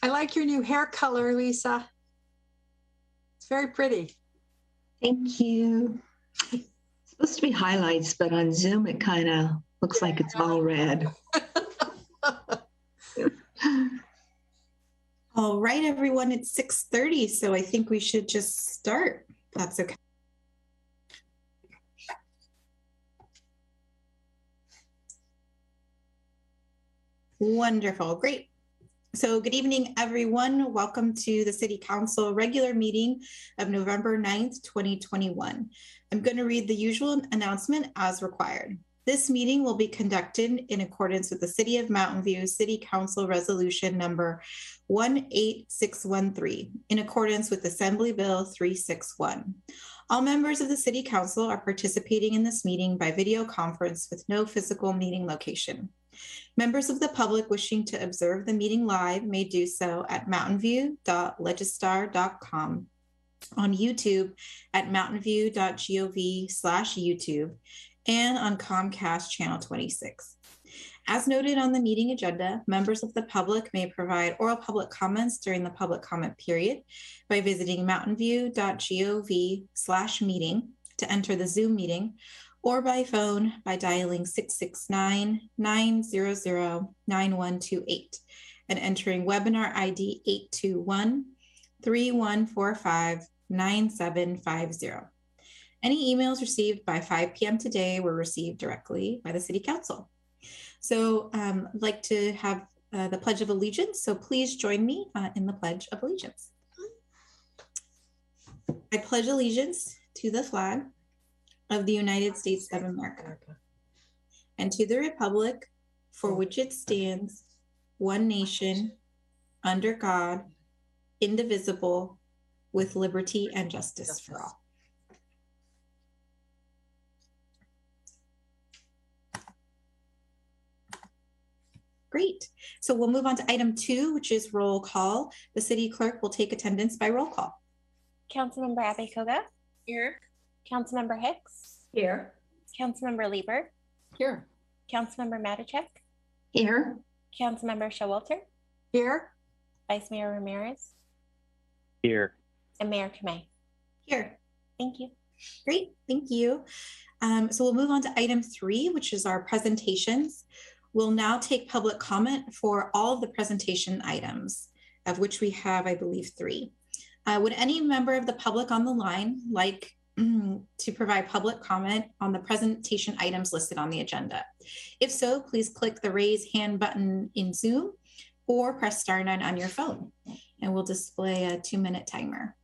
I like your new hair color, Lisa. It's very pretty. Thank you. It's supposed to be highlights, but on Zoom it kind of looks like it's all red. All right, everyone, it's 6:30, so I think we should just start. That's okay. Wonderful, great. So good evening, everyone. Welcome to the City Council regular meeting of November 9th, 2021. I'm going to read the usual announcement as required. This meeting will be conducted in accordance with the City of Mountain View City Council Resolution number 18613, in accordance with Assembly Bill 361. All members of the City Council are participating in this meeting by video conference with no physical meeting location. Members of the public wishing to observe the meeting live may do so at mountainview.legistar.com, on YouTube at mountainview.gov/YouTube, and on Comcast Channel 26. As noted on the meeting agenda, members of the public may provide oral public comments during the public comment period by visiting mountainview.gov/meeting to enter the Zoom meeting, or by phone by dialing 669-900-9128 and entering webinar ID 821-3145-9750. Any emails received by 5 p.m. today were received directly by the City Council. So I'd like to have the Pledge of Allegiance, so please join me in the Pledge of Allegiance. I pledge allegiance to the flag of the United States of America and to the republic for which it stands, one nation, under God, indivisible, with liberty and justice for all. Great. So we'll move on to item 2, which is roll call. The city clerk will take attendance by roll call. Councilmember Abekoga. Here. Councilmember Hicks. Here. Councilmember Lieber. Here. Councilmember Matichek. Here. Councilmember Showalter. Here. Vice Mayor Ramirez. Here. And Mayor Kamei. Here. Thank you. Great, thank you. So we'll move on to item 3, which is our presentations. We'll now take public comment for all of the presentation items, of which we have, I believe, 3. Would any member of the public on the line like to provide public comment on the presentation items listed on the agenda? If so, please click the raise hand button in Zoom or press *9 on your phone, and we'll display a 2-minute timer.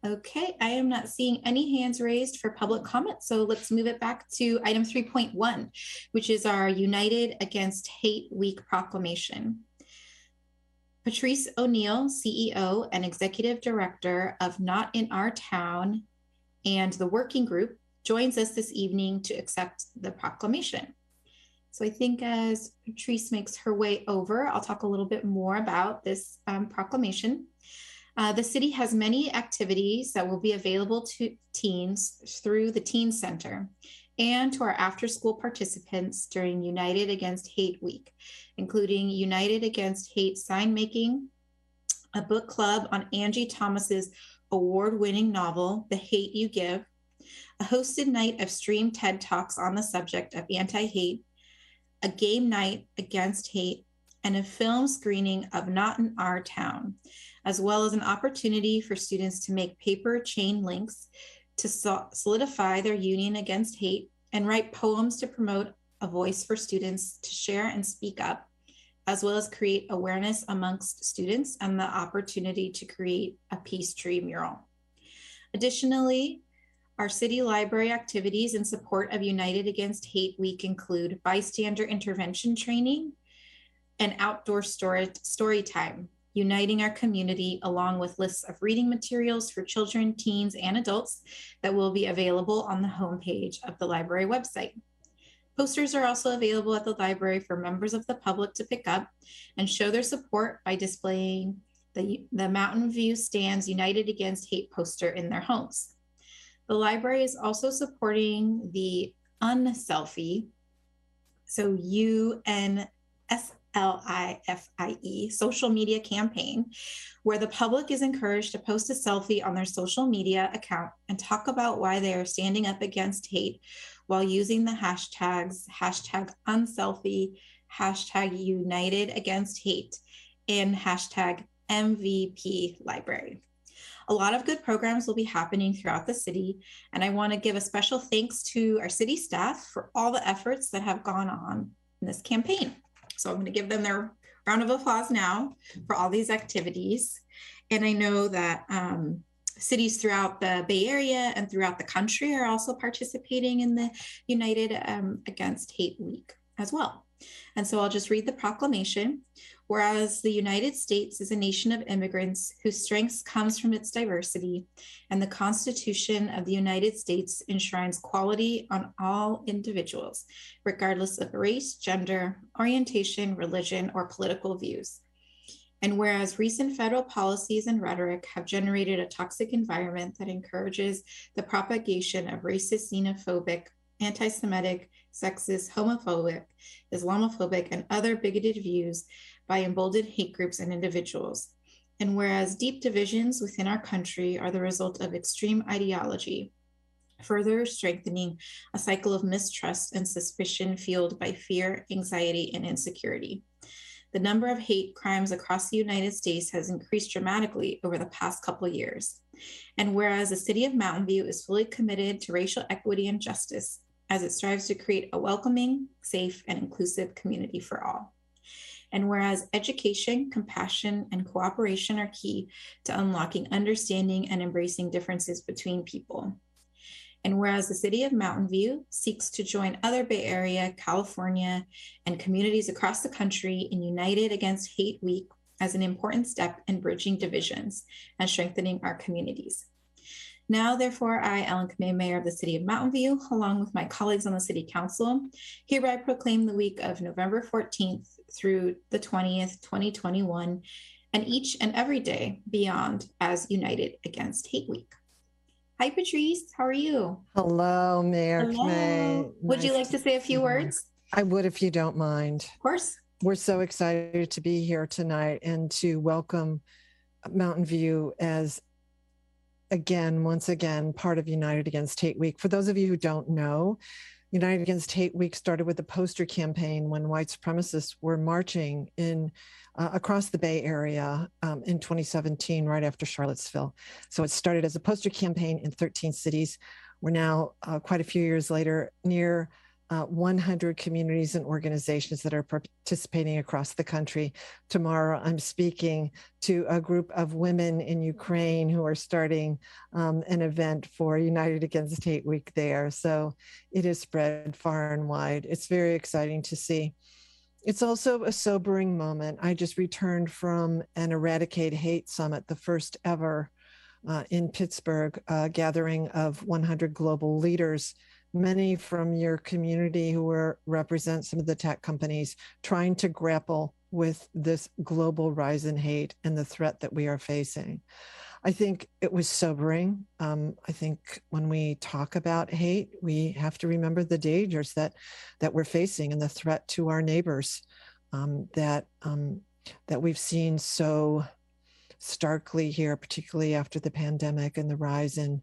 Okay, I am not seeing any hands raised for public comment, so let's move it back to item 3.1, which is our United Against Hate Week proclamation. Patrice O'Neill, CEO and Executive Director of Not in Our Town and the Working Group, joins us this evening to accept the proclamation. So I think as Patrice makes her way over, I'll talk a little bit more about this proclamation. The city has many activities that will be available to teens through the Teen Center and to our after-school participants during United Against Hate Week, including United Against Hate sign making, a book club on Angie Thomas's award-winning novel, The Hate You Give, a hosted night of streamed TED Talks on the subject of anti-hate, a game night against hate, and a film screening of Not in Our Town, as well as an opportunity for students to make paper chain links to solidify their union against hate and write poems to promote a voice for students to share and speak up, as well as create awareness amongst students and the opportunity to create a peace tree mural. Additionally, our city library activities in support of United Against Hate Week include bystander intervention training and outdoor story time, uniting our community along with lists of reading materials for children, teens, and adults that will be available on the homepage of the library website. Posters are also available at the library for members of the public to pick up and show their support by displaying the Mountain View Stands United Against Hate poster in their homes. The library is also supporting the Unselfie, so UNSLIFIE social media campaign, where the public is encouraged to post a selfie on their social media account and talk about why they are standing up against hate while using the hashtags #unselfie, #UnitedAgainstHate, and #MVP Library. A lot of good programs will be happening throughout the city, and I want to give a special thanks to our city staff for all the efforts that have gone on in this campaign. So I'm going to give them their round of applause now for all these activities. And I know that cities throughout the Bay Area and throughout the country are also participating in the United Against Hate Week as well. And so I'll just read the proclamation. Whereas the United States is a nation of immigrants whose strength comes from its diversity, and the Constitution of the United States enshrines equality on all individuals, regardless of race, gender, orientation, religion, or political views. And whereas recent federal policies and rhetoric have generated a toxic environment that encourages the propagation of racist, xenophobic, anti-Semitic, sexist, homophobic, Islamophobic, and other bigoted views by emboldened hate groups and individuals. And whereas deep divisions within our country are the result of extreme ideology, further strengthening a cycle of mistrust and suspicion fueled by fear, anxiety, and insecurity. The number of hate crimes across the United States has increased dramatically over the past couple of years. And whereas the city of Mountain View is fully committed to racial equity and justice, as it strives to create a welcoming, safe, and inclusive community for all. And whereas education, compassion, and cooperation are key to unlocking understanding and embracing differences between people. And whereas the city of Mountain View seeks to join other Bay Area, California, and communities across the country in United Against Hate Week as an important step in bridging divisions and strengthening our communities. Now, therefore, I, Ellen Kamei, Mayor of the City of Mountain View, along with my colleagues on the City Council, hereby proclaim the week of November 14th through the 20th, 2021, and each and every day beyond as United Against Hate Week. Hi, Patrice. How are you? Hello, Mayor Hello. Kamei. Would you like to say a few words? I would if you don't mind. Of course. We're so excited to be here tonight and to welcome Mountain View as once again, part of United Against Hate Week. For those of you who don't know, United Against Hate Week started with a poster campaign when white supremacists were marching in across the Bay Area in 2017, right after Charlottesville. So it started as a poster campaign in 13 cities. We're now quite a few years later, near 100 communities and organizations that are participating across the country. Tomorrow, I'm speaking to a group of women in Ukraine who are starting an event for United Against Hate Week there. So it is spread far and wide. It's very exciting to see. It's also a sobering moment. I just returned from an Eradicate Hate Summit, the first ever in Pittsburgh, a gathering of 100 global leaders, many from your community who represent some of the tech companies trying to grapple with this global rise in hate and the threat that we are facing. I think it was sobering. I think when we talk about hate, we have to remember the dangers that we're facing and the threat to our neighbors that we've seen so starkly here, particularly after the pandemic and the rise in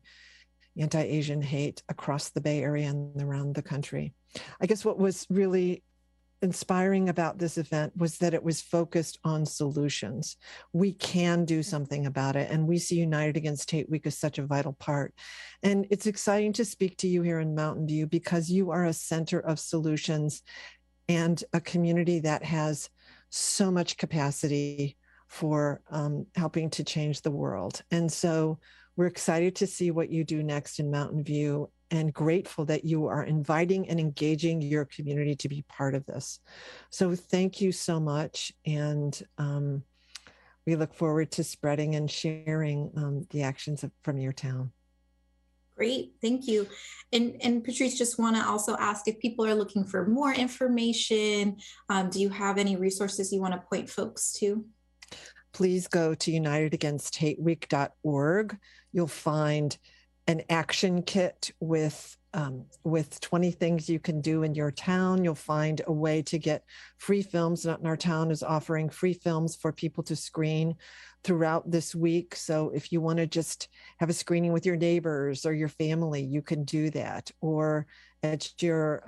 anti-Asian hate across the Bay Area and around the country. I guess what was really inspiring about this event was that it was focused on solutions. We can do something about it, and we see United Against Hate Week as such a vital part. And it's exciting to speak to you here in Mountain View because you are a center of solutions and a community that has so much capacity for helping to change the world. And so we're excited to see what you do next in Mountain View and grateful that you are inviting and engaging your community to be part of this. So thank you so much. And we look forward to spreading and sharing the actions from your town. Great, thank you. And Patrice, just want to also ask if people are looking for more information, do you have any resources you want to point folks to? Please go to unitedagainsthateweek.org. You'll find an action kit with 20 things you can do in your town. You'll find a way to get free films. Not in Our Town is offering free films for people to screen throughout this week. So if you want to just have a screening with your neighbors or your family, you can do that. Or at your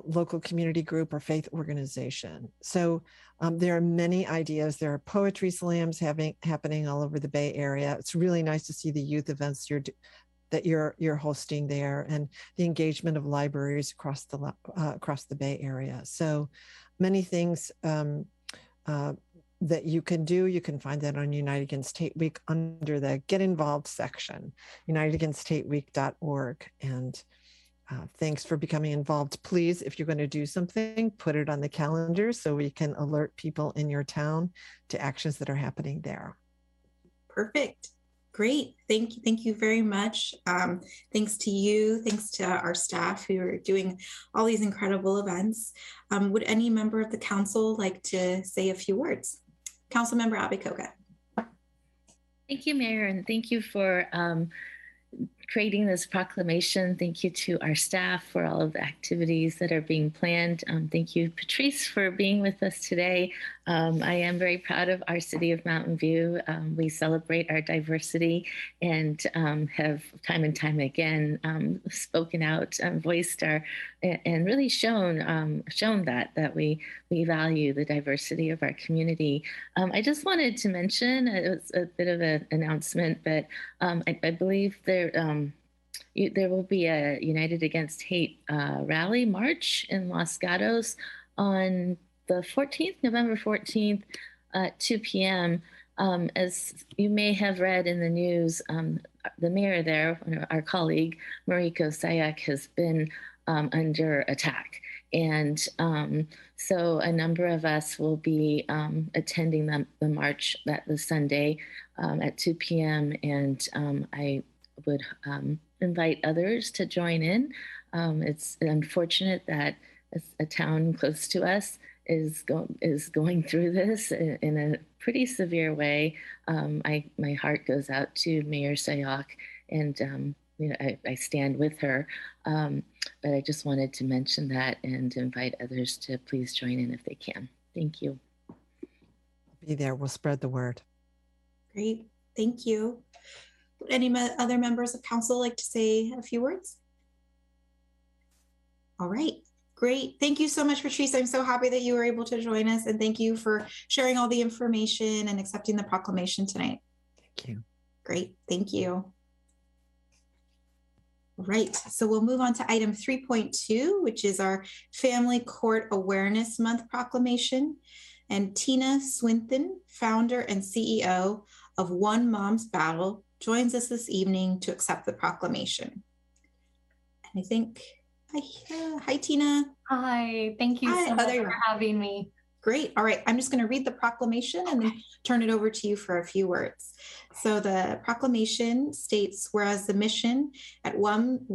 local community group or faith organization. So there are many ideas. There are poetry slams happening all over the Bay Area. It's really nice to see the youth events that you're hosting there, and the engagement of libraries across the Bay Area. So many things that you can do. You can find that on United Against Hate Week under the Get Involved section, unitedagainsthateweek.org. And thanks for becoming involved. Please, if you're going to do something, put it on the calendar so we can alert people in your town to actions that are happening there. Perfect. Great. Thank you. Thank you very much. Thanks to you. Thanks to our staff who are doing all these incredible events. Would any member of the council like to say a few words? Councilmember Abikoga. Thank you, Mayor, and thank you for creating this proclamation. Thank you to our staff for all of the activities that are being planned. Thank you, Patrice, for being with us today. I am very proud of our city of Mountain View. We celebrate our diversity and have time and time again spoken out, voiced our, and really shown that we value the diversity of our community. I just wanted to mention, it was a bit of an announcement, but I believe there will be a United Against Hate rally march in Los Gatos on the 14th, November 14th, at 2 p.m. As you may have read in the news, the mayor there, our colleague, Mariko Sayak, has been under attack. And so a number of us will be attending the march the Sunday at 2 p.m. And I would invite others to join in. It's unfortunate that a town close to us is going through this in a pretty severe way. My heart goes out to Mayor Sayak, and I stand with her. But I just wanted to mention that and invite others to please join in if they can. Thank you. Be there. We'll spread the word. Great. Thank you. Would any other members of council like to say a few words? All right. Great. Thank you so much, Patrice. I'm so happy that you were able to join us, and thank you for sharing all the information and accepting the proclamation tonight. Thank you. Great. Thank you. All right. So we'll move on to item 3.2, which is our Family Court Awareness Month proclamation. And Tina Swinton, founder and CEO of One Mom's Battle, joins us this evening to accept the proclamation. And I think, hi, Tina. Hi, thank you so much for having me. Great. All right. I'm just going to read the proclamation and then turn it over to you for a few words. So the proclamation states, whereas the mission at One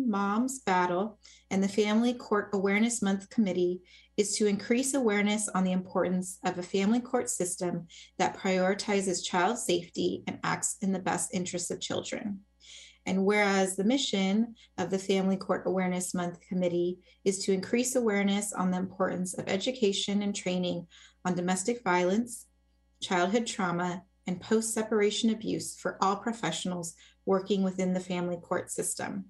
Mom's Battle and the Family Court Awareness Month Committee is to increase awareness on the importance of a family court system that prioritizes child safety and acts in the best interests of children. And whereas the mission of the Family Court Awareness Month Committee is to increase awareness on the importance of education and training on domestic violence, childhood trauma, and post-separation abuse for all professionals working within the family court system.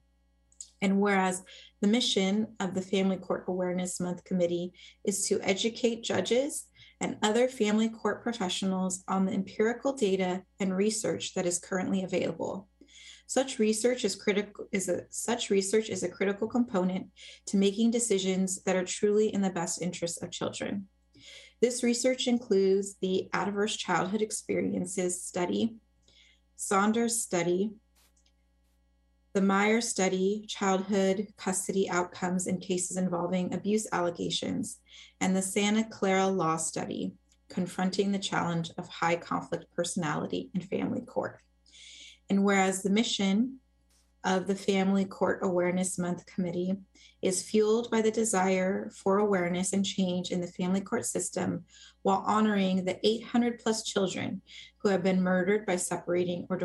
And whereas the mission of the Family Court Awareness Month Committee is to educate judges and other family court professionals on the empirical data and research that is currently available. Such research is a critical component to making decisions that are truly in the best interest of children. This research includes the Adverse Childhood Experiences Study, Saunders Study, the Meyer Study, Childhood Custody Outcomes in Cases Involving Abuse Allegations, and the Santa Clara Law Study, Confronting the Challenge of High Conflict Personality in Family Court. And whereas the mission of the Family Court Awareness Month Committee is fueled by the desire for awareness and change in the family court system while honoring the 800 plus children who have been murdered by separating or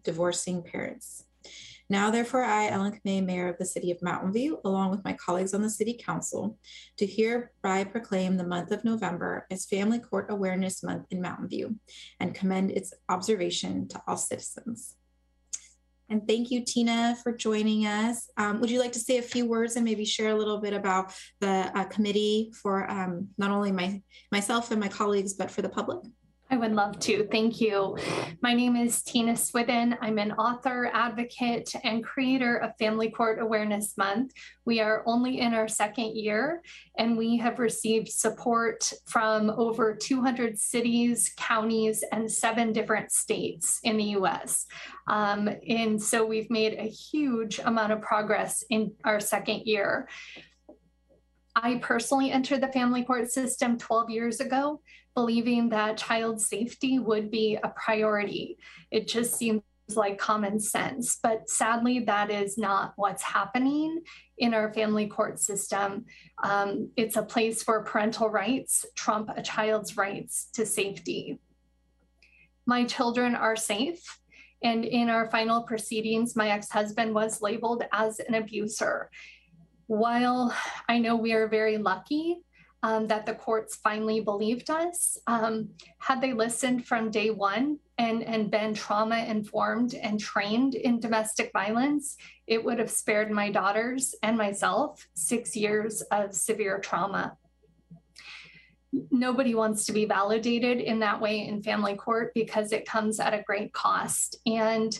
divorcing parents. Now, therefore, I, Ellen Kame, Mayor of the City of Mountain View, along with my colleagues on the City Council, do hereby proclaim the month of November as Family Court Awareness Month in Mountain View and commend its observation to all citizens. And thank you, Tina, for joining us. Would you like to say a few words and maybe share a little bit about the committee for not only myself and my colleagues, but for the public? I would love to. Thank you. My name is Tina Swithin. I'm an author, advocate, and creator of Family Court Awareness Month. We are only in our second year, and we have received support from over 200 cities, counties, and 7 different states in the US. And so we've made a huge amount of progress in our second year. I personally entered the family court system 12 years ago, believing that child safety would be a priority. It just seems like common sense, but sadly, that is not what's happening in our family court system. It's a place where parental rights trump a child's rights to safety. My children are safe, and in our final proceedings, my ex-husband was labeled as an abuser. While I know we are very lucky that the courts finally believed us, had they listened from day one and been trauma informed and trained in domestic violence, it would have spared my daughters and myself 6 years of severe trauma. Nobody wants to be validated in that way in family court because it comes at a great cost. And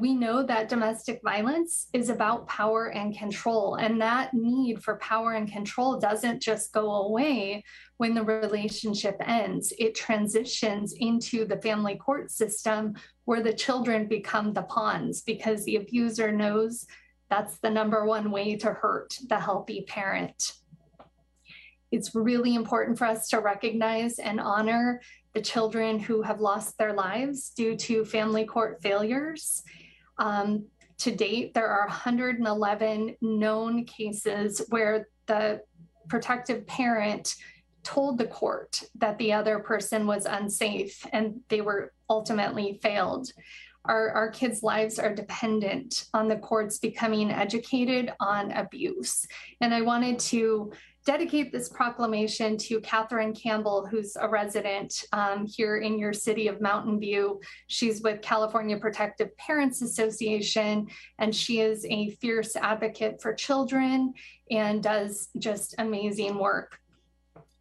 we know that domestic violence is about power and control, and that need for power and control doesn't just go away when the relationship ends. It transitions into the family court system where the children become the pawns because the abuser knows that's the #1 way to hurt the healthy parent. It's really important for us to recognize and honor the children who have lost their lives due to family court failures. To date, there are 111 known cases where the protective parent told the court that the other person was unsafe and they were ultimately failed. Our kids' lives are dependent on the courts becoming educated on abuse. And I wanted to dedicate this proclamation to Catherine Campbell, who's a resident here in your city of Mountain View. She's with California Protective Parents Association, and she is a fierce advocate for children and does just amazing work.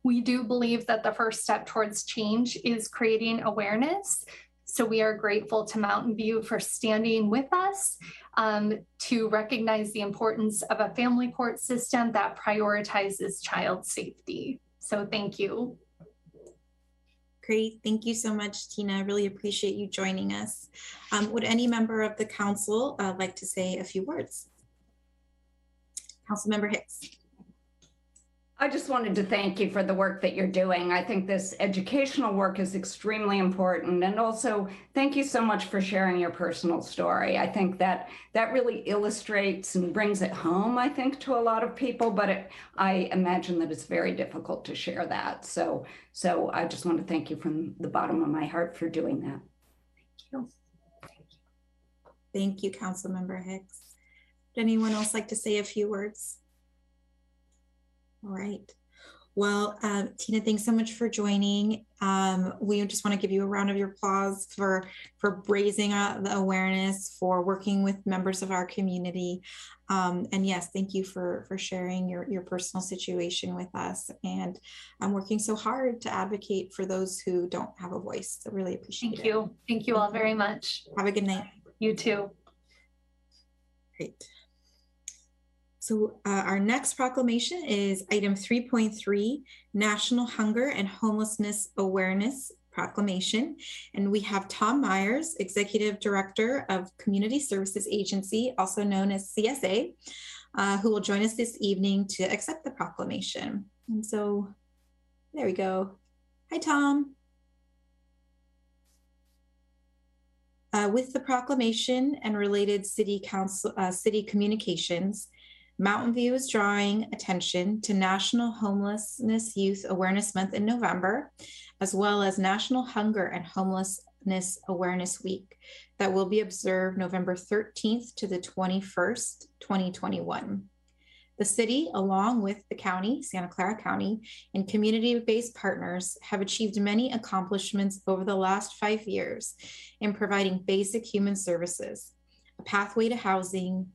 We do believe that the first step towards change is creating awareness. So we are grateful to Mountain View for standing with us to recognize the importance of a family court system that prioritizes child safety. So thank you. Great. Thank you so much, Tina. I really appreciate you joining us. Would any member of the council like to say a few words? Councilmember Hicks. I just wanted to thank you for the work that you're doing. I think this educational work is extremely important. And also, thank you so much for sharing your personal story. I think that really illustrates and brings it home, I think, to a lot of people, but I imagine that it's very difficult to share that. So I just want to thank you from the bottom of my heart for doing that. Thank you. Thank you, Councilmember Hicks. Would anyone else like to say a few words? All right. Well, Tina, thanks so much for joining. We just want to give you a round of applause for raising the awareness, for working with members of our community. And yes, thank you for sharing your personal situation with us. And I'm working so hard to advocate for those who don't have a voice. So really appreciate it. Thank you. Thank you all very much. Have a good night. You too. Great. So our next proclamation is item 3.3, National Hunger and Homelessness Awareness Proclamation. And we have Tom Myers, Executive Director of Community Services Agency, also known as CSA, who will join us this evening to accept the proclamation. And so there we go. Hi, Tom. With the proclamation and related city communications, Mountain View is drawing attention to National Homelessness Youth Awareness Month in November, as well as National Hunger and Homelessness Awareness Week that will be observed November 13th to the 21st, 2021. The city, along with the county, Santa Clara County, and community-based partners have achieved many accomplishments over the last 5 years in providing basic human services, a pathway to housing,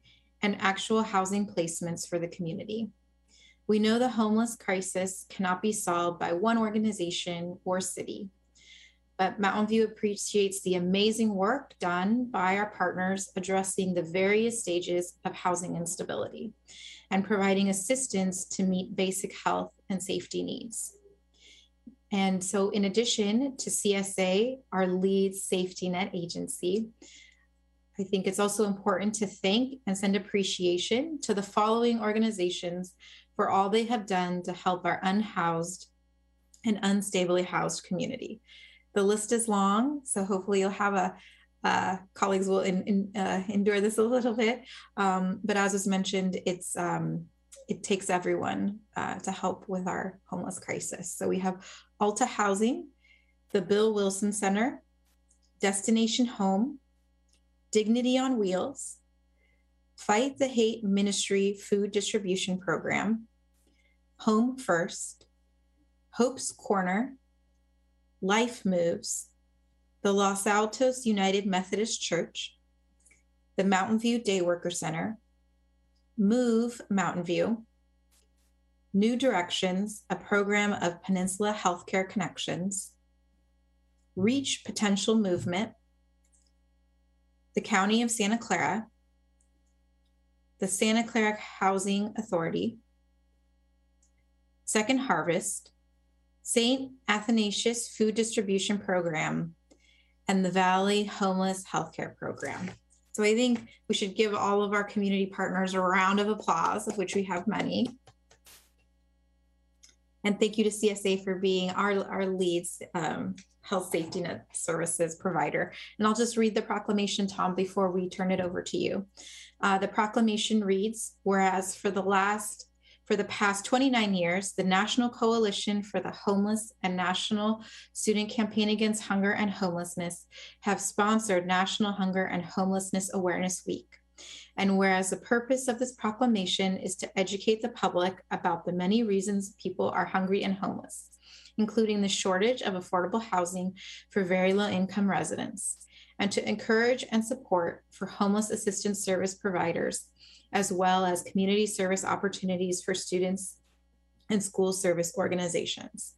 and actual housing placements for the community. We know the homeless crisis cannot be solved by one organization or city, but Mountain View appreciates the amazing work done by our partners addressing the various stages of housing instability and providing assistance to meet basic health and safety needs. And so in addition to CSA, our lead safety net agency, I think it's also important to thank and send appreciation to the following organizations for all they have done to help our unhoused and unstably housed community. The list is long, so hopefully you'll have colleagues will endure this a little bit. But as was mentioned, it takes everyone to help with our homeless crisis. So we have Alta Housing, the Bill Wilson Center, Destination Home, Dignity on Wheels, Fight the Hate Ministry Food Distribution Program, Home First, Hope's Corner, Life Moves, the Los Altos United Methodist Church, the Mountain View Day Worker Center, Move Mountain View, New Directions, a program of Peninsula Healthcare Connections, Reach Potential Movement, the County of Santa Clara, the Santa Clara Housing Authority, Second Harvest, St. Athanasius Food Distribution Program, and the Valet Homeless Healthcare Program. So I think we should give all of our community partners a round of applause, of which we have many. And thank you to CSA for being our leads health safety net services provider. And I'll just read the proclamation, Tom, before we turn it over to you. The proclamation reads, whereas for the past 29 years, the National Coalition for the Homeless and National Student Campaign Against Hunger and Homelessness have sponsored National Hunger and Homelessness Awareness Week. And whereas the purpose of this proclamation is to educate the public about the many reasons people are hungry and homeless, including the shortage of affordable housing for very low income residents, and to encourage and support for homeless assistance service providers, as well as community service opportunities for students and school service organizations.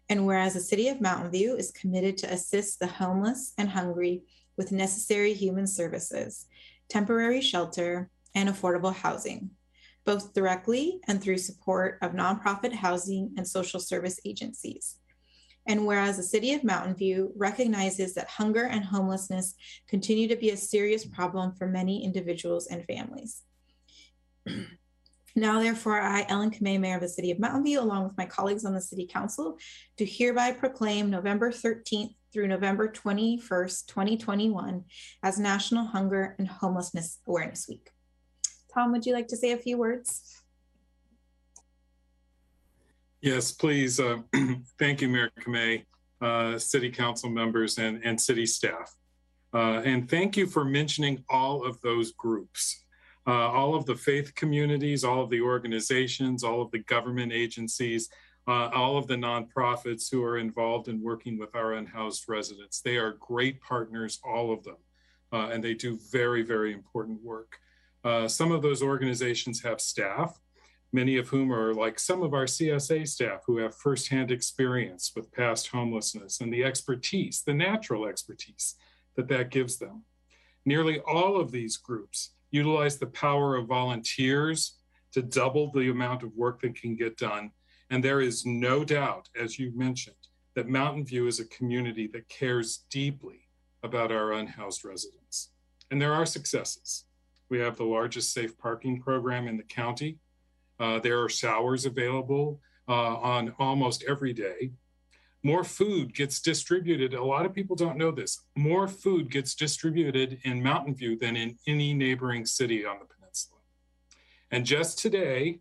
And whereas the City of Mountain View is committed to assist the homeless and hungry with necessary human services, temporary shelter, and affordable housing, both directly and through support of nonprofit housing and social service agencies. And whereas the City of Mountain View recognizes that hunger and homelessness continue to be a serious problem for many individuals and families. Now, therefore, I, Ellen Kamei, Mayor of the City of Mountain View, along with my colleagues on the City Council, do hereby proclaim November 13th through November 21st, 2021 as National Hunger and Homelessness Awareness Week. Tom, would you like to say a few words? Yes, please. Thank you, Mayor Kamei, City Council members, and City staff. And thank you for mentioning all of those groups. All of the faith communities, all of the organizations, all of the government agencies, all of the nonprofits who are involved in working with our unhoused residents. They are great partners, all of them, and they do very, very important work. Some of those organizations have staff, many of whom are like some of our CSA staff who have firsthand experience with past homelessness and the expertise, the natural expertise that gives them. Nearly all of these groups utilize the power of volunteers to double the amount of work that can get done. And there is no doubt, as you mentioned, that Mountain View is a community that cares deeply about our unhoused residents. And there are successes. We have the largest safe parking program in the county. There are showers available on almost every day. More food gets distributed. A lot of people don't know this. More food gets distributed in Mountain View than in any neighboring city on the peninsula. And just today,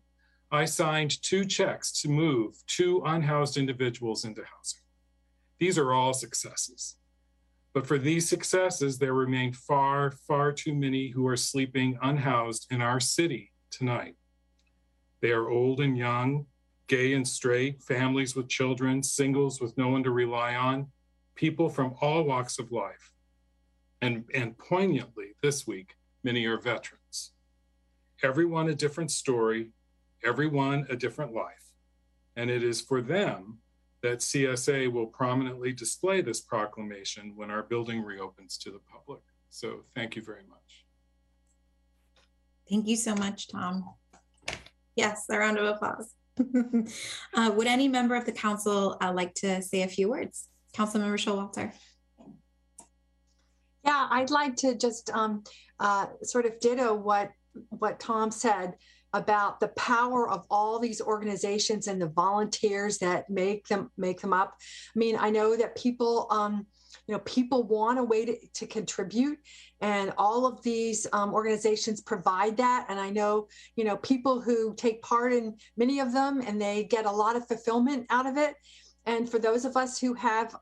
I signed 2 checks to move 2 unhoused individuals into housing. These are all successes. But for these successes, there remain far, far too many who are sleeping unhoused in our city tonight. They are old and young, gay and straight, families with children, singles with no one to rely on, people from all walks of life. And poignantly, this week, many are veterans. Everyone a different story, everyone a different life. And it is for them that CSA will prominently display this proclamation when our building reopens to the public. So thank you very much. Thank you so much, Tom. Yes, a round of applause. Would any member of the council like to say a few words? Councilmember Showalter. Yeah, I'd like to just sort of ditto what Tom said about the power of all these organizations and the volunteers that make them up. I mean, I know that people, people want a way to contribute, and all of these organizations provide that. And I know, people who take part in many of them, and they get a lot of fulfillment out of it. And for those of us who have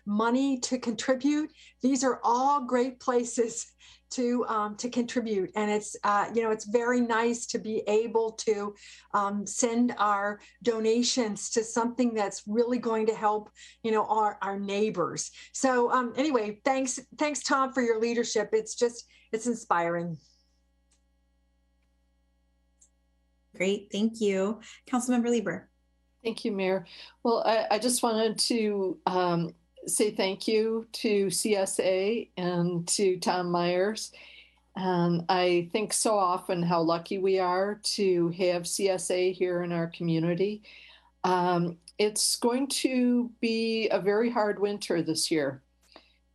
money to contribute, these are all great places to contribute. And it's it's very nice to be able to send our donations to something that's really going to help our neighbors. So anyway, thanks Tom for your leadership. It's inspiring. Great, thank you. Councilmember Lieber. Thank you, Mayor. Well, I just wanted to say thank you to CSA and to Tom Myers. And I think so often how lucky we are to have CSA here in our community. It's going to be a very hard winter this year.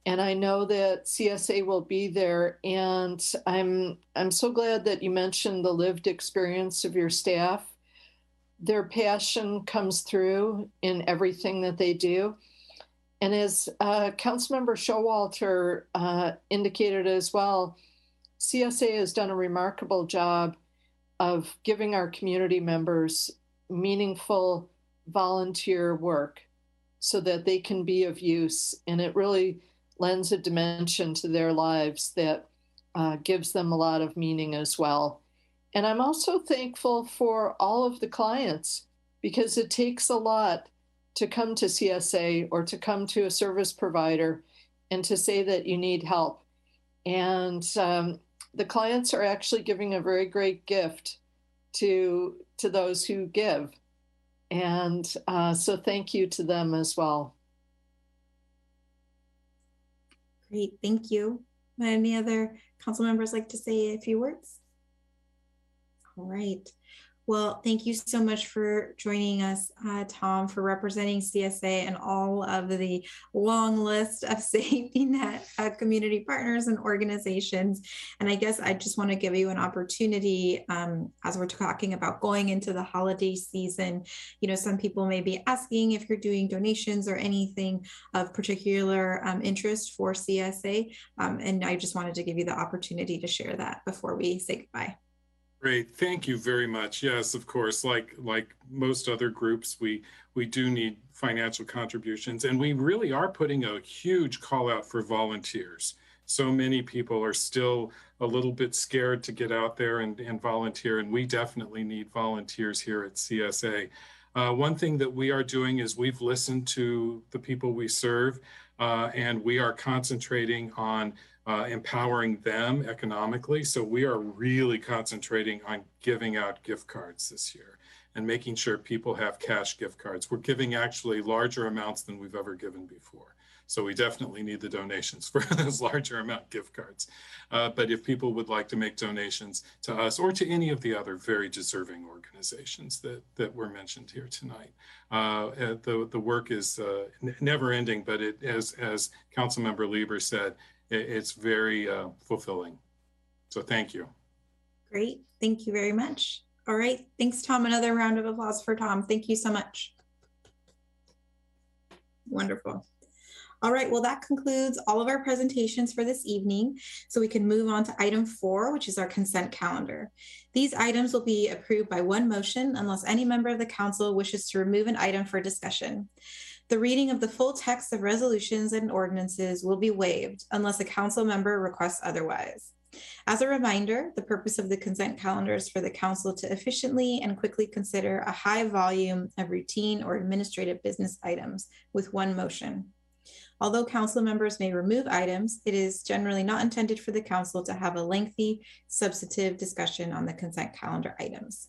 And I know that CSA will be there. And I'm so glad that you mentioned the lived experience of your staff. Their passion comes through in everything that they do. And as Councilmember Showalter indicated as well, CSA has done a remarkable job of giving our community members meaningful volunteer work so that they can be of use. And it really lends a dimension to their lives that gives them a lot of meaning as well. And I'm also thankful for all of the clients, because it takes a lot to come to CSA or to come to a service provider and to say that you need help. And the clients are actually giving a very great gift to those who give. And so thank you to them as well. Great, thank you. Would any other council members like to say a few words? All right. Well, thank you so much for joining us, Tom, for representing CSA and all of the long list of safety net community partners and organizations. And I guess I just want to give you an opportunity as we're talking about going into the holiday season. Some people may be asking if you're doing donations or anything of particular interest for CSA. And I just wanted to give you the opportunity to share that before we say goodbye. Great, thank you very much. Yes, of course, like most other groups, we do need financial contributions, and we really are putting a huge call out for volunteers. So many people are still a little bit scared to get out there and volunteer, and we definitely need volunteers here at CSA. One thing that we are doing is we've listened to the people we serve, and we are concentrating on empowering them economically. So we are really concentrating on giving out gift cards this year and making sure people have cash gift cards. We're giving actually larger amounts than we've ever given before. So we definitely need the donations for those larger amount gift cards. But if people would like to make donations to us or to any of the other very deserving organizations that were mentioned here tonight, the work is never ending, but as Councilmember Lieber said, it's very fulfilling. So thank you. Great. Thank you very much. All right. Thanks, Tom. Another round of applause for Tom. Thank you so much. Wonderful. All right, well, that concludes all of our presentations for this evening. So we can move on to item 4, which is our consent calendar. These items will be approved by one motion unless any member of the council wishes to remove an item for discussion. The reading of the full text of resolutions and ordinances will be waived unless a council member requests otherwise. As a reminder, the purpose of the consent calendar is for the council to efficiently and quickly consider a high volume of routine or administrative business items with one motion. Although council members may remove items, it is generally not intended for the council to have a lengthy, substantive discussion on the consent calendar items.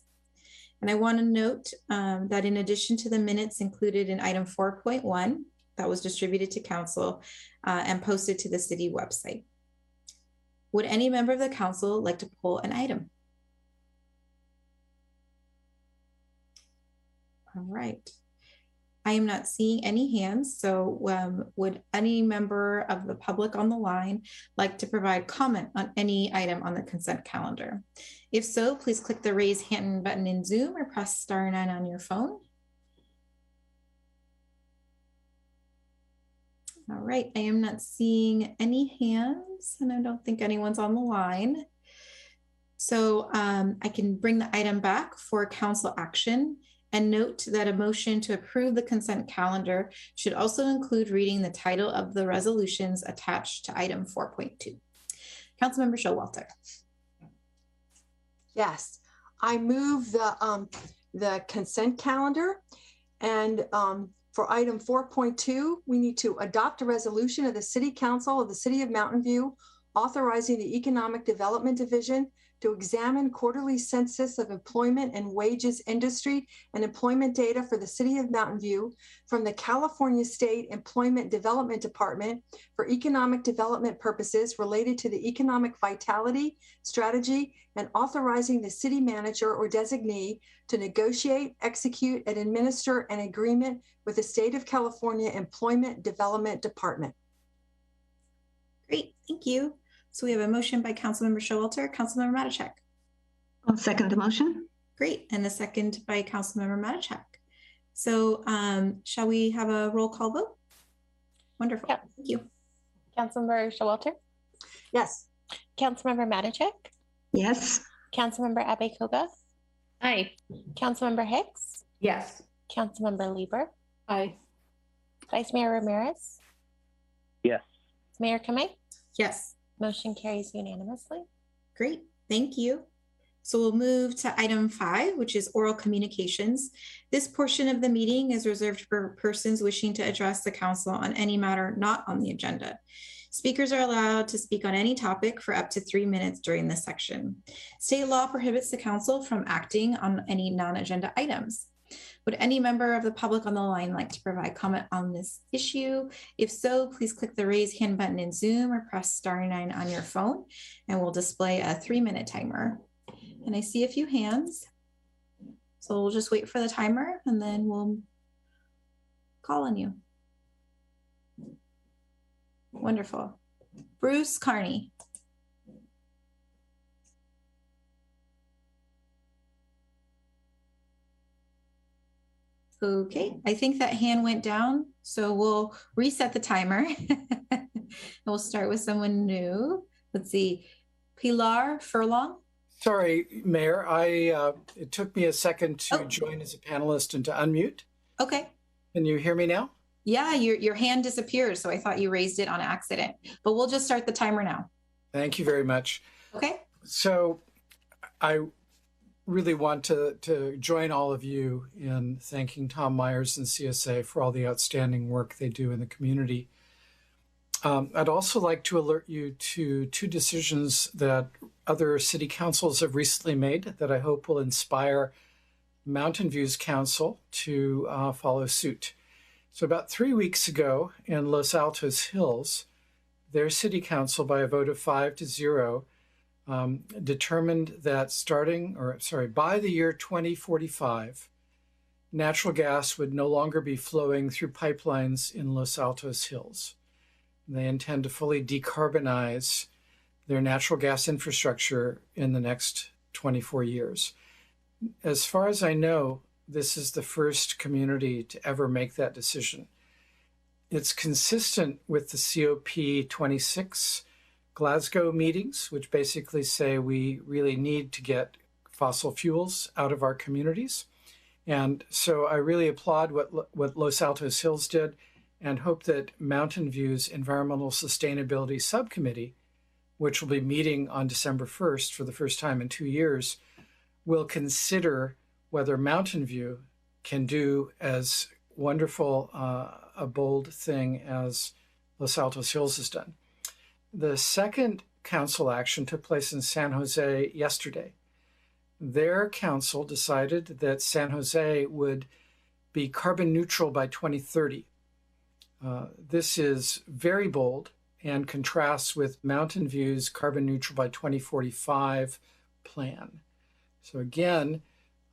And I want to note that in addition to the minutes included in item 4.1 that was distributed to council and posted to the city website. Would any member of the council like to pull an item? All right. I am not seeing any hands, so would any member of the public on the line like to provide comment on any item on the consent calendar? If so, please click the raise hand button in Zoom or press *9 on your phone. All right, I am not seeing any hands, and I don't think anyone's on the line. So I can bring the item back for council action. And note that a motion to approve the consent calendar should also include reading the title of the resolutions attached to item 4.2. Councilmember Showalter. Yes, I move the consent calendar, and for item 4.2, we need to adopt a resolution of the City Council of the City of Mountain View authorizing the Economic Development Division to examine quarterly census of employment and wages industry and employment data for the City of Mountain View from the California State Employment Development Department for economic development purposes related to the economic vitality strategy, and authorizing the city manager or designee to negotiate, execute, and administer an agreement with the State of California Employment Development Department. Great, thank you. So we have a motion by Councilmember Showalter. Councilmember Matichak. I'll second the motion. Great, and a second by Councilmember Matichak. So shall we have a roll call vote? Wonderful, yeah. Thank you. Councilmember Showalter? Yes. Councilmember Matichak? Yes. Councilmember Abe-Koga? Aye. Councilmember Hicks? Yes. Councilmember Lieber? Aye. Vice Mayor Ramirez? Yes. Mayor Kamei? Yes. Motion carries unanimously. Great, thank you. So we'll move to item 5, which is oral communications. This portion of the meeting is reserved for persons wishing to address the council on any matter not on the agenda. Speakers are allowed to speak on any topic for up to 3 minutes during this section. State law prohibits the council from acting on any non-agenda items. Would any member of the public on the line like to provide comment on this issue? If so, please click the raise hand button in Zoom or press *9 on your phone, and we'll display a 3-minute timer. And I see a few hands. So we'll just wait for the timer and then we'll call on you. Wonderful. Bruce Carney. Okay, I think that hand went down, so we'll reset the timer. We'll start with someone new. Let's see, Pilar Furlong. Sorry, Mayor, it took me a second to join as a panelist and to unmute. Okay. Can you hear me now? Yeah, your hand disappeared, so I thought you raised it on accident, but we'll just start the timer now. Thank you very much. Okay. So I really want to join all of you in thanking Tom Myers and CSA for all the outstanding work they do in the community. I'd also like to alert you to 2 decisions that other city councils have recently made that I hope will inspire Mountain View's council to follow suit. So about 3 weeks ago in Los Altos Hills, their city council, by a vote of 5-0, determined that by the year 2045, natural gas would no longer be flowing through pipelines in Los Altos Hills. They intend to fully decarbonize their natural gas infrastructure in the next 24 years. As far as I know, this is the first community to ever make that decision. It's consistent with the COP26 Glasgow meetings, which basically say we really need to get fossil fuels out of our communities. And so I really applaud what Los Altos Hills did and hope that Mountain View's Environmental Sustainability Subcommittee, which will be meeting on December 1st for the first time in 2 years, will consider whether Mountain View can do as wonderful a bold thing as Los Altos Hills has done. The second council action took place in San Jose yesterday. Their council decided that San Jose would be carbon neutral by 2030. This is very bold and contrasts with Mountain View's carbon neutral by 2045 plan. So again,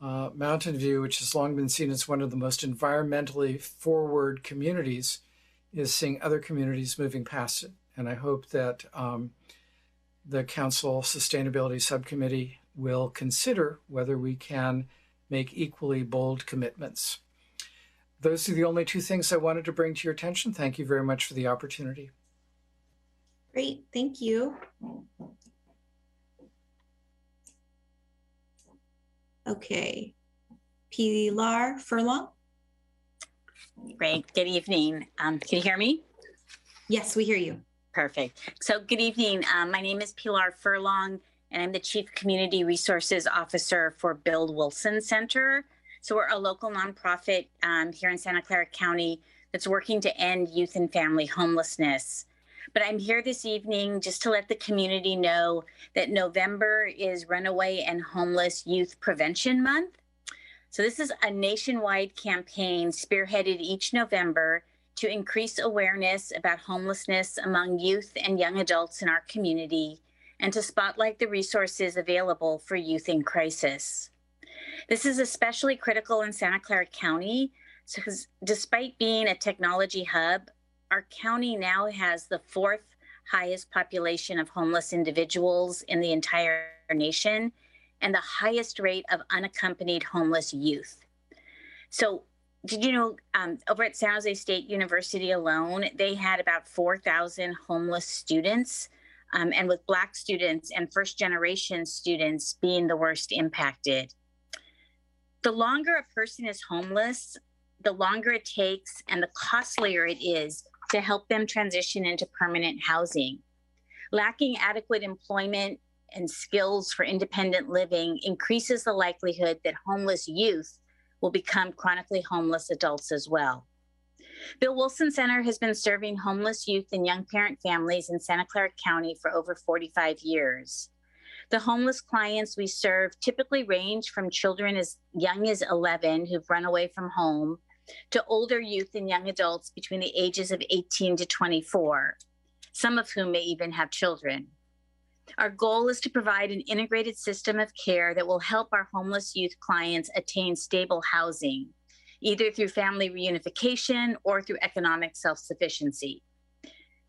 Mountain View, which has long been seen as one of the most environmentally forward communities, is seeing other communities moving past it. And I hope that the Council Sustainability Subcommittee will consider whether we can make equally bold commitments. Those are the only two things I wanted to bring to your attention. Thank you very much for the opportunity. Great, thank you. Okay, Pilar Furlong. Great, good evening. Can you hear me? Yes, we hear you. Perfect. So good evening. My name is Pilar Furlong, and I'm the Chief Community Resources Officer for Bill Wilson Center. So we're a local nonprofit here in Santa Clara County that's working to end youth and family homelessness. But I'm here this evening just to let the community know that November is Runaway and Homeless Youth Prevention Month. So this is a nationwide campaign spearheaded each November to increase awareness about homelessness among youth and young adults in our community and to spotlight the resources available for youth in crisis. This is especially critical in Santa Clara County because despite being a technology hub, our county now has the 4th highest population of homeless individuals in the entire nation and the highest rate of unaccompanied homeless youth. So did you know over at San Jose State University alone, they had about 4,000 homeless students, and with Black students and first-generation students being the worst impacted. The longer a person is homeless, the longer it takes and the costlier it is to help them transition into permanent housing. Lacking adequate employment and skills for independent living increases the likelihood that homeless youth will become chronically homeless adults as well. Bill Wilson Center has been serving homeless youth and young parent families in Santa Clara County for over 45 years. The homeless clients we serve typically range from children as young as 11 who've run away from home to older youth and young adults between the ages of 18 to 24, some of whom may even have children. Our goal is to provide an integrated system of care that will help our homeless youth clients attain stable housing, either through family reunification or through economic self-sufficiency.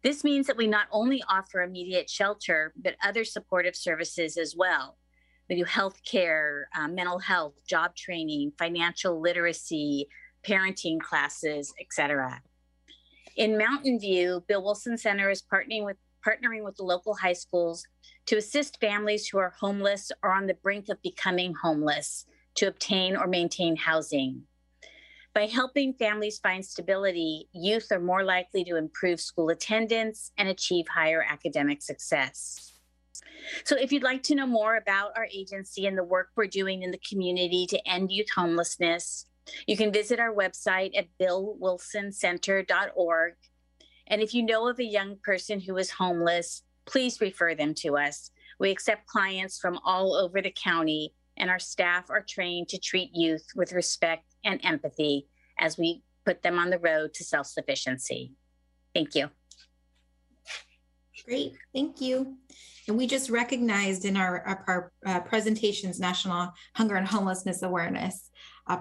This means that we not only offer immediate shelter, but other supportive services as well. We do health care, mental health, job training, financial literacy, parenting classes, etc. In Mountain View, Bill Wilson Center is partnering with the local high schools to assist families who are homeless or on the brink of becoming homeless to obtain or maintain housing. By helping families find stability, youth are more likely to improve school attendance and achieve higher academic success. So if you'd like to know more about our agency and the work we're doing in the community to end youth homelessness, you can visit our website at billwilsoncenter.org. And if you know of a young person who is homeless, please refer them to us. We accept clients from all over the county, and our staff are trained to treat youth with respect and empathy as we put them on the road to self-sufficiency. Thank you. Great, thank you. And we just recognized in our presentations National Hunger and Homelessness Awareness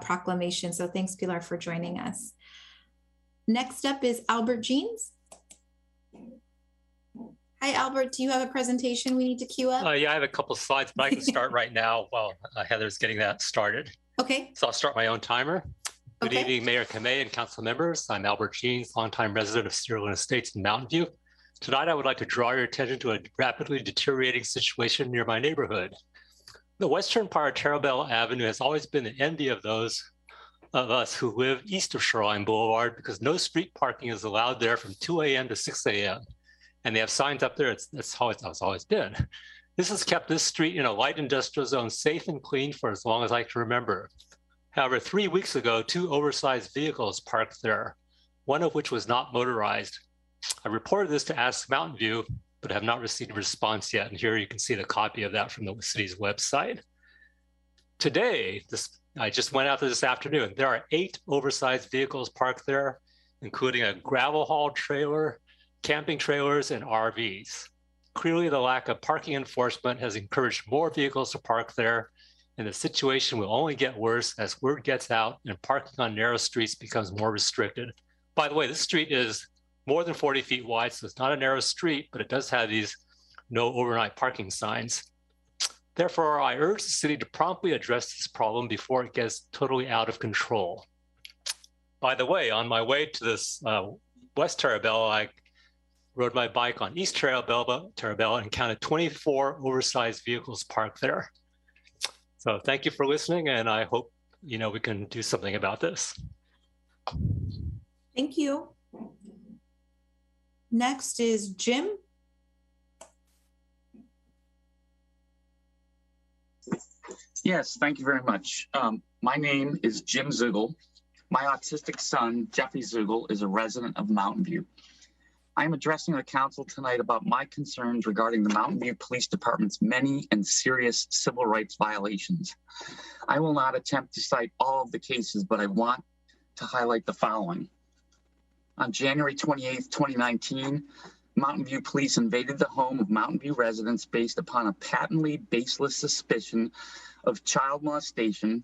Proclamation. So thanks, Pilar, for joining us. Next up is Albert Jeans. Hi, Albert, do you have a presentation we need to queue up? Yeah, I have a couple of slides, but I can start right now while Heather's getting that started. Okay. So I'll start my own timer. Good Okay. evening, Mayor Kamei and council members. I'm Albert Jeans, longtime resident of Sterling Estates in Mountain View. Tonight, I would like to draw your attention to a rapidly deteriorating situation near my neighborhood. The western part of Terabell Avenue has always been the envy of those of us who live east of Shoreline Boulevard because no street parking is allowed there from 2 a.m. to 6 a.m. And they have signs up there. That's how it's always been. This has kept this street in a light industrial zone safe and clean for as long as I can remember. However, 3 weeks ago, 2 oversized vehicles parked there, one of which was not motorized. I reported this to Ask Mountain View, but have not received a response yet. And here you can see the copy of that from the city's website. Today, I just went out there this afternoon. There are 8 oversized vehicles parked there, including a gravel haul trailer, camping trailers, and RVs. Clearly, the lack of parking enforcement has encouraged more vehicles to park there, and the situation will only get worse as word gets out and parking on narrow streets becomes more restricted. By the way, this street is more than 40 feet wide, so it's not a narrow street, but it does have these no overnight parking signs. Therefore, I urge the city to promptly address this problem before it gets totally out of control. By the way, on my way to this West Terabella, I rode my bike on East Terabella and counted 24 oversized vehicles parked there. So thank you for listening, and I hope we can do something about this. Thank you. Next is Jim. Yes, thank you very much. My name is Jim Zugel. My autistic son, Jeffrey Zugel, is a resident of Mountain View. I am addressing the council tonight about my concerns regarding the Mountain View Police Department's many and serious civil rights violations. I will not attempt to cite all of the cases, but I want to highlight the following. On January 28th, 2019, Mountain View Police invaded the home of Mountain View residents based upon a patently baseless suspicion of child molestation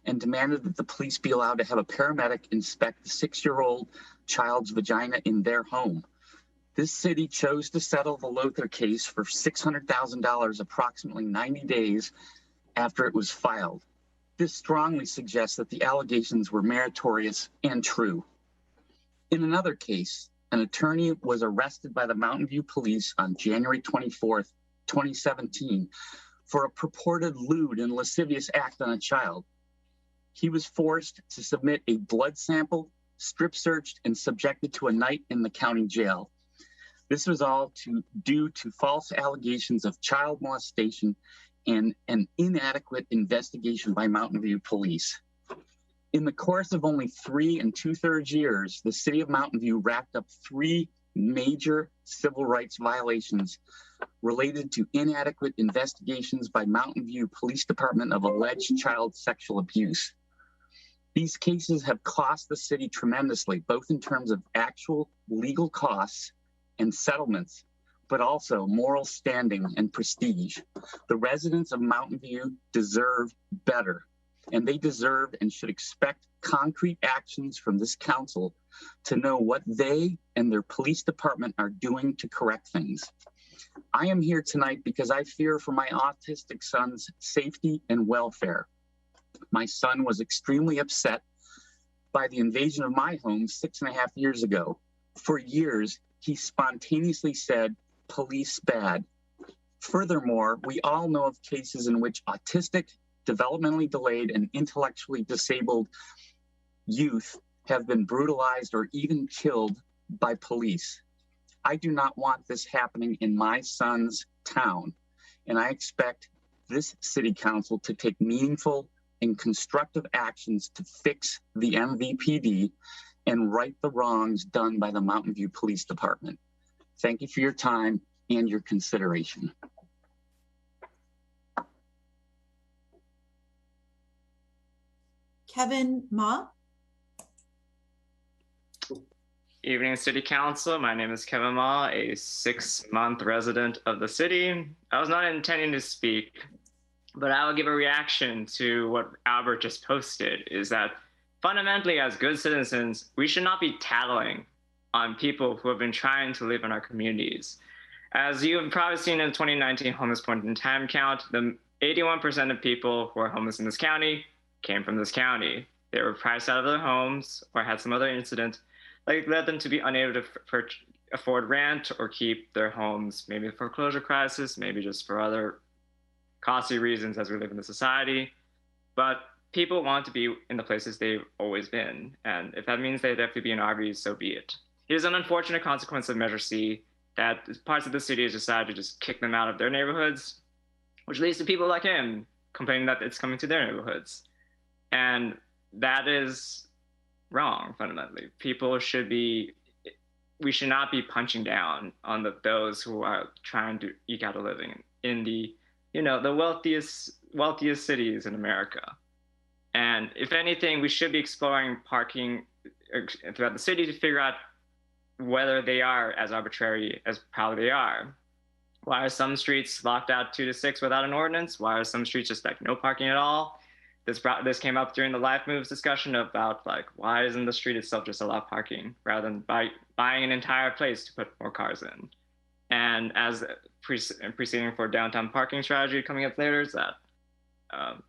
and demanded that the police be allowed to have a paramedic inspect the 6-year-old child's vagina in their home. This city chose to settle the Lothar case for $600,000 approximately 90 days after it was filed. This strongly suggests that the allegations were meritorious and true. In another case, an attorney was arrested by the Mountain View Police on January 24th, 2017 for a purported lewd and lascivious act on a child. He was forced to submit a blood sample, strip searched, and subjected to a night in the county jail. This was all due to false allegations of child molestation and an inadequate investigation by Mountain View Police. In the course of only 3 2/3 years, the city of Mountain View racked up 3 major civil rights violations related to inadequate investigations by Mountain View Police Department of alleged child sexual abuse. These cases have cost the city tremendously, both in terms of actual legal costs and settlements, but also moral standing and prestige. The residents of Mountain View deserve better, and they deserve and should expect concrete actions from this council to know what they and their police department are doing to correct things. I am here tonight because I fear for my autistic son's safety and welfare. My son was extremely upset by the invasion of my home 6.5 years ago. For years, he spontaneously said, "Police bad." Furthermore, we all know of cases in which autistic, developmentally delayed, and intellectually disabled youth have been brutalized or even killed by police. I do not want this happening in my son's town, and I expect this city council to take meaningful and constructive actions to fix the MVPD and right the wrongs done by the Mountain View Police Department. Thank you for your time and your consideration. Kevin Ma. Evening, City Council. My name is Kevin Ma, a 6-month resident of the city. I was not intending to speak, but I will give a reaction to what Albert just posted, is that fundamentally, as good citizens, we should not be tattling on people who have been trying to live in our communities. As you have probably seen in the 2019 homeless point in time count, the 81% of people who are homeless in this county came from this county. they were priced out of their homes or had some other incident, like led them to be unable to afford rent or keep their homes, maybe foreclosure crisis, maybe just for other costly reasons as we live in the society. But people want to be in the places they've always been. And if that means they have to be in RVs, so be it. It is an unfortunate consequence of Measure C that parts of the city has decided to just kick them out of their neighborhoods, which leads to people like him complaining that it's coming to their neighborhoods. And that is wrong, fundamentally. We should not be punching down on those who are trying to eke out a living in the wealthiest cities in America. And if anything, we should be exploring parking throughout the city to figure out whether they are as arbitrary as probably they are. Why are some streets locked out 2 to 6 without an ordinance? Why are some streets just like no parking at all? This came up during the Life Moves discussion about like, why isn't the street itself just allow parking rather than buying an entire place to put more cars in? And as preceding for downtown parking strategy coming up later is that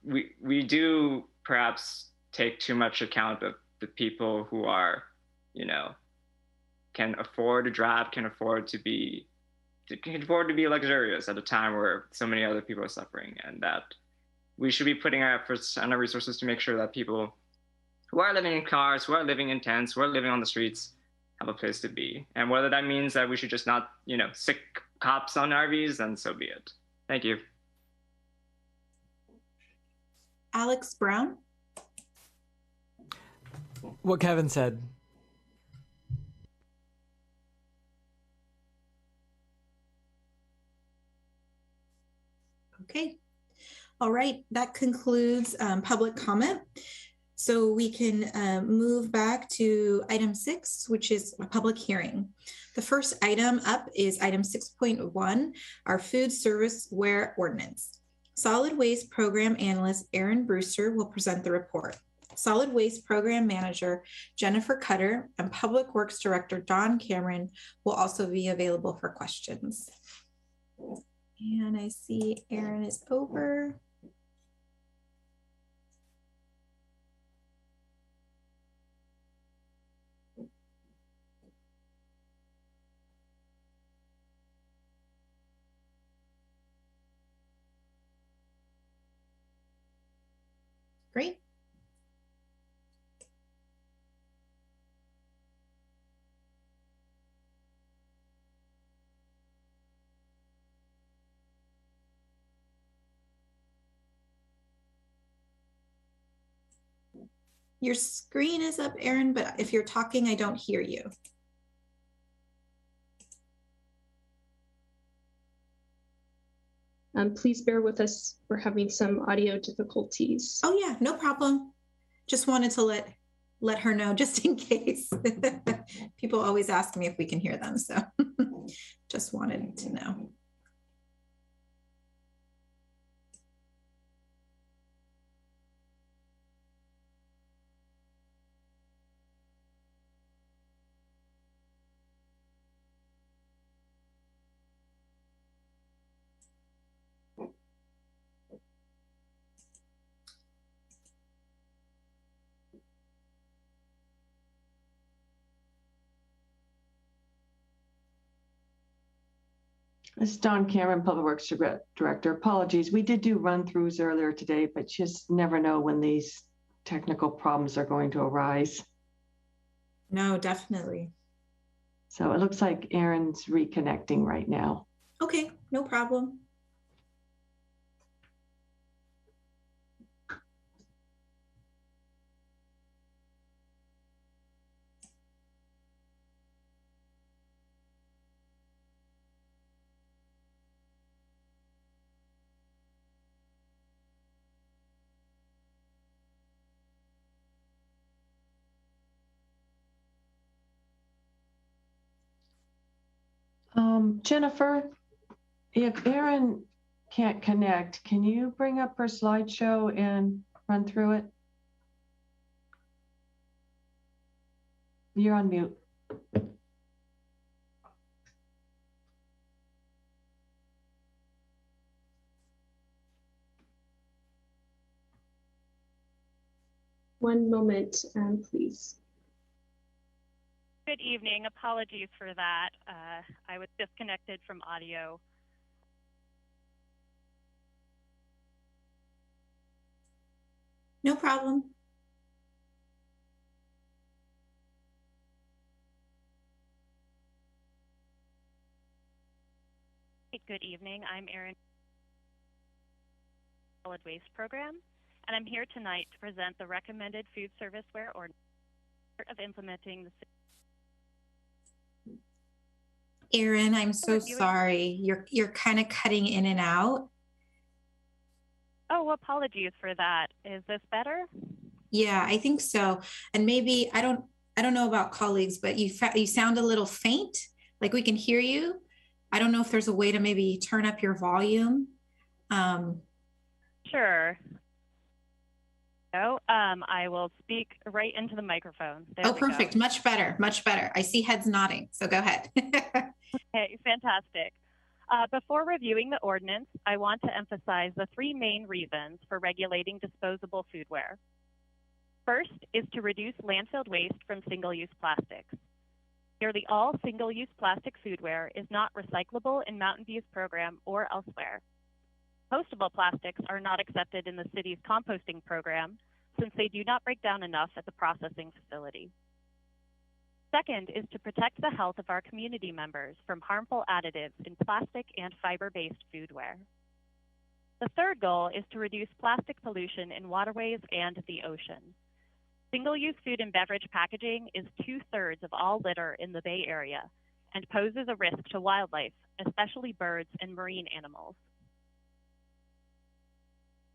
we do perhaps take too much account of the people who are, can afford to drive, can afford to be luxurious at a time where so many other people are suffering, and that we should be putting our efforts and our resources to make sure that people who are living in cars, who are living in tents, who are living on the streets have a place to be. And whether that means that we should just not, sick cops on RVs, then so be it. Thank you. Alex Brown. What Kevin said. Okay. All right. That concludes public comment. So we can move back to item 6, which is a public hearing. The first item up is item 6.1, our food serviceware ordinance. Solid Waste Program Analyst Aaron Brewster will present the report. Solid Waste Program Manager Jennifer Cutter and Public Works Director Don Cameron will also be available for questions. And I see Aaron is over. Great. Your screen is up, Aaron, but if you're talking, I don't hear you. Please bear with us. We're having some audio difficulties. Oh yeah, no problem. Just wanted to let her know just in case. People always ask me if we can hear them, so just wanted to know. This is Don Cameron, Public Works Director. Apologies. We did do run-throughs earlier today, but just never know when these technical problems are going to arise. No, definitely. So it looks like Aaron's reconnecting right now. Okay, no problem. Jennifer, if Aaron can't connect, can you bring up her slideshow and run through it? You're on mute. One moment, please. Good evening. Apologies for that. I was disconnected from audio. No problem. Good evening. I'm Erin, Solid Waste Program, and I'm here tonight to present the recommended food serviceware ordinance of implementing the. Erin, I'm so sorry. You're kind of cutting in and out. Oh, apologies for that. Is this better? Yeah, I think so. And maybe I don't know about colleagues, but you sound a little faint. Like we can hear you. I don't know if there's a way to maybe turn up your volume. Sure. So I will speak right into the microphone. Oh, perfect. Much better. Much better. I see heads nodding. So go ahead. Okay, fantastic. Before reviewing the ordinance, I want to emphasize the three main reasons for regulating disposable foodware. First is to reduce landfill waste from single-use plastics. Nearly all single-use plastic foodware is not recyclable in Mountain View's program or elsewhere. Compostable plastics are not accepted in the city's composting program since they do not break down enough at the processing facility. Second is to protect the health of our community members from harmful additives in plastic and fiber-based foodware. The third goal is to reduce plastic pollution in waterways and the ocean. Single-use food and beverage packaging is 2/3 of all litter in the Bay Area and poses a risk to wildlife, especially birds and marine animals.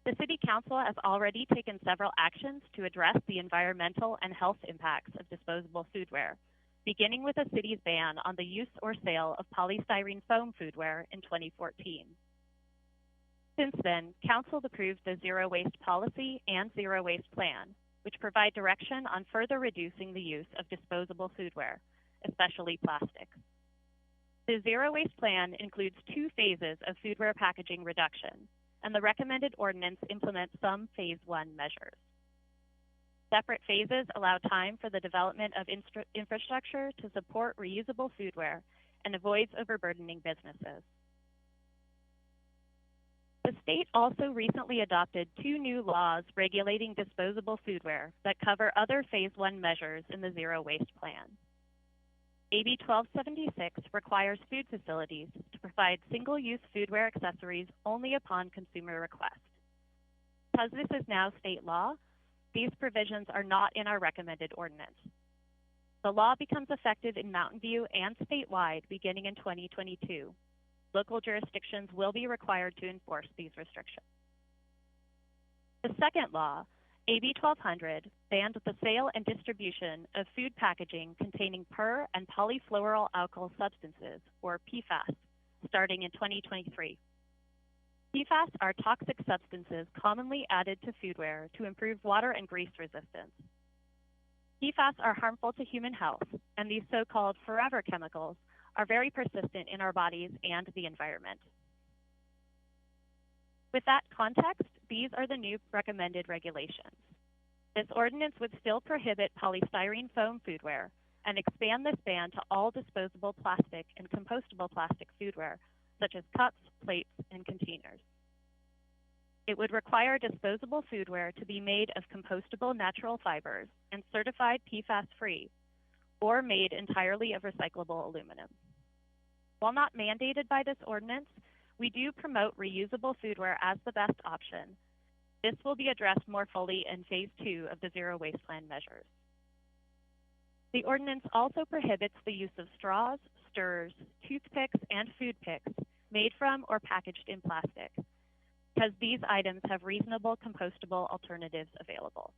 The City Council has already taken several actions to address the environmental and health impacts of disposable foodware, beginning with the city's ban on the use or sale of polystyrene foam foodware in 2014. Since then, Council approved the Zero Waste Policy and Zero Waste Plan, which provide direction on further reducing the use of disposable foodware, especially plastic. The Zero Waste Plan includes 2 phases of foodware packaging reduction, and the recommended ordinance implements some Phase 1 measures. Separate phases allow time for the development of infrastructure to support reusable foodware and avoids overburdening businesses. The state also recently adopted 2 new laws regulating disposable foodware that cover other Phase 1 measures in the Zero Waste Plan. AB 1276 requires food facilities to provide single-use foodware accessories only upon consumer request. Because this is now state law, these provisions are not in our recommended ordinance. The law becomes effective in Mountain View and statewide beginning in 2022. Local jurisdictions will be required to enforce these restrictions. The second law, AB 1200, banned the sale and distribution of food packaging containing per- and polyfluoroalkyl substances, or PFAS, starting in 2023. PFAS are toxic substances commonly added to foodware to improve water and grease resistance. PFAS are harmful to human health, and these so-called forever chemicals are very persistent in our bodies and the environment. With that context, these are the new recommended regulations. This ordinance would still prohibit polystyrene foam foodware and expand this ban to all disposable plastic and compostable plastic foodware, such as cups, plates, and containers. It would require disposable foodware to be made of compostable natural fibers and certified PFAS-free, or made entirely of recyclable aluminum. While not mandated by this ordinance, we do promote reusable foodware as the best option. This will be addressed more fully in Phase 2 of the Zero Waste Plan measures. The ordinance also prohibits the use of straws, stirrers, toothpicks, and food picks made from or packaged in plastic, because these items have reasonable compostable alternatives available.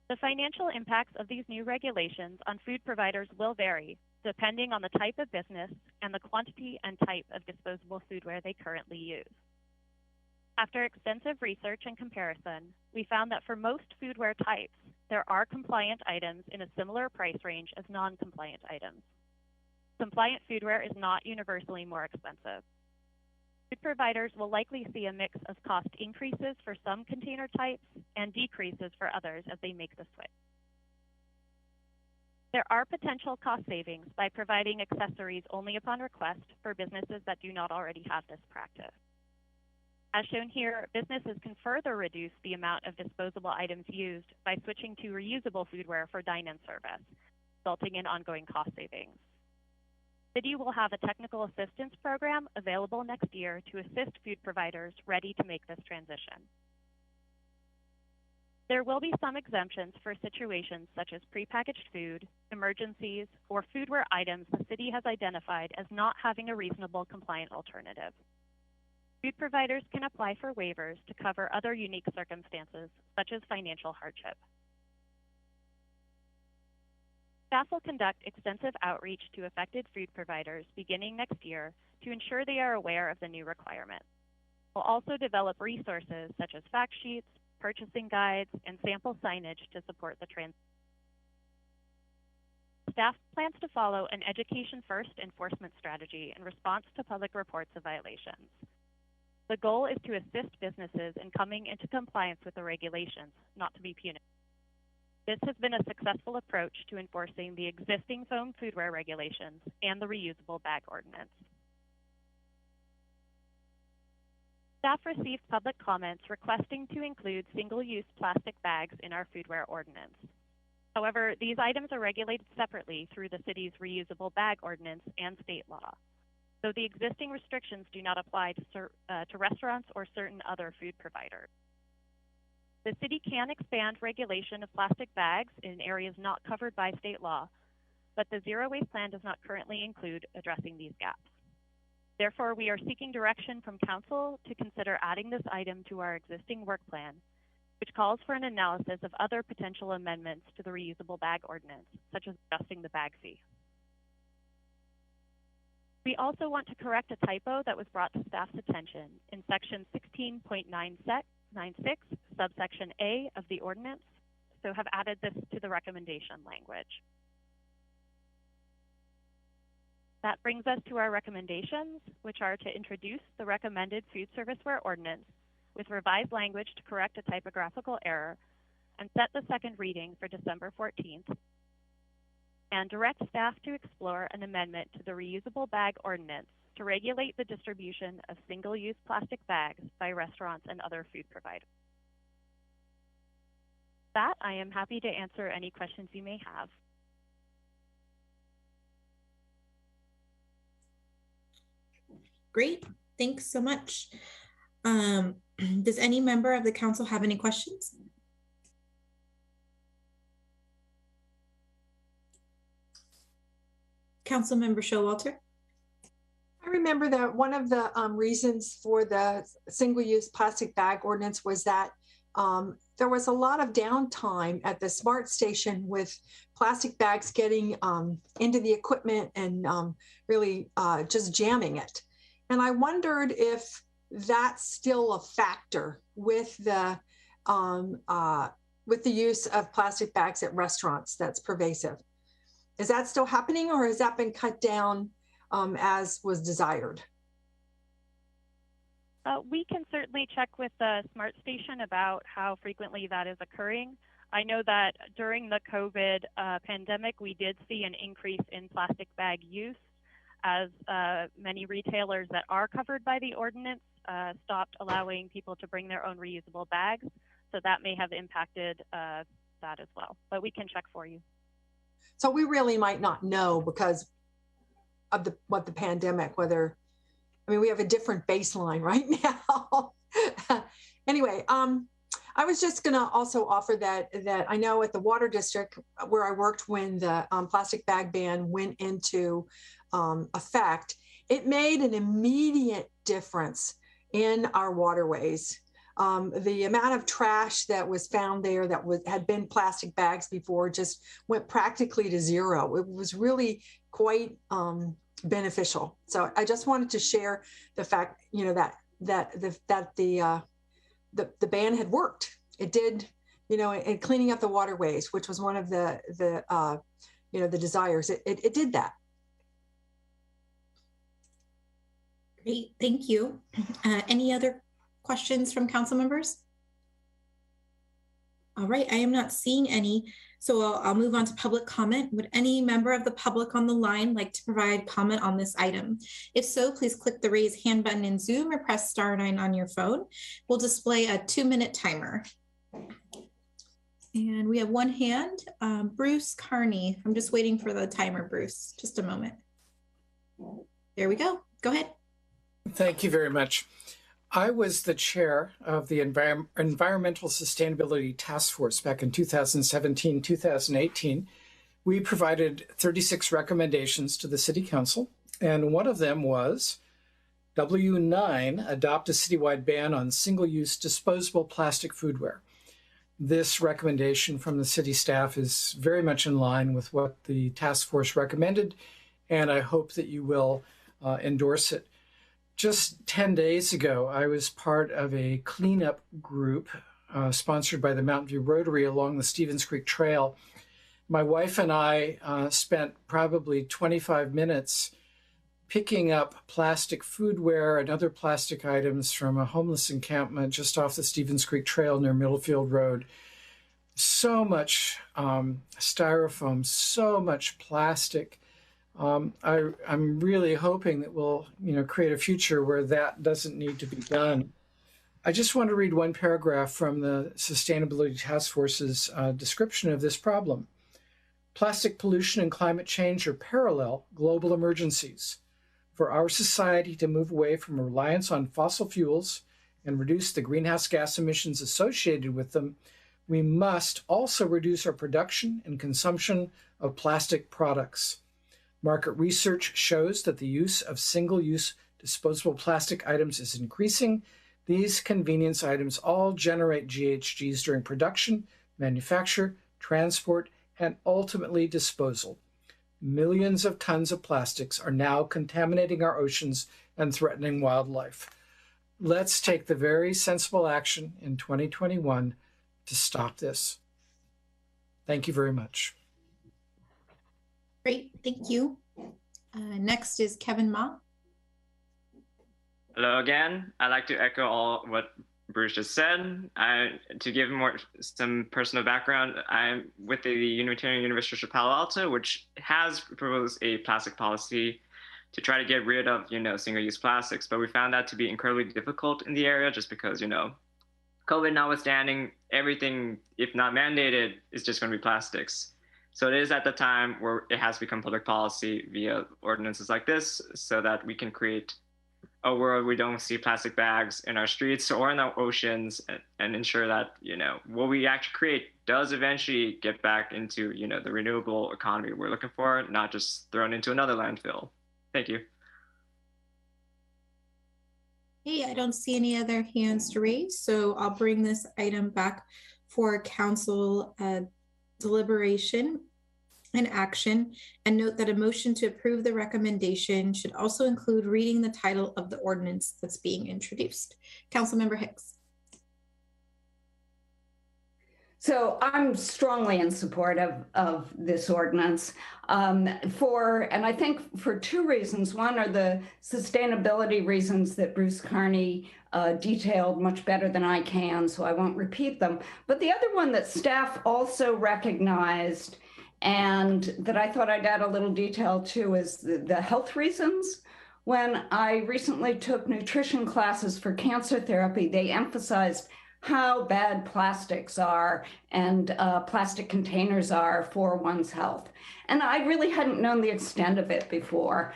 The financial impacts of these new regulations on food providers will vary, depending on the type of business and the quantity and type of disposable foodware they currently use. After extensive research and comparison, we found that for most foodware types, there are compliant items in a similar price range as non-compliant items. Compliant foodware is not universally more expensive. Food providers will likely see a mix of cost increases for some container types and decreases for others as they make the switch. There are potential cost savings by providing accessories only upon request for businesses that do not already have this practice. As shown here, businesses can further reduce the amount of disposable items used by switching to reusable foodware for dine-in service, resulting in ongoing cost savings. The city will have a technical assistance program available next year to assist food providers ready to make this transition. There will be some exemptions for situations such as prepackaged food, emergencies, or foodware items the city has identified as not having a reasonable compliant alternative. Food providers can apply for waivers to cover other unique circumstances, such as financial hardship. Staff will conduct extensive outreach to affected food providers beginning next year to ensure they are aware of the new requirements. We'll also develop resources such as fact sheets, purchasing guides, and sample signage to support the transition. Staff plans to follow an education-first enforcement strategy in response to public reports of violations. The goal is to assist businesses in coming into compliance with the regulations, not to be punitive. This has been a successful approach to enforcing the existing foam foodware regulations and the reusable bag ordinance. Staff received public comments requesting to include single-use plastic bags in our foodware ordinance. However, these items are regulated separately through the city's reusable bag ordinance and state law. So the existing restrictions do not apply to restaurants or certain other food providers. The city can expand regulation of plastic bags in areas not covered by state law, but the zero waste plan does not currently include addressing these gaps. Therefore, we are seeking direction from council to consider adding this item to our existing work plan, which calls for an analysis of other potential amendments to the reusable bag ordinance, such as adjusting the bag fee. We also want to correct a typo that was brought to staff's attention in section 16.96, subsection A of the ordinance, so have added this to the recommendation language. That brings us to our recommendations, which are to introduce the recommended food serviceware ordinance with revised language to correct a typographical error and set the second reading for December 14th, and direct staff to explore an amendment to the reusable bag ordinance to regulate the distribution of single-use plastic bags by restaurants and other food providers. With that, I am happy to answer any questions you may have. Great, thanks so much. Does any member of the council have any questions? Councilmember Showalter. I remember that one of the reasons for the single-use plastic bag ordinance was that there was a lot of downtime at the SMART station with plastic bags getting into the equipment and really just jamming it. And I wondered if that's still a factor with the use of plastic bags at restaurants that's pervasive. Is that still happening, or has that been cut down as was desired? We can certainly check with the SMART station about how frequently that is occurring. I know that during the COVID pandemic, we did see an increase in plastic bag use as many retailers that are covered by the ordinance stopped allowing people to bring their own reusable bags. So that may have impacted that as well, but we can check for you. So we really might not know because of the pandemic, whether, I mean, we have a different baseline right now. Anyway, I was just gonna also offer that I know at the water district where I worked when the plastic bag ban went into effect, it made an immediate difference in our waterways. The amount of trash that was found there that had been plastic bags before just went practically to zero. It was really quite beneficial. So I just wanted to share the fact, you know, that the ban had worked. It did, you know, in cleaning up the waterways, which was one of the desires. It did that. Great, thank you. Any other questions from council members? All right, I am not seeing any, so I'll move on to public comment. Would any member of the public on the line like to provide comment on this item? If so, please click the raise hand button in Zoom or press *9 on your phone. We'll display a 2-minute timer. And we have one hand, Bruce Carney. I'm just waiting for the timer, Bruce, just a moment. There we go, go ahead. Thank you very much. I was the chair of the Environmental Sustainability Task Force back in 2017, 2018. We provided 36 recommendations to the City Council, and one of them was W9, adopt a citywide ban on single-use disposable plastic foodware. This recommendation from the city staff is very much in line with what the task force recommended, and I hope that you will endorse it. Just 10 days ago, I was part of a cleanup group sponsored by the Mountain View Rotary along the Stevens Creek Trail. My wife and I spent probably 25 minutes picking up plastic foodware and other plastic items from a homeless encampment just off the Stevens Creek Trail near Middlefield Road. So much styrofoam, so much plastic. I'm really hoping that we'll, create a future where that doesn't need to be done. I just want to read one paragraph from the Sustainability Task Force's description of this problem. Plastic pollution and climate change are parallel global emergencies. For our society to move away from reliance on fossil fuels and reduce the greenhouse gas emissions associated with them, we must also reduce our production and consumption of plastic products. Market research shows that the use of single-use disposable plastic items is increasing. These convenience items all generate GHGs during production, manufacture, transport, and ultimately disposal. Millions of tons of plastics are now contaminating our oceans and threatening wildlife. Let's take the very sensible action in 2021 to stop this. Thank you very much. Great, thank you. Next is Kevin Ma. Hello again. I'd like to echo all what Bruce just said. To give some personal background, I'm with the Unitarian University of Palo Alto, which has proposed a plastic policy to try to get rid of, single-use plastics. But we found that to be incredibly difficult in the area just because, COVID notwithstanding, everything, if not mandated, is just going to be plastics. So it is at the time where it has become public policy via ordinances like this so that we can create a world we don't see plastic bags in our streets or in our oceans and ensure that, what we actually create does eventually get back into, the renewable economy we're looking for, not just thrown into another landfill. Thank you. Hey, I don't see any other hands to raise, so I'll bring this item back for council deliberation and action, and note that a motion to approve the recommendation should also include reading the title of the ordinance that's being introduced. Councilmember Hicks. So I'm strongly in support of this ordinance and I think for two reasons. One are the sustainability reasons that Bruce Carney detailed much better than I can, so I won't repeat them. But the other one that staff also recognized and that I thought I'd add a little detail to is the health reasons. When I recently took nutrition classes for cancer therapy, they emphasized how bad plastics are and plastic containers are for one's health. And I really hadn't known the extent of it before.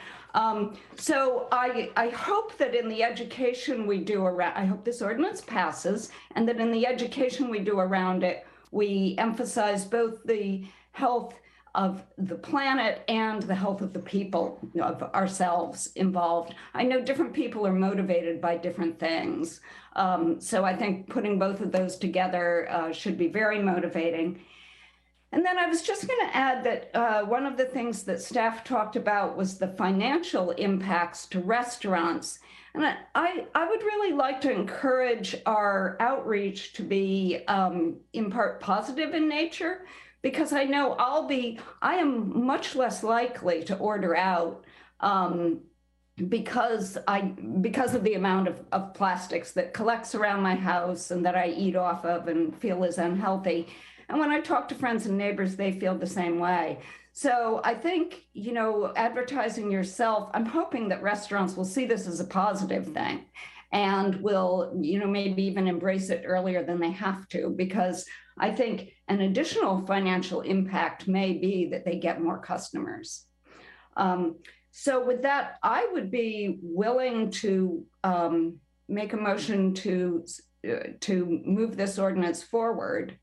So I hope that in the education we do around, I hope this ordinance passes, and that in the education we do around it, we emphasize both the health of the planet and the health of the people, of ourselves involved. I know different people are motivated by different things. So I think putting both of those together should be very motivating. And then I was just going to add that one of the things that staff talked about was the financial impacts to restaurants. And I would really like to encourage our outreach to be in part positive in nature, because I know I am much less likely to order out because of the amount of plastics that collects around my house and that I eat off of and feel is unhealthy. And when I talk to friends and neighbors, they feel the same way. So I think, you know, advertising yourself, I'm hoping that restaurants will see this as a positive thing and will, you know, maybe even embrace it earlier than they have to, because I think an additional financial impact may be that they get more customers. So with that, I would be willing to make a motion to move this ordinance forward.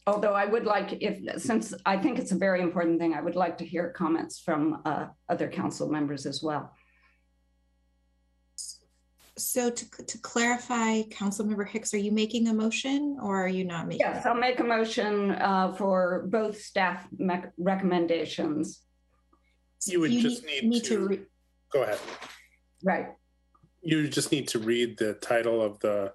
Although I would like, since I think it's a very important thing, I would like to hear comments from other council members as well. So to clarify, Councilmember Hicks, are you making a motion or are you not making? Yes, I'll make a motion for both staff recommendations. You would just need to go ahead. Right. You just need to read the title of the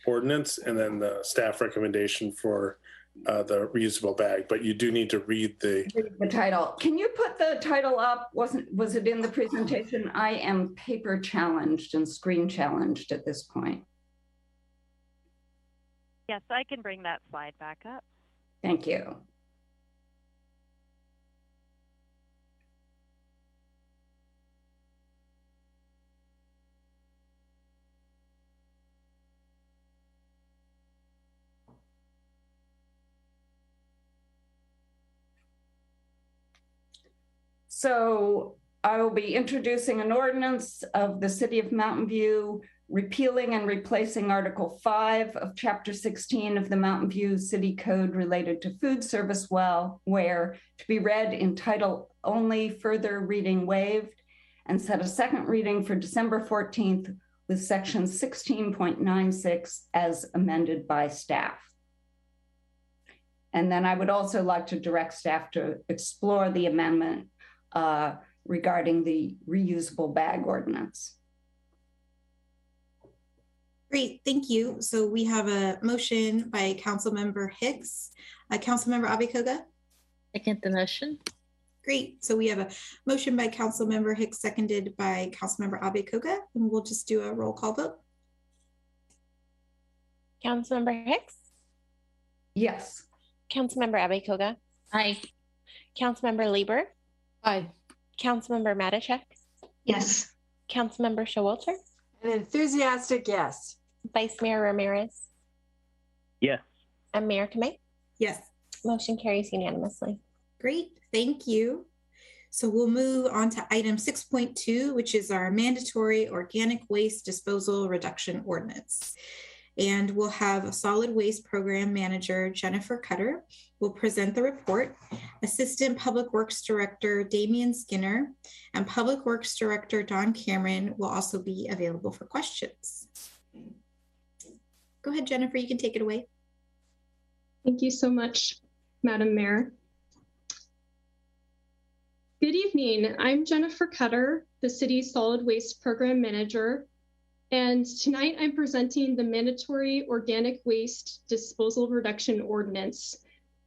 ordinance and then the staff recommendation for the reusable bag, but you do need to read the title. Can you put the title up? Was it in the presentation? I am paper challenged and screen challenged at this point. Yes, I can bring that slide back up. Thank you. So I will be introducing an ordinance of the City of Mountain View, repealing and replacing Article 5 of Chapter 16 of the Mountain View City Code related to food service ware to be read in title only, further reading waived, and set a second reading for December 14th with section 16.96 as amended by staff. And then I would also like to direct staff to explore the amendment regarding the reusable bag ordinance. Great, thank you. So we have a motion by Councilmember Hicks. Councilmember Abikoga? Second the motion. Great, so we have a motion by Councilmember Hicks, seconded by Councilmember Abikoga, and we'll just do a roll call vote. Councilmember Hicks? Yes. Councilmember Abikoga? Aye. Councilmember Lieber? Aye. Councilmember Matichak? Yes. Councilmember Showalter? An enthusiastic yes. Vice Mayor Ramirez? Yes. And Mayor Kamei? Yes. Motion carries unanimously. Great, thank you. So we'll move on to item 6.2, which is our mandatory organic waste disposal reduction ordinance. And we'll have a solid waste program manager, Jennifer Cutter, will present the report. Assistant Public Works Director, Damian Skinner, and Public Works Director, Don Cameron, will also be available for questions. Go ahead, Jennifer, you can take it away. Thank you so much, Madam Mayor. Good evening, I'm Jennifer Cutter, the city's solid waste program manager. And tonight I'm presenting the mandatory organic waste disposal reduction ordinance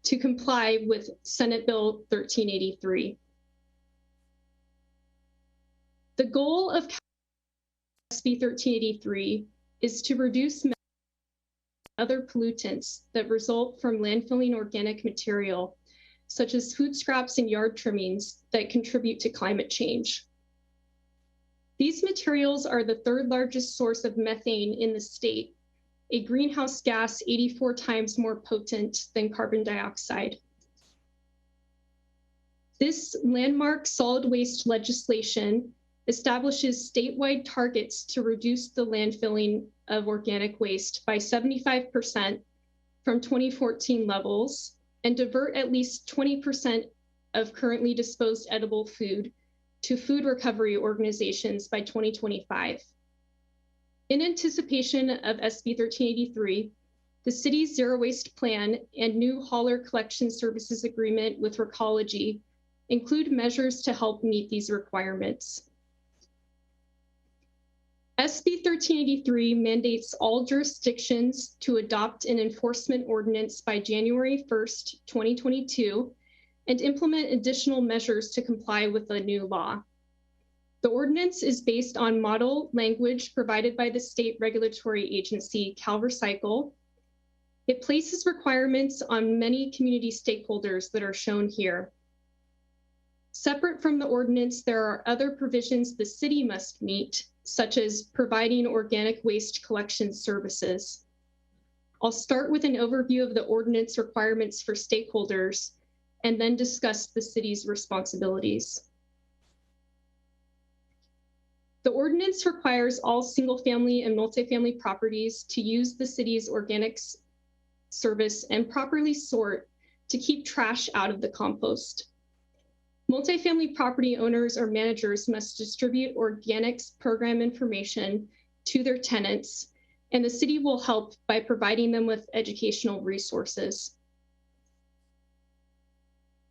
to comply with Senate Bill 1383. The goal of SB 1383 is to reduce other pollutants that result from landfilling organic material, such as food scraps and yard trimmings that contribute to climate change. These materials are the third largest source of methane in the state, a greenhouse gas 84 times more potent than carbon dioxide. This landmark solid waste legislation establishes statewide targets to reduce the landfilling of organic waste by 75% from 2014 levels and divert at least 20% of currently disposed edible food to food recovery organizations by 2025. In anticipation of SB 1383, the city's zero waste plan and new hauler collection services agreement with Recology include measures to help meet these requirements. SB 1383 mandates all jurisdictions to adopt an enforcement ordinance by January 1st, 2022, and implement additional measures to comply with the new law. The ordinance is based on model language provided by the state regulatory agency, CalRecycle. It places requirements on many community stakeholders that are shown here. Separate from the ordinance, there are other provisions the city must meet, such as providing organic waste collection services. I'll start with an overview of the ordinance requirements for stakeholders and then discuss the city's responsibilities. The ordinance requires all single-family and multifamily properties to use the city's organics service and properly sort to keep trash out of the compost. Multifamily property owners or managers must distribute organics program information to their tenants, and the city will help by providing them with educational resources.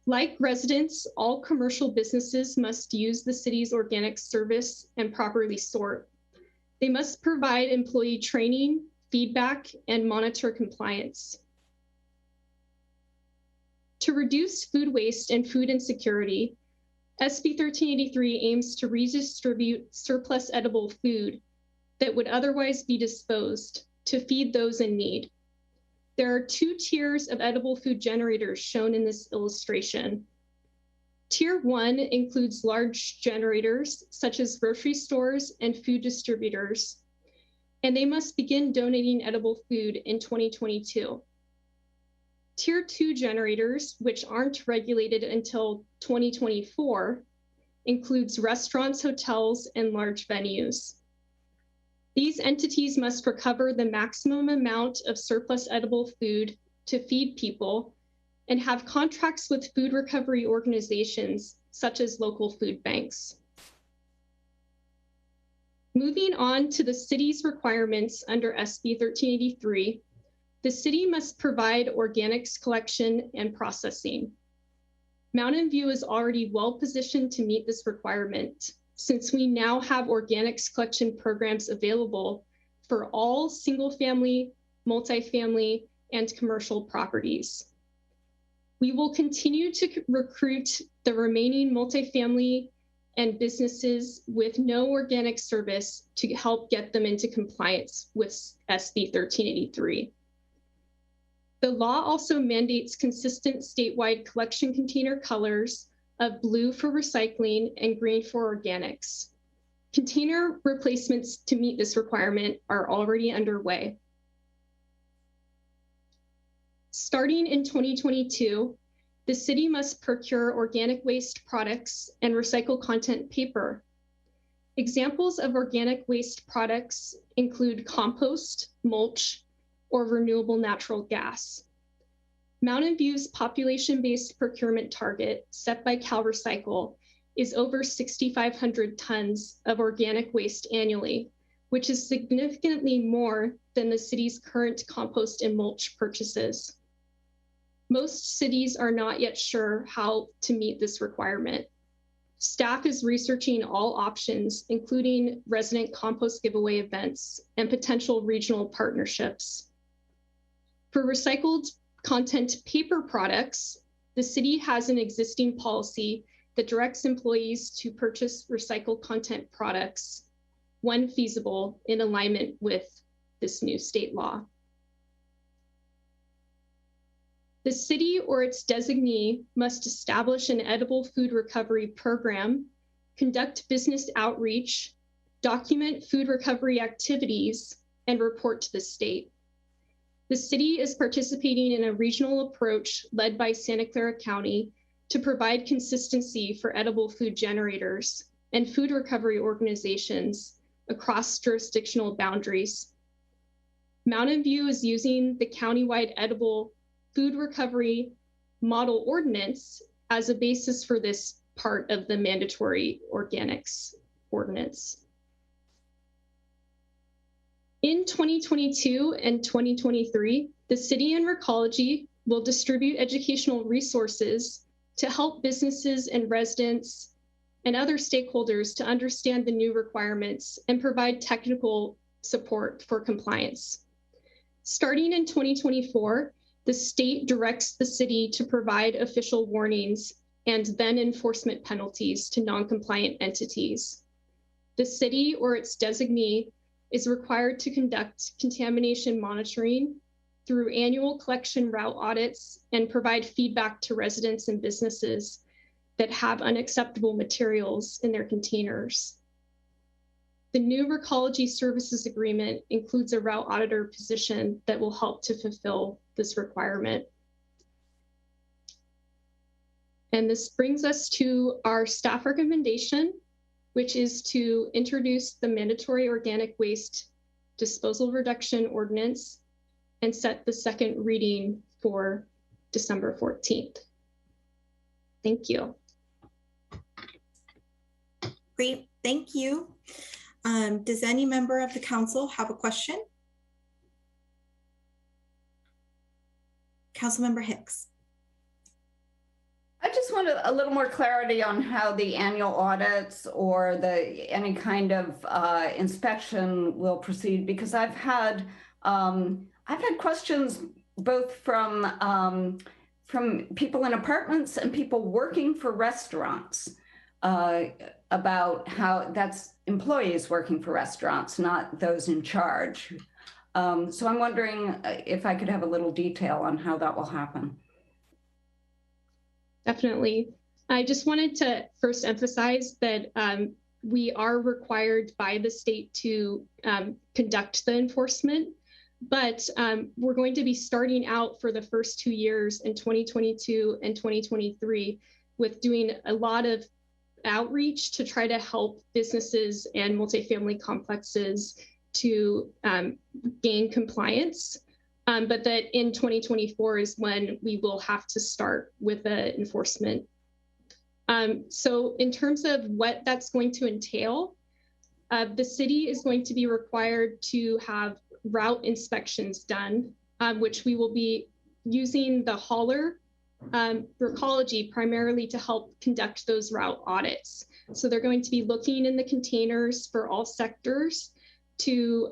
Like residents, all commercial businesses must use the city's organic service and properly sort. They must provide employee training, feedback, and monitor compliance. To reduce food waste and food insecurity, SB 1383 aims to redistribute surplus edible food that would otherwise be disposed to feed those in need. There are 2 tiers of edible food generators shown in this illustration. Tier 1 includes large generators such as grocery stores and food distributors, and they must begin donating edible food in 2022. Tier 2 generators, which aren't regulated until 2024, includes restaurants, hotels, and large venues. These entities must recover the maximum amount of surplus edible food to feed people and have contracts with food recovery organizations such as local food banks. Moving on to the city's requirements under SB 1383, the city must provide organics collection and processing. Mountain View is already well positioned to meet this requirement, since we now have organics collection programs available for all single-family, multifamily, and commercial properties. We will continue to recruit the remaining multifamily and businesses with no organic service to help get them into compliance with SB 1383. The law also mandates consistent statewide collection container colors of blue for recycling and green for organics. Container replacements to meet this requirement are already underway. Starting in 2022, the city must procure organic waste products and recycled content paper. Examples of organic waste products include compost, mulch, or renewable natural gas. Mountain View's population-based procurement target set by CalRecycle is over 6,500 tons of organic waste annually, which is significantly more than the city's current compost and mulch purchases. Most cities are not yet sure how to meet this requirement. Staff is researching all options, including resident compost giveaway events and potential regional partnerships. For recycled content paper products, the city has an existing policy that directs employees to purchase recycled content products when feasible in alignment with this new state law. The city or its designee must establish an edible food recovery program, conduct business outreach, document food recovery activities, and report to the state. The city is participating in a regional approach led by Santa Clara County to provide consistency for edible food generators and food recovery organizations across jurisdictional boundaries. Mountain View is using the countywide edible food recovery model ordinance as a basis for this part of the mandatory organics ordinance. In 2022 and 2023, the city and Recology will distribute educational resources to help businesses and residents and other stakeholders to understand the new requirements and provide technical support for compliance. Starting in 2024, The state directs the city to provide official warnings and then enforcement penalties to non-compliant entities. The city or its designee is required to conduct contamination monitoring through annual collection route audits and provide feedback to residents and businesses that have unacceptable materials in their containers. The new Recology Services Agreement includes a route auditor position that will help to fulfill this requirement. And this brings us to our staff recommendation, which is to introduce the mandatory organic waste disposal reduction ordinance and set the second reading for December 14th. Thank you. Great, thank you. Does any member of the council have a question? Councilmember Hicks. I just wanted a little more clarity on how the annual audits or any kind of inspection will proceed, because I've had questions both from people in apartments and people working for restaurants about how that's employees working for restaurants, not those in charge. So I'm wondering if I could have a little detail on how that will happen. Definitely. I just wanted to first emphasize that we are required by the state to conduct the enforcement, but we're going to be starting out for the first 2 years in 2022 and 2023 with doing a lot of outreach to try to help businesses and multifamily complexes to gain compliance. But that in 2024 is when we will have to start with the enforcement. So in terms of what that's going to entail, the city is going to be required to have route inspections done, which we will be using the hauler Recology primarily to help conduct those route audits. So they're going to be looking in the containers for all sectors to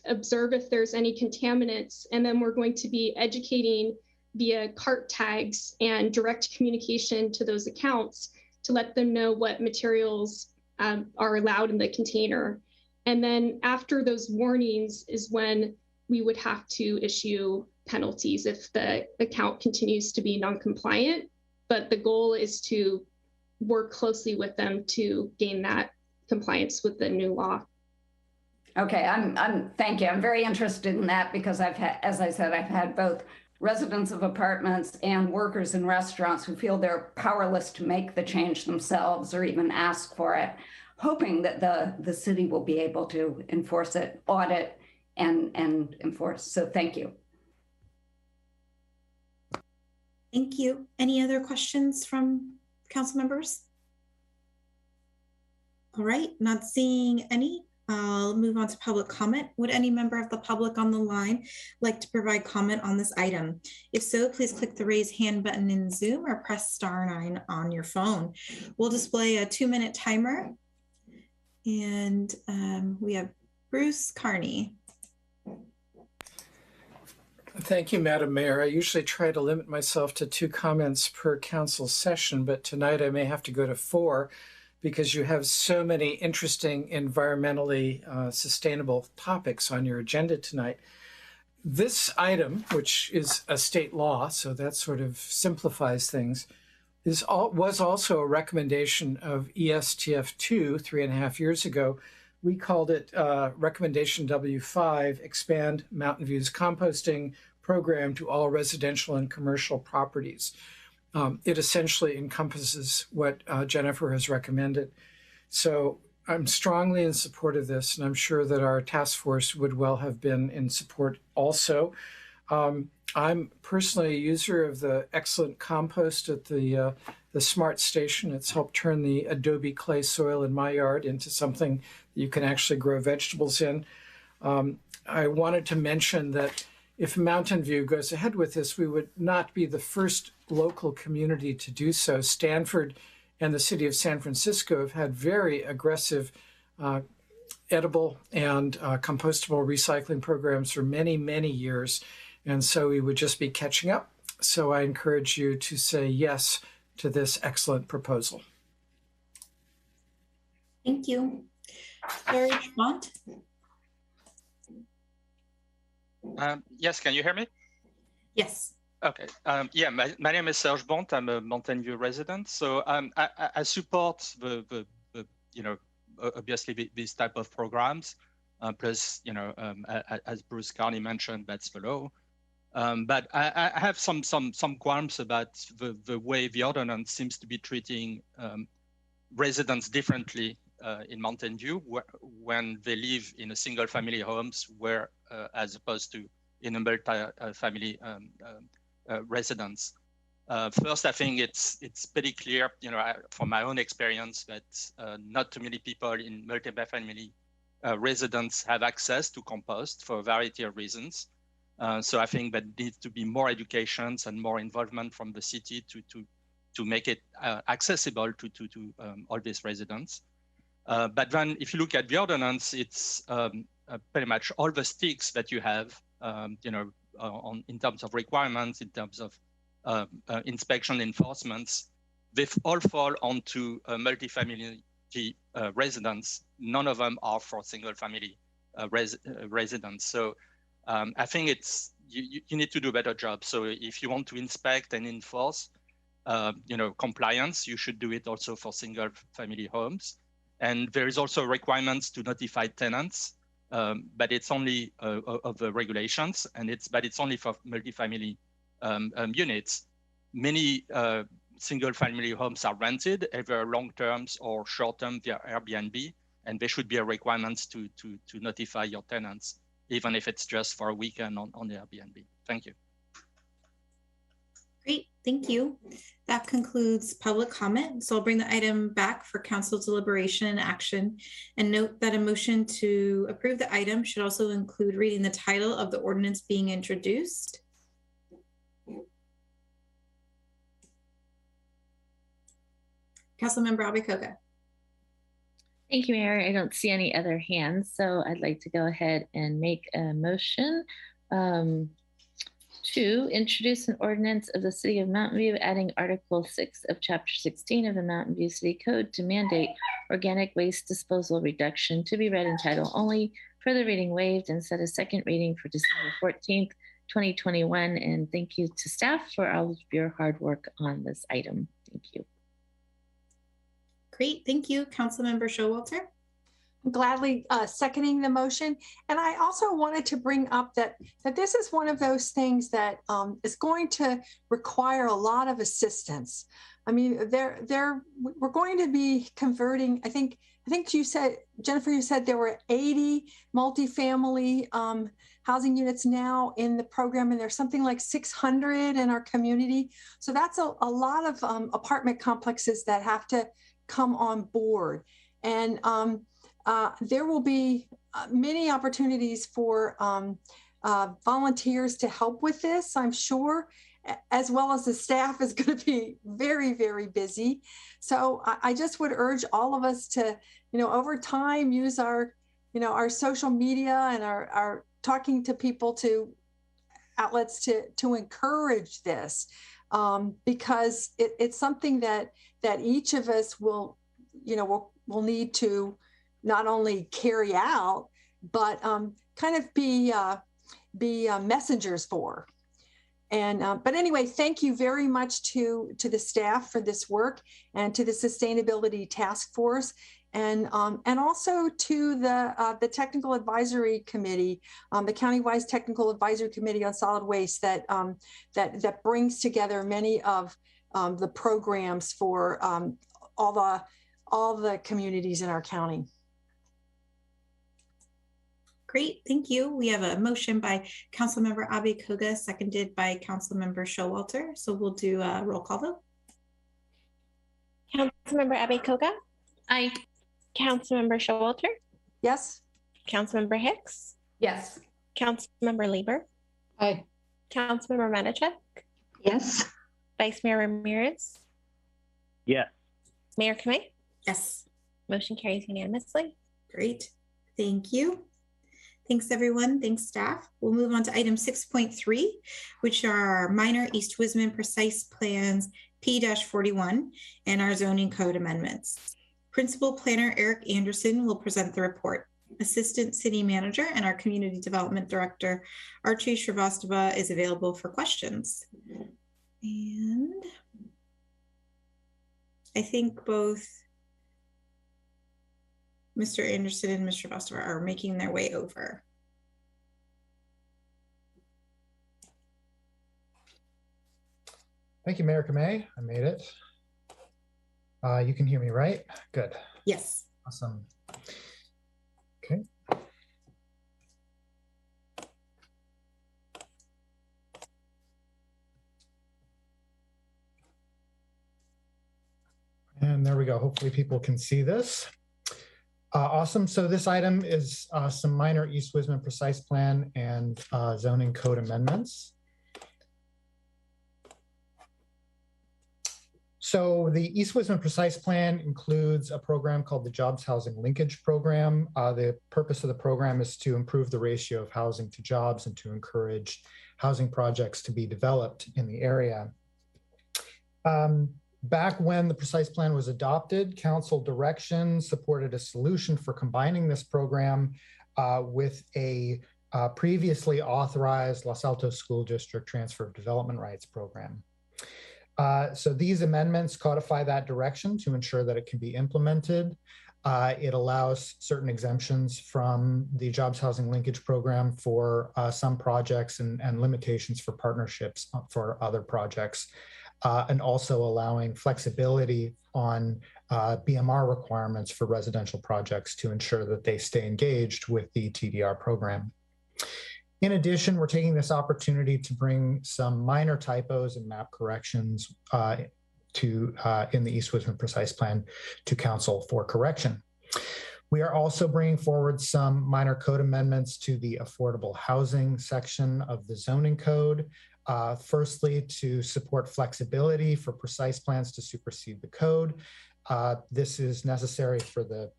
observe if there's any contaminants. And then we're going to be educating via cart tags and direct communication to those accounts to let them know what materials are allowed in the container. And then after those warnings is when we would have to issue penalties if the account continues to be non-compliant. But the goal is to work closely with them to gain that compliance with the new law. Okay, thank you. I'm very interested in that because I've had, as I said, I've had both residents of apartments and workers in restaurants who feel they're powerless to make the change themselves or even ask for it, hoping that the city will be able to enforce it, audit, and enforce. So thank you. Thank you. Any other questions from council members? All right, not seeing any. I'll move on to public comment. Would any member of the public on the line like to provide comment on this item? If so, please click the raise hand button in Zoom or press *9 on your phone. We'll display a 2-minute timer. And we have Bruce Carney. Thank you, Madam Mayor. I usually try to limit myself to 2 comments per council session, but tonight I may have to go to 4 because you have so many interesting environmentally sustainable topics on your agenda tonight. This item, which is a state law, so that sort of simplifies things, was also a recommendation of ESTF2 3.5 years ago. We called it Recommendation W5, Expand Mountain View's Composting Program to all residential and commercial properties. It essentially encompasses what Jennifer has recommended. So I'm strongly in support of this, and I'm sure that our task force would well have been in support also. I'm personally a user of the excellent compost at the Smart Station. It's helped turn the adobe clay soil in my yard into something that you can actually grow vegetables in. I wanted to mention that if Mountain View goes ahead with this, we would not be the first local community to do so. Stanford and the city of San Francisco have had very aggressive edible and compostable recycling programs for many, many years. And so we would just be catching up. So I encourage you to say yes to this excellent proposal. Thank you. Serge Bont? Yes, can you hear me? Yes. Okay. Yeah, my name is Serge Bont. I'm a Mountain View resident. So I support the obviously this type of programs. Plus, as Bruce Carney mentioned, that's the law. But I have some qualms about the way the ordinance seems to be treating residents differently in Mountain View when they live in a single family homes where as opposed to in a multi-family residence. First, I think it's pretty clear, from my own experience that not too many people in multi-family residents have access to compost for a variety of reasons. So I think that needs to be more educations and more involvement from the city to make it accessible to all these residents. But then if you look at the ordinance, it's pretty much all the sticks that you have, in terms of requirements, in terms of inspection enforcements, they all fall onto multi-family residents. None of them are for single family residents. So I think you need to do a better job. So if you want to inspect and enforce, compliance, you should do it also for single family homes. And there is also requirements to notify tenants, but it's only of the regulations, but it's only for multifamily units. Many single family homes are rented, either long terms or short term via Airbnb, and there should be a requirement to notify your tenants, even if it's just for a weekend on the Airbnb. Thank you. Great, thank you. That concludes public comment. So I'll bring the item back for council deliberation and action, and note that a motion to approve the item should also include reading the title of the ordinance being introduced. Councilmember Abikoga. Thank you, Mayor. I don't see any other hands, so I'd like to go ahead and make a motion to introduce an ordinance of the City of Mountain View adding Article 6 of Chapter 16 of the Mountain View City Code to mandate organic waste disposal reduction, to be read in title only, further reading waived, and set a second reading for December 14th, 2021. And thank you to staff for all of your hard work on this item. Thank you. Great, thank you. Councilmember Showalter. Gladly seconding the motion. And I also wanted to bring up that this is one of those things that is going to require a lot of assistance. I mean, we're going to be converting, I think you said, Jennifer, you said there were 80 multifamily housing units now in the program, and there's something like 600 in our community. So that's a lot of apartment complexes that have to come on board. And there will be many opportunities for volunteers to help with this, I'm sure, as well as the staff is going to be very, very busy. So I just would urge all of us to, over time, use our social media and our talking to people, to outlets to encourage this, because it's something that each of us will need to not only carry out, but kind of be messengers for. And but anyway, thank you very much to the staff for this work, and to the Sustainability Task Force, and also to the Technical Advisory Committee, the Countywide Technical Advisory Committee on Solid Waste that brings together many of the programs for all the communities in our county. Great, thank you. We have a motion by Councilmember Abikoga, seconded by Councilmember Showalter. So we'll do a roll call vote. Councilmember Abikoga? Aye. Councilmember Showalter? Yes. Councilmember Hicks? Yes. Councilmember Lieber? Aye. Councilmember Matichak? Yes. Vice Mayor Ramirez? Yes. Mayor Kamei? Yes. Motion carries unanimously. Great, thank you. Thanks, everyone. Thanks, staff. We'll move on to item 6.3, which are minor East Wisman precise plans P-41 and our zoning code amendments. Principal Planner Eric Anderson will present the report. Assistant City Manager and our Community Development Director, Archie Shrivastava, is available for questions. And I think both Mr. Anderson and Mr. Shrivastava are making their way over. Thank you, Mayor Kamei. I made it. You can hear me, right? Good. Yes. Awesome. Okay. And there we go. Hopefully people can see this. Awesome. So this item is some minor East Wisman precise plan and zoning code amendments. So the East Wisman Precise Plan includes a program called the Jobs Housing Linkage Program. The purpose of the program is to improve the ratio of housing to jobs and to encourage housing projects to be developed in the area. Back when the Precise Plan was adopted, council direction supported a solution for combining this program with a previously authorized Los Altos School District Transfer of Development Rights program. So these amendments codify that direction to ensure that it can be implemented. It allows certain exemptions from the Jobs Housing Linkage Program for some projects and limitations for partnerships for other projects, and also allowing flexibility on BMR requirements for residential projects to ensure that they stay engaged with the TDR program. In addition, we're taking this opportunity to bring some minor typos and map corrections in the East Wisman Precise Plan to council for correction. We are also bringing forward some minor code amendments to the affordable housing section of the zoning code. Firstly, to support flexibility for precise plans to supersede the code. This is necessary for the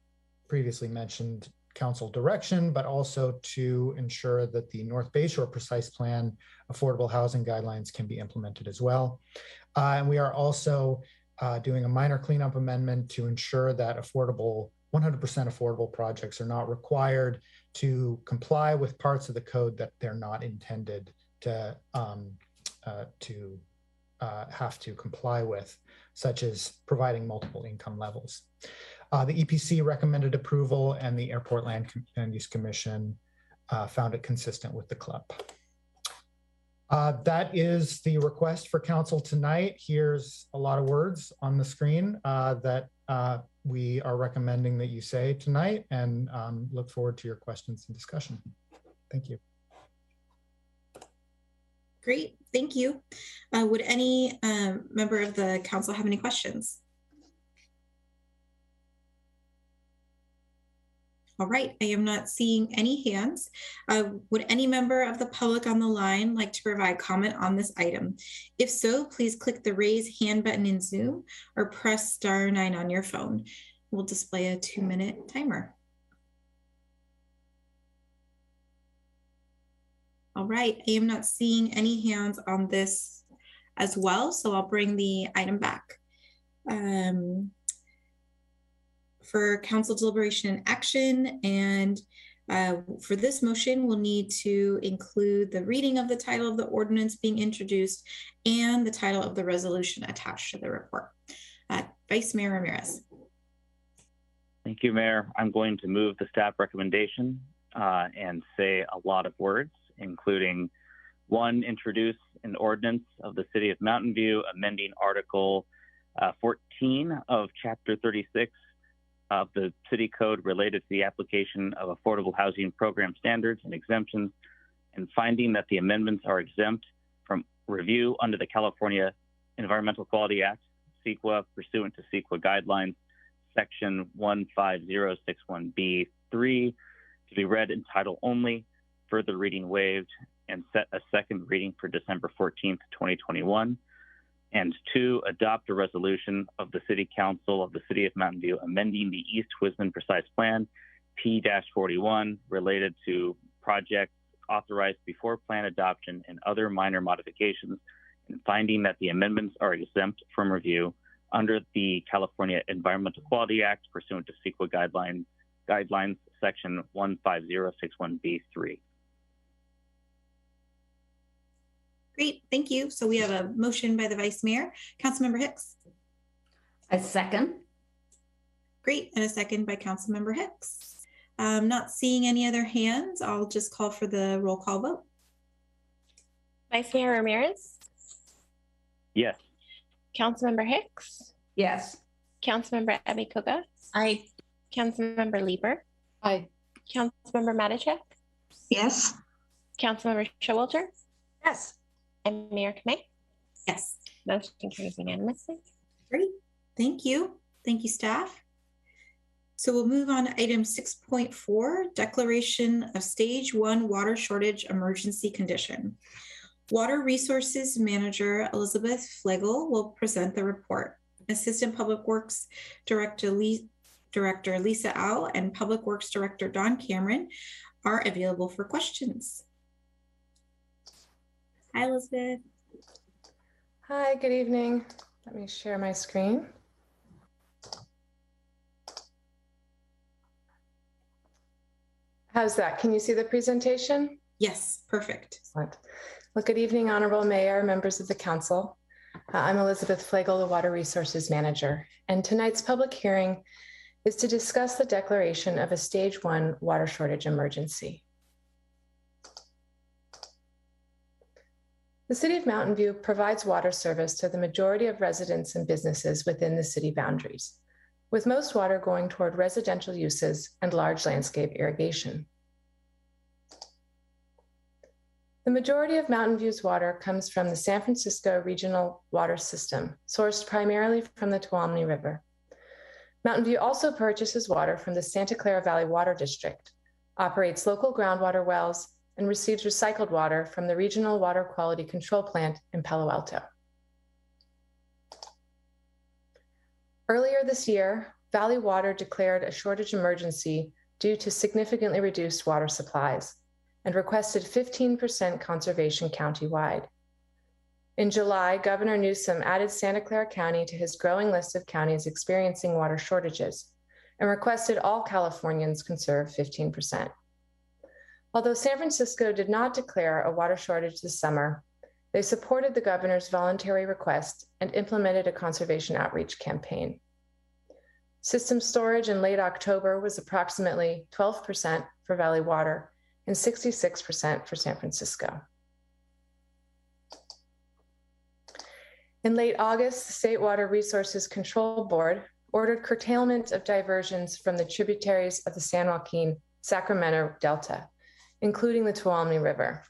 previously mentioned council direction, but also to ensure that the North Bayshore Precise Plan affordable housing guidelines can be implemented as well. And we are also doing a minor cleanup amendment to ensure that 100% affordable projects are not required to comply with parts of the code that they're not intended to have to comply with, such as providing multiple income levels. The EPC recommended approval and the Airport Land Use Commission found it consistent with the club. That is the request for council tonight. Here's a lot of words on the screen that we are recommending that you say tonight, and look forward to your questions and discussion. Thank you. Great, thank you. Would any member of the council have any questions? All right, I am not seeing any hands. Would any member of the public on the line like to provide comment on this item? If so, please click the raise hand button in Zoom or press *9 on your phone. We'll display a 2-minute timer. All right, I am not seeing any hands on this as well, so I'll bring the item back. For council deliberation and action, and for this motion, we'll need to include the reading of the title of the ordinance being introduced and the title of the resolution attached to the report. Vice Mayor Ramirez. Thank you, Mayor. I'm going to move the staff recommendation and say a lot of words, including 1, introduce an ordinance of the City of Mountain View amending Article 14 of Chapter 36 of the City Code related to the application of affordable housing program standards and exemptions, and finding that the amendments are exempt from review under the California Environmental Quality Act, CEQA, pursuant to CEQA guidelines, Section 15061B3, to be read in title only, further reading waived, and set a second reading for December 14th, 2021. And 2, adopt a resolution of the City Council of the City of Mountain View amending the East Wisman Precise Plan P-41 related to projects authorized before plan adoption and other minor modifications, and finding that the amendments are exempt from review under the California Environmental Quality Act pursuant to CEQA guidelines section 15061B3. Great, thank you. So we have a motion by the Vice Mayor. Councilmember Hicks. A second. Great, and a second by Councilmember Hicks. Not seeing any other hands, I'll just call for the roll call vote. Vice Mayor Ramirez? Yes. Councilmember Hicks? Yes. Councilmember Abikuga? Aye. Councilmember Lieber? Aye. Councilmember Matichak? Yes. Councilmember Showalter? Yes. And Mayor Kamei? Yes. Motion carries unanimously. Great, thank you. Thank you, staff. So we'll move on to item 6.4, Declaration of Stage 1 Water Shortage Emergency Condition. Water Resources Manager Elizabeth Flegel will present the report. Assistant Public Works Director Lisa Au and Public Works Director Don Cameron are available for questions. Hi, Elizabeth. Hi, good evening. Let me share my screen. How's that? Can you see the presentation? Yes, perfect. Excellent. Well, good evening, Honorable Mayor, members of the Council. I'm Elizabeth Flegel, the Water Resources Manager, and tonight's public hearing is to discuss the declaration of a Stage 1 water shortage emergency. The City of Mountain View provides water service to the majority of residents and businesses within the city boundaries, with most water going toward residential uses and large landscape irrigation. The majority of Mountain View's water comes from the San Francisco Regional Water System, sourced primarily from the Tuolumne River. Mountain View also purchases water from the Santa Clara Valley Water District, operates local groundwater wells, and receives recycled water from the Regional Water Quality Control Plant in Palo Alto. Earlier this year, Valley Water declared a shortage emergency due to significantly reduced water supplies and requested 15% conservation countywide. In July, Governor Newsom added Santa Clara County to his growing list of counties experiencing water shortages and requested all Californians conserve 15%. Although San Francisco did not declare a water shortage this summer, they supported the governor's voluntary request and implemented a conservation outreach campaign. System storage in late October was approximately 12% for Valley Water and 66% for San Francisco. In late August, the State Water Resources Control Board ordered curtailment of diversions from the tributaries of the San Joaquin Sacramento Delta, including the Tuolumne River.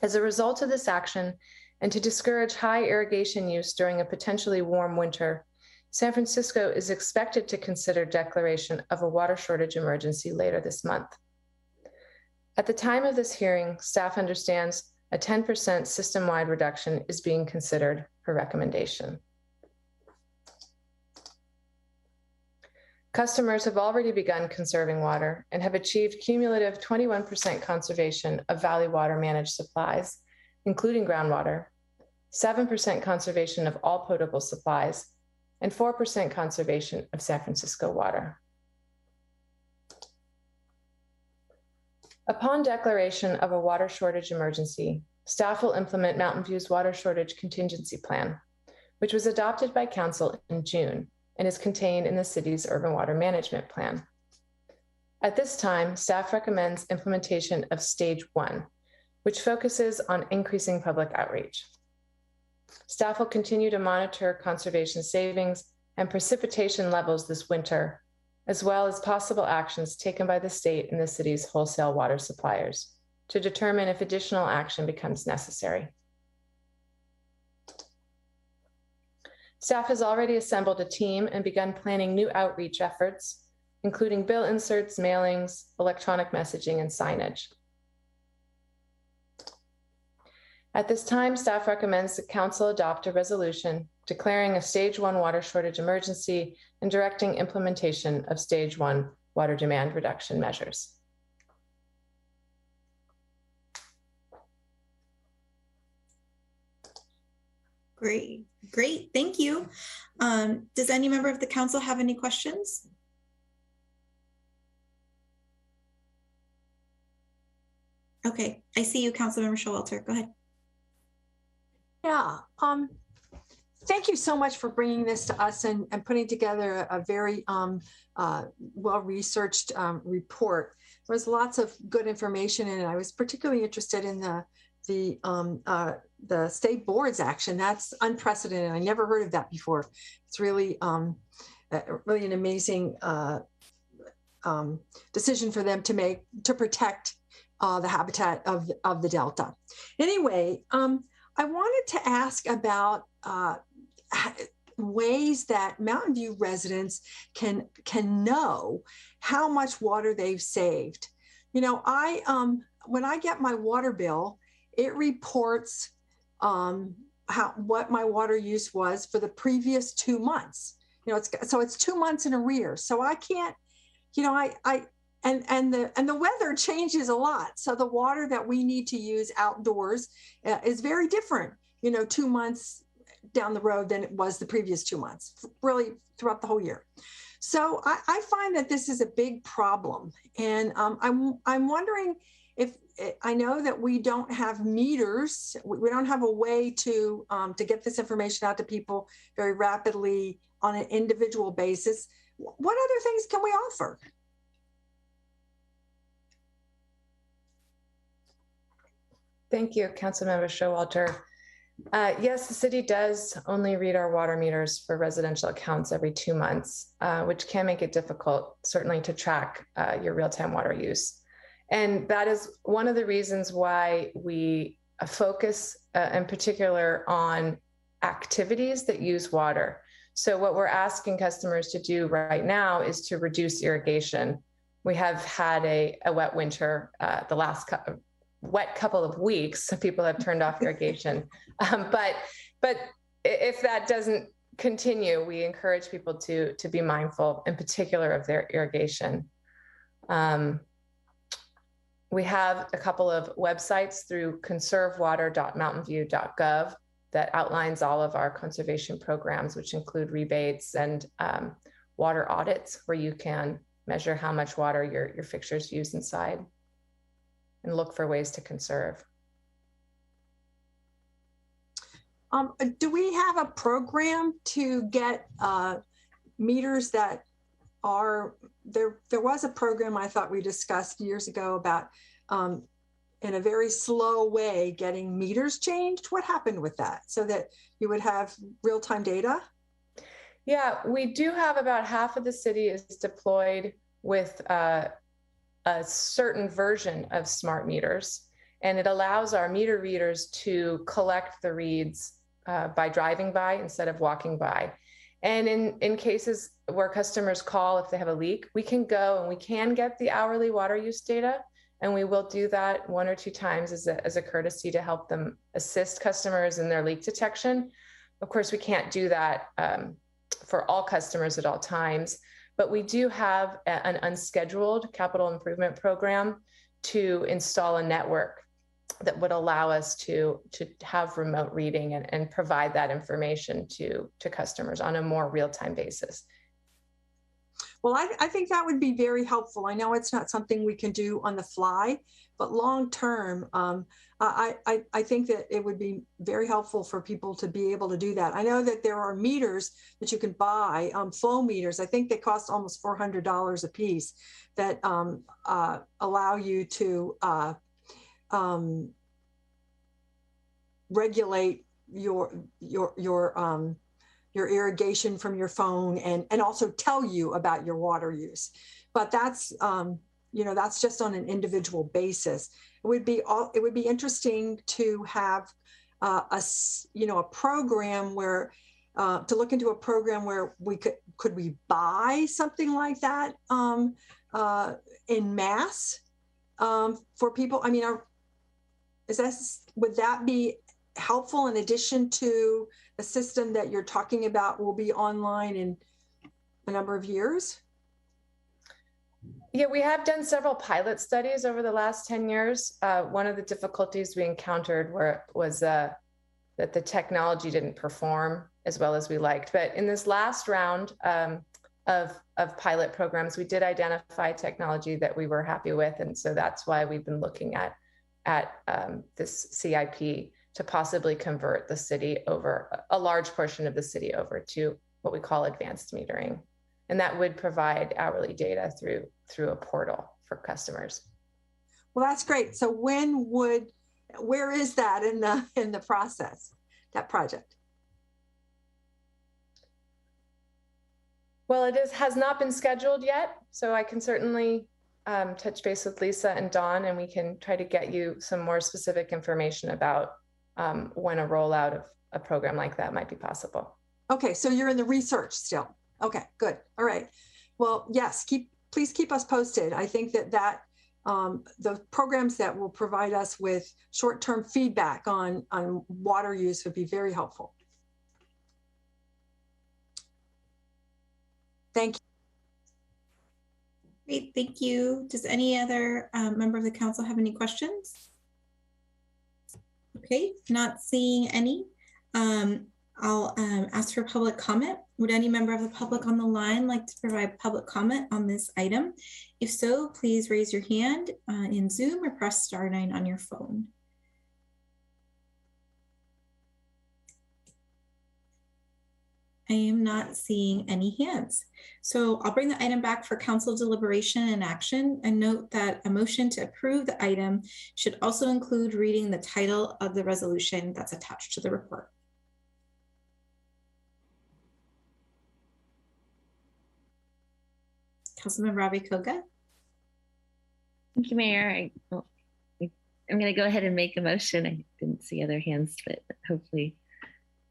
As a result of this action, and to discourage high irrigation use during a potentially warm winter, San Francisco is expected to consider declaration of a water shortage emergency later this month. At the time of this hearing, staff understands a 10% system-wide reduction is being considered for recommendation. Customers have already begun conserving water and have achieved cumulative 21% conservation of Valley Water managed supplies, including groundwater, 7% conservation of all potable supplies, and 4% conservation of San Francisco water. Upon declaration of a water shortage emergency, staff will implement Mountain View's water shortage contingency plan, which was adopted by Council in June and is contained in the city's urban water management plan. At this time, staff recommends implementation of Stage 1, which focuses on increasing public outreach. Staff will continue to monitor conservation savings and precipitation levels this winter, as well as possible actions taken by the state and the city's wholesale water suppliers to determine if additional action becomes necessary. Staff has already assembled a team and begun planning new outreach efforts, including bill inserts, mailings, electronic messaging, and signage. At this time, staff recommends that Council adopt a resolution declaring a Stage 1 water shortage emergency and directing implementation of Stage 1 water demand reduction measures. Great. Thank you. Does any member of the council have any questions? Okay, I see you, Councilmember Showalter. Go ahead. Yeah. Thank you so much for bringing this to us and putting together a very well-researched report. There was lots of good information in it. I was particularly interested in the state board's action. That's unprecedented. I never heard of that before. It's really, really an amazing decision for them to make to protect the habitat of the Delta. Anyway, I wanted to ask about ways that Mountain View residents can know how much water they've saved. You know, when I get my water bill, it reports what my water use was for the previous 2 months. You know, it's 2 months in arrears. So I can't, you know, and the weather changes a lot. So the water that we need to use outdoors is very different, you know, 2 months down the road than it was the previous 2 months, really throughout the whole year. So I find that this is a big problem. And I'm wondering if, I know that we don't have meters, we don't have a way to get this information out to people very rapidly on an individual basis. What other things can we offer? Thank you, Councilmember Showalter. Yes, the city does only read our water meters for residential accounts every 2 months, which can make it difficult, certainly, to track your real-time water use. And that is one of the reasons why we focus in particular on activities that use water. So what we're asking customers to do right now is to reduce irrigation. We have had a wet winter the last wet couple of weeks, so people have turned off irrigation. But if that doesn't continue, we encourage people to be mindful, in particular, of their irrigation. We have a couple of websites through conservewater.mountainview.gov that outlines all of our conservation programs, which include rebates and water audits, where you can measure how much water your fixtures use inside and look for ways to conserve. Do we have a program to get meters that are, there was a program I thought we discussed years ago about in a very slow way getting meters changed. What happened with that so that you would have real-time data? Yeah, we do have about half of the city is deployed with a certain version of smart meters, and it allows our meter readers to collect the reads by driving by instead of walking by. And in cases where customers call if they have a leak, we can go and we can get the hourly water use data, and we will do that 1 or 2 times as a courtesy to help them assist customers in their leak detection. Of course, we can't do that for all customers at all times, but we do have an unscheduled capital improvement program to install a network that would allow us to have remote reading and provide that information to customers on a more real-time basis. Well, I think that would be very helpful. I know it's not something we can do on the fly, but long-term, I think that it would be very helpful for people to be able to do that. I know that there are meters that you can buy, flow meters. I think they cost almost $400 a piece that allow you to regulate your irrigation from your phone and also tell you about your water use. But that's you know, that's just on an individual basis. It would be interesting to have a program where to look into a program where we could we buy something like that in mass for people. I mean, would that be helpful in addition to the system that you're talking about will be online in a number of years? Yeah, we have done several pilot studies over the last 10 years. One of the difficulties we encountered was the technology didn't perform as well as we liked. But in this last round of pilot programs, we did identify technology that we were happy with. And so that's why we've been looking at this CIP to possibly convert the city over, a large portion of the city over to what we call advanced metering. And that would provide hourly data through a portal for customers. Well, that's great. So where is that in the process, that project? Well, has not been scheduled yet. So I can certainly touch base with Lisa and Dawn, and we can try to get you some more specific information about when a rollout of a program like that might be possible. Okay, so you're in the research still. Okay, good. All right. Well, yes, please keep us posted. I think that the programs that will provide us with short-term feedback on water use would be very helpful. Thank you. Great, thank you. Does any other member of the council have any questions? Okay, not seeing any. I'll ask for public comment. Would any member of the public on the line like to provide public comment on this item? If so, please raise your hand in Zoom or press *9 on your phone. I am not seeing any hands. So I'll bring the item back for council deliberation and action, and note that a motion to approve the item should also include reading the title of the resolution that's attached to the report. Councilmember Abikoga. Thank you, Mayor. I'm going to go ahead and make a motion. I didn't see other hands, but hopefully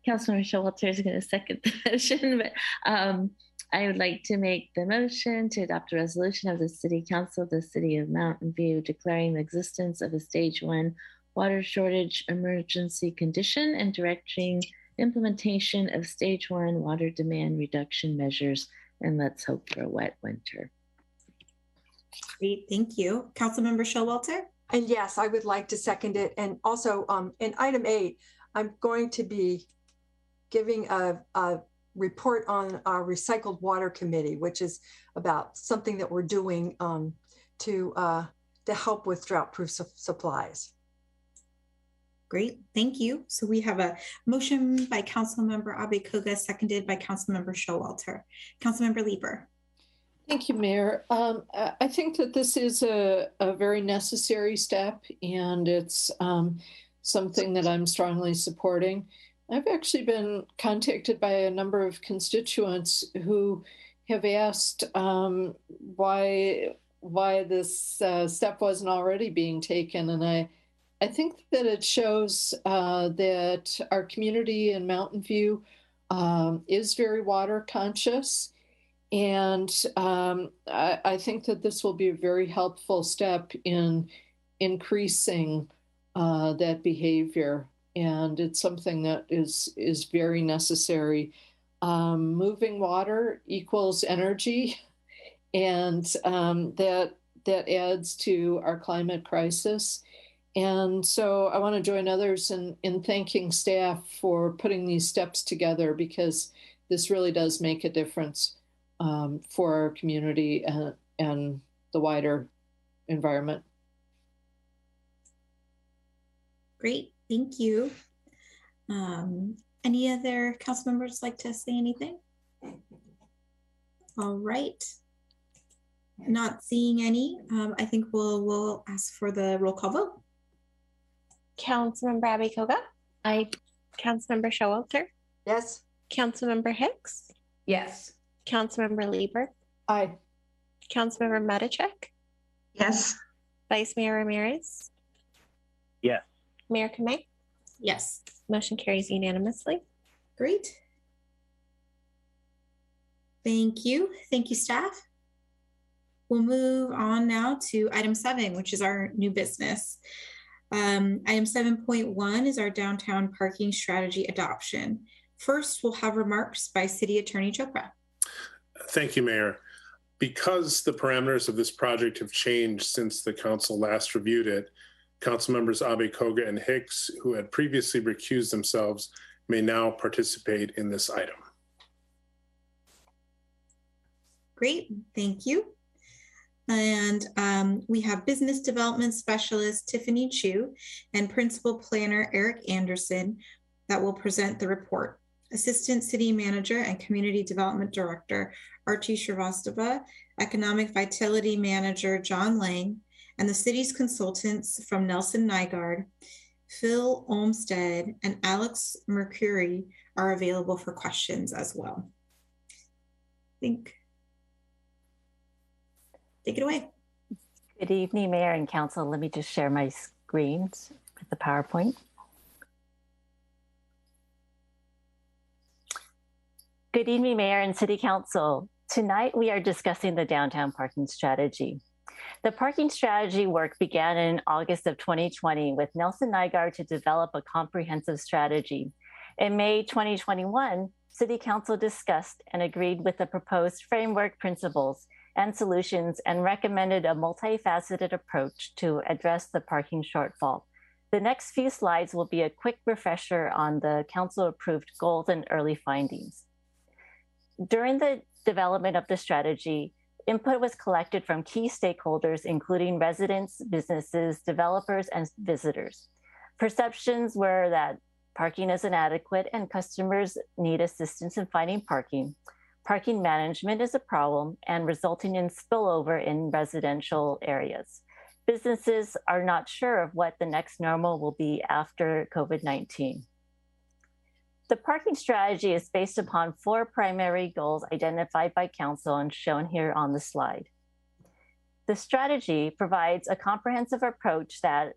Councilmember Showalter is going to second the motion. But I would like to make the motion to adopt a resolution of the City Council of the City of Mountain View declaring the existence of a Stage 1 water shortage emergency condition and directing implementation of Stage 1 water demand reduction measures. And let's hope for a wet winter. Great, thank you. Councilmember Showalter? And yes, I would like to second it. And also in item 8, I'm going to be giving a report on our recycled water committee, which is about something that we're doing to help with drought-proof supplies. Great, thank you. So we have a motion by Councilmember Abikoga, seconded by Councilmember Showalter. Councilmember Lieber. Thank you, Mayor. I think that this is a very necessary step, and it's something that I'm strongly supporting. I've actually been contacted by a number of constituents who have asked why this step wasn't already being taken, and I think that it shows that our community in Mountain View is very water conscious. And I think that this will be a very helpful step in increasing that behavior. And it's something that is very necessary. Moving water equals energy, and that adds to our climate crisis. And so I want to join others in thanking staff for putting these steps together, because this really does make a difference for our community and the wider environment. Great, thank you. Any other council members like to say anything? All right. Not seeing any. I think we'll ask for the roll call vote. Councilmember Abikoga? Aye. Councilmember Showalter? Yes. Councilmember Hicks? Yes. Councilmember Lieber? Aye. Councilmember Matichak? Yes. Vice Mayor Ramirez? Yes. Mayor Kamei? Yes. Motion carries unanimously. Great. Thank you. Thank you, staff. We'll move on now to item 7, which is our new business. Item 7.1 is our downtown parking strategy adoption. First, we'll have remarks by City Attorney Chopra. Thank you, Mayor. Because the parameters of this project have changed since the council last reviewed it, Councilmembers Abe Koga and Hicks, who had previously recused themselves, may now participate in this item. Great, thank you. And we have Business Development Specialist Tiffany Chu and Principal Planner Eric Anderson that will present the report. Assistant City Manager and Community Development Director Archie Shrivastava, Economic Vitality Manager John Lang, and the city's consultants from Nelson Nygaard, Phil Olmsted, and Alex Mercury are available for questions as well. Take it away. Good evening, Mayor and Council. Let me just share my screens with the PowerPoint. Good evening, Mayor and City Council. Tonight, we are discussing the downtown parking strategy. The parking strategy work began in August of 2020 with Nelson Nygaard to develop a comprehensive strategy. In May 2021, City Council discussed and agreed with the proposed framework principles and solutions and recommended a multifaceted approach to address the parking shortfall. The next few slides will be a quick refresher on the council-approved goals and early findings. During the development of the strategy, input was collected from key stakeholders, including residents, businesses, developers, and visitors. Perceptions were that parking is inadequate and customers need assistance in finding parking. Parking management is a problem and resulting in spillover in residential areas. Businesses are not sure of what the next normal will be after COVID-19. The parking strategy is based upon 4 primary goals identified by Council and shown here on the slide. The strategy provides a comprehensive approach that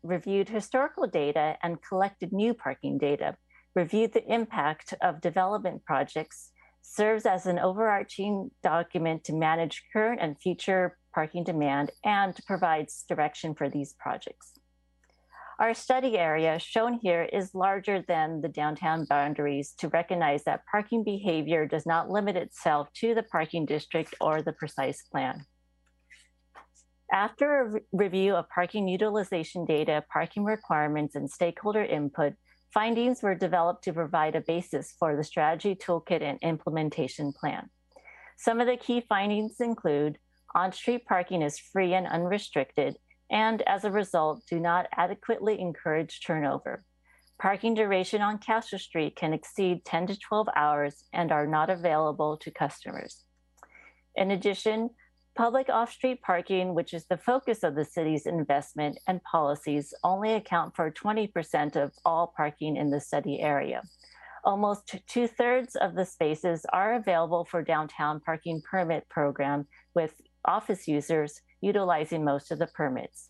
reviewed historical data and collected new parking data, reviewed the impact of development projects, serves as an overarching document to manage current and future parking demand, and provides direction for these projects. Our study area shown here is larger than the downtown boundaries to recognize that parking behavior does not limit itself to the parking district or the precise plan. After a review of parking utilization data, parking requirements, and stakeholder input, findings were developed to provide a basis for the strategy toolkit and implementation plan. Some of the key findings include on-street parking is free and unrestricted, and as a result, do not adequately encourage turnover. Parking duration on Castro Street can exceed 10 to 12 hours and are not available to customers. In addition, public off-street parking, which is the focus of the city's investment and policies, only account for 20% of all parking in the study area. Almost 2/3 of the spaces are available for downtown parking permit program, with office users utilizing most of the permits.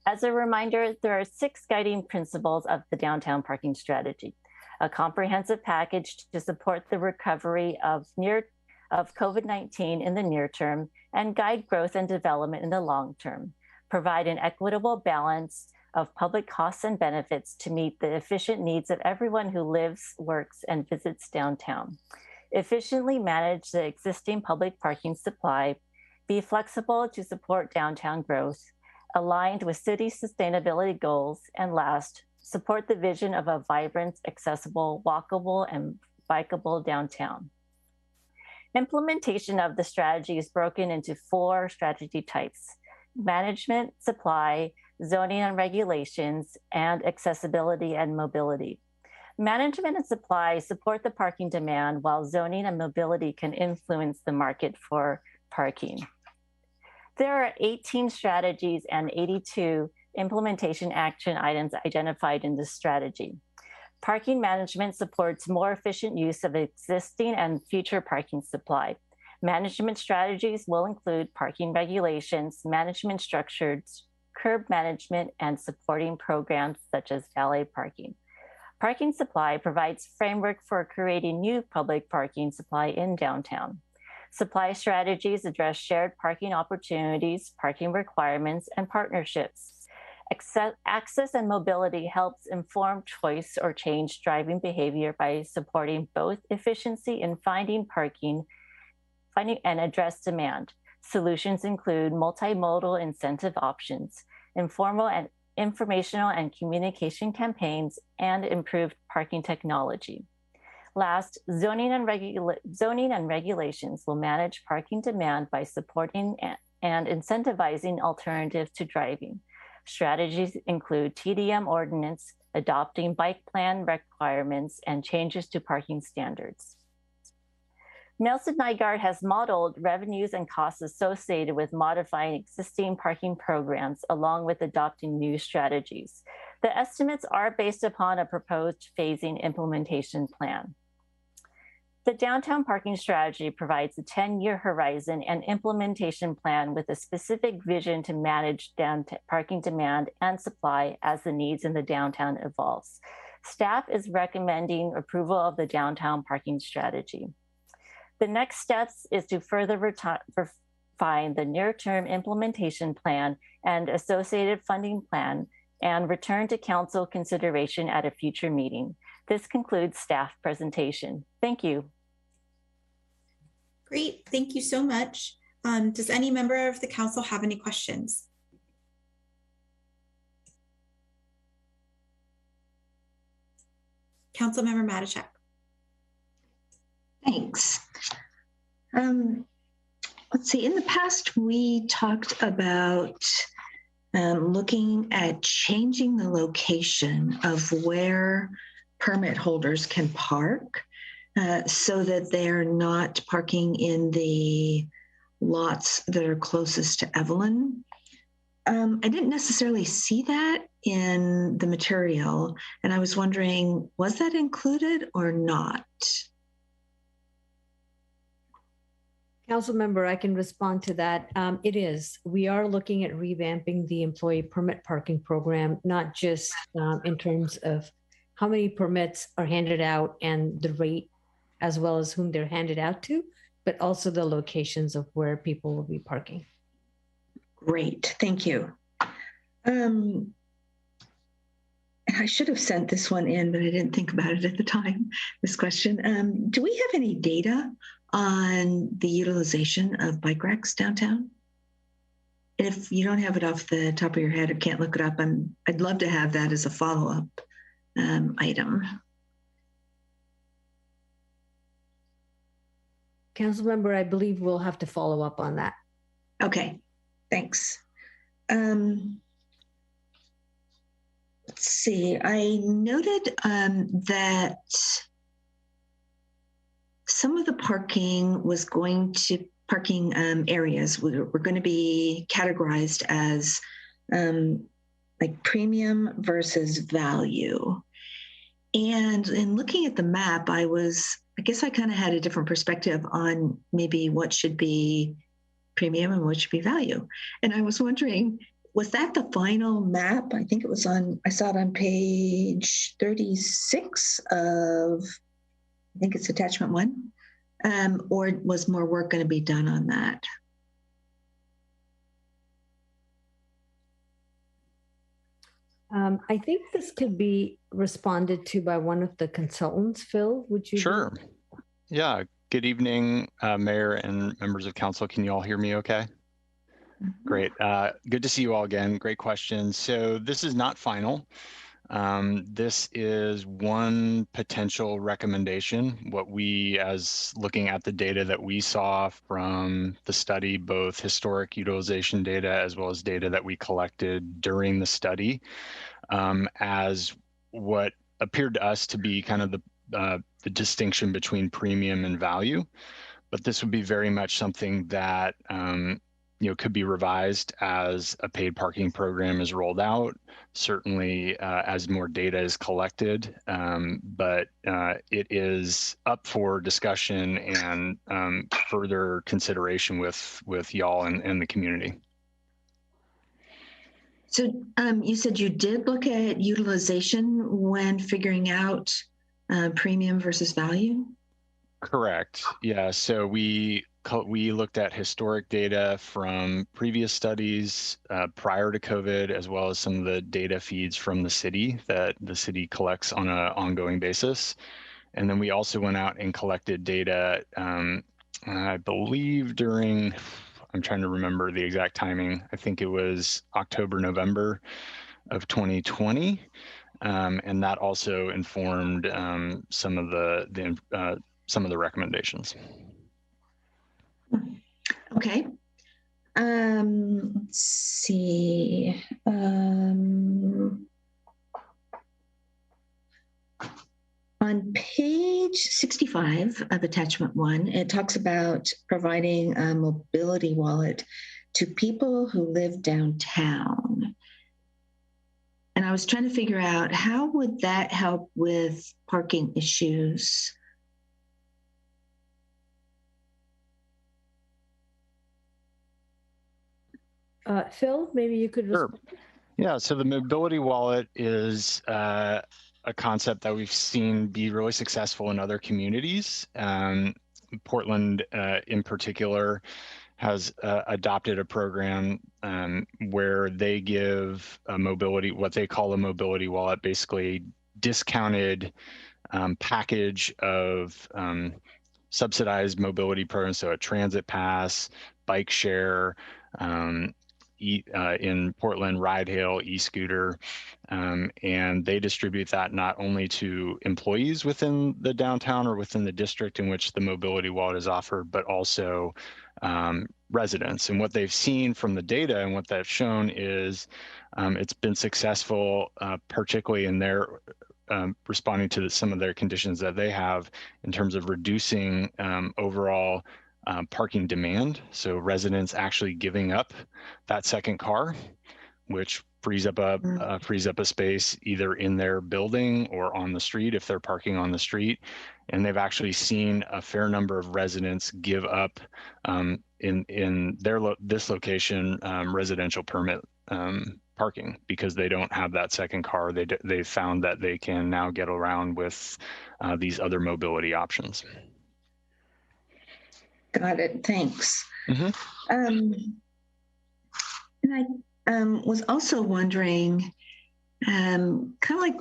As a reminder, there are 6 guiding principles of the downtown parking strategy: a comprehensive package to support the recovery of COVID-19 in the near term and guide growth and development in the long term, provide an equitable balance of public costs and benefits to meet the efficient needs of everyone who lives, works, and visits downtown, efficiently manage the existing public parking supply, be flexible to support downtown growth, aligned with city sustainability goals, and last, support the vision of a vibrant, accessible, walkable, and bikeable downtown. Implementation of the strategy is broken into 4 strategy types: management, supply, zoning and regulations, and accessibility and mobility. Management and supply support the parking demand, while zoning and mobility can influence the market for parking. There are 18 strategies and 82 implementation action items identified in this strategy. Parking management supports more efficient use of existing and future parking supply. Management strategies will include parking regulations, management structures, curb management, and supporting programs such as valet parking. Parking supply provides framework for creating new public parking supply in downtown. Supply strategies address shared parking opportunities, parking requirements, and partnerships. Access and mobility helps inform choice or change driving behavior by supporting both efficiency in finding parking and address demand. Solutions include multimodal incentive options, informal and informational and communication campaigns, and improved parking technology. Last, zoning and regulations will manage parking demand by supporting and incentivizing alternatives to driving. Strategies include TDM ordinance, adopting bike plan requirements, and changes to parking standards. Nelson Nygaard has modeled revenues and costs associated with modifying existing parking programs along with adopting new strategies. The estimates are based upon a proposed phasing implementation plan. The downtown parking strategy provides a 10-year horizon and implementation plan with a specific vision to manage downtown parking demand and supply as the needs in the downtown evolves. Staff is recommending approval of the downtown parking strategy. The next steps is to further refine the near-term implementation plan and associated funding plan and return to council consideration at a future meeting. This concludes staff presentation. Thank you. Great, thank you so much. Does any member of the council have any questions? Councilmember Matichak. Thanks. Let's see, in the past, we talked about looking at changing the location of where permit holders can park so that they're not parking in the lots that are closest to Evelyn. I didn't necessarily see that in the material, and I was wondering, was that included or not? Council member, I can respond to that. It is. We are looking at revamping the employee permit parking program, not just in terms of how many permits are handed out and the rate, as well as whom they're handed out to, but also the locations of where people will be parking. Great, thank you. I should have sent this one in, but I didn't think about it at the time, this question. Do we have any data on the utilization of bike racks downtown? And if you don't have it off the top of your head or can't look it up, I'd love to have that as a follow-up item. Council member, I believe we'll have to follow up on that. Okay, thanks. Let's see, I noted that some of the parking was going to, parking areas were going to be categorized as like premium versus value. And in looking at the map, I guess I kind of had a different perspective on maybe what should be premium and what should be value. And I was wondering, was that the final map? I think it was on, I saw it on page 36 of, I think it's attachment 1, or was more work going to be done on that? I think this could be responded to by one of the consultants. Phil, would you? Sure. Yeah. Good evening, Mayor and members of council. Can you all hear me okay? Mm-hmm. Great. Good to see you all again. Great questions. So this is not final. This is one potential recommendation. What we, as looking at the data that we saw from the study, both historic utilization data as well as data that we collected during the study, as what appeared to us to be kind of the distinction between premium and value. But this would be very much something that could be revised as a paid parking program is rolled out, certainly as more data is collected, but it is up for discussion and further consideration with y'all and the community. So you said you did look at utilization when figuring out premium versus value? Correct. Yeah. So we looked at historic data from previous studies prior to COVID, as well as some of the data feeds from the city that the city collects on an ongoing basis. And then we also went out and collected data, I believe I'm trying to remember the exact timing. I think it was October, November of 2020. And that also informed some of the recommendations. Okay. Let's see. On page 65 of attachment 1, it talks about providing a mobility wallet to people who live downtown. And I was trying to figure out, how would that help with parking issues? Phil, maybe you could respond. Sure. Yeah, so the mobility wallet is a concept that we've seen be really successful in other communities. Portland, in particular, has adopted a program where they give a mobility, what they call a mobility wallet, basically discounted package of subsidized mobility programs, so a transit pass, bike share, in Portland, ride hail, e-scooter, and they distribute that not only to employees within the downtown or within the district in which the mobility wallet is offered, but also residents. And what they've seen from the data and what they've shown is it's been successful, particularly in their responding to some of their conditions that they have in terms of reducing overall parking demand. So residents actually giving up that second car, which frees up a space either in their building or on the street if they're parking on the street. And they've actually seen a fair number of residents give up in this location residential permit parking because they don't have that second car. They found that they can now get around with these other mobility options. Got it. Thanks. Mm-hmm. And I was also wondering, kind of like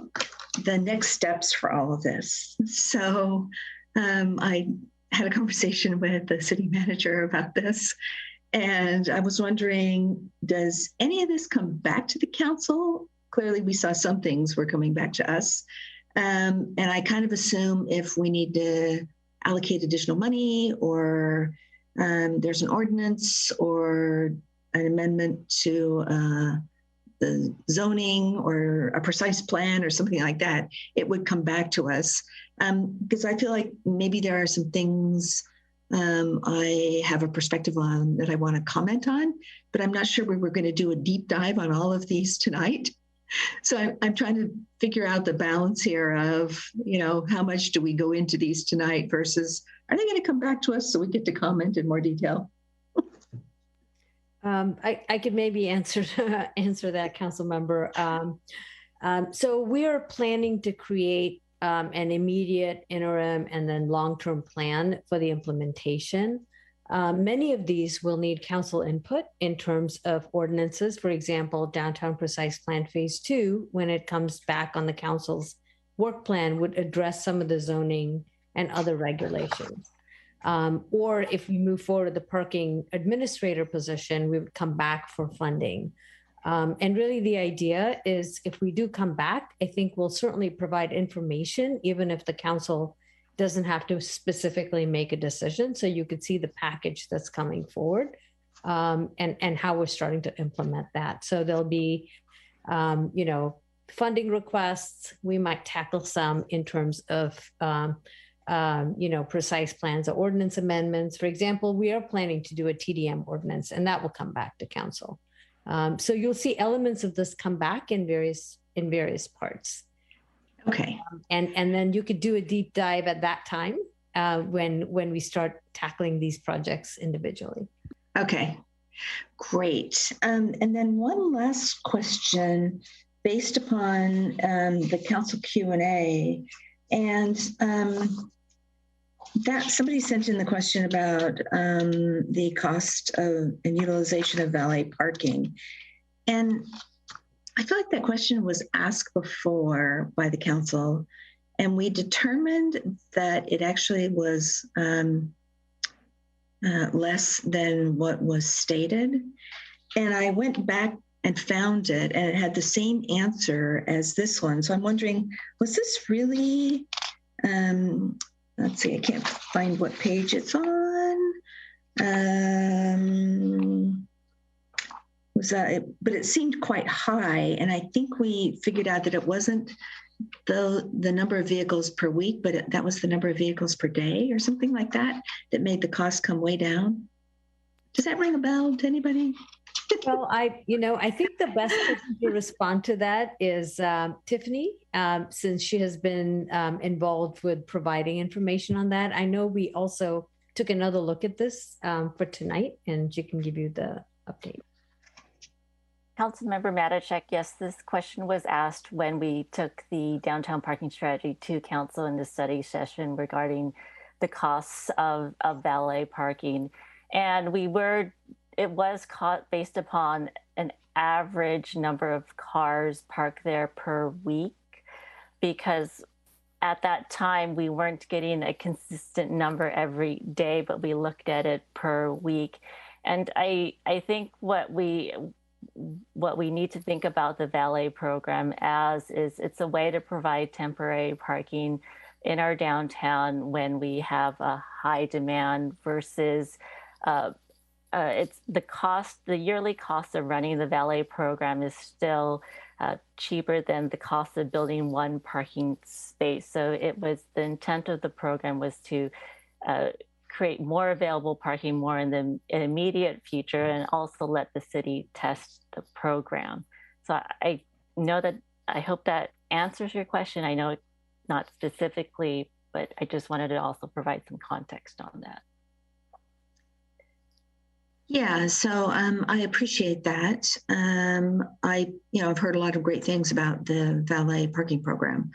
the next steps for all of this. So I had a conversation with the city manager about this, and I was wondering, does any of this come back to the council? Clearly, we saw some things were coming back to us. And I kind of assume if we need to allocate additional money, or there's an ordinance or an amendment to the zoning or a precise plan or something like that, it would come back to us. Because I feel like maybe there are some things I have a perspective on that I want to comment on, but I'm not sure we were going to do a deep dive on all of these tonight. So I'm trying to figure out the balance here of, how much do we go into these tonight versus are they going to come back to us so we get to comment in more detail? I could maybe answer that, council member. So we are planning to create an immediate, interim, and then long-term plan for the implementation. Many of these will need council input in terms of ordinances. For example, Downtown Precise Plan Phase 2, when it comes back on the council's work plan, would address some of the zoning and other regulations. Or if we move forward the parking administrator position, we would come back for funding. And really the idea is if we do come back, I think we'll certainly provide information, even if the council doesn't have to specifically make a decision. So you could see the package that's coming forward and how we're starting to implement that. So there'll be, funding requests. We might tackle some in terms of, precise plans or ordinance amendments. For example, we are planning to do a TDM ordinance, and that will come back to council. So you'll see elements of this come back in various parts. Okay. And then you could do a deep dive at that time when we start tackling these projects individually. Okay, great. And then one last question based upon the council Q&A, and that somebody sent in the question about the cost of and utilization of valet parking. And I feel like that question was asked before by the council, and we determined that it actually was less than what was stated. And I went back and found it, and it had the same answer as this one. So I'm wondering, was this really, let's see, I can't find what page it's on. Was that, but it seemed quite high. And I think we figured out that it wasn't the number of vehicles per week, but that was the number of vehicles per day or something like that, that made the cost come way down. Does that ring a bell to anybody? Well, I think the best person to respond to that is Tiffany, since she has been involved with providing information on that. I know we also took another look at this for tonight, and she can give you the update. Councilmember Matichak, yes, this question was asked when we took the downtown parking strategy to council in the study session regarding the costs of valet parking. And it was caught based upon an average number of cars parked there per week, because at that time we weren't getting a consistent number every day, but we looked at it per week. And I think what we need to think about the valet program as is it's a way to provide temporary parking in our downtown when we have a high demand versus it's the yearly cost of running the valet program is still cheaper than the cost of building one parking space. So the intent of the program was to create more available parking more in the immediate future, and also let the city test the program. So I hope that answers your question. I know not specifically, but I just wanted to also provide some context on that. Yeah, so I appreciate that. I've heard a lot of great things about the valet parking program.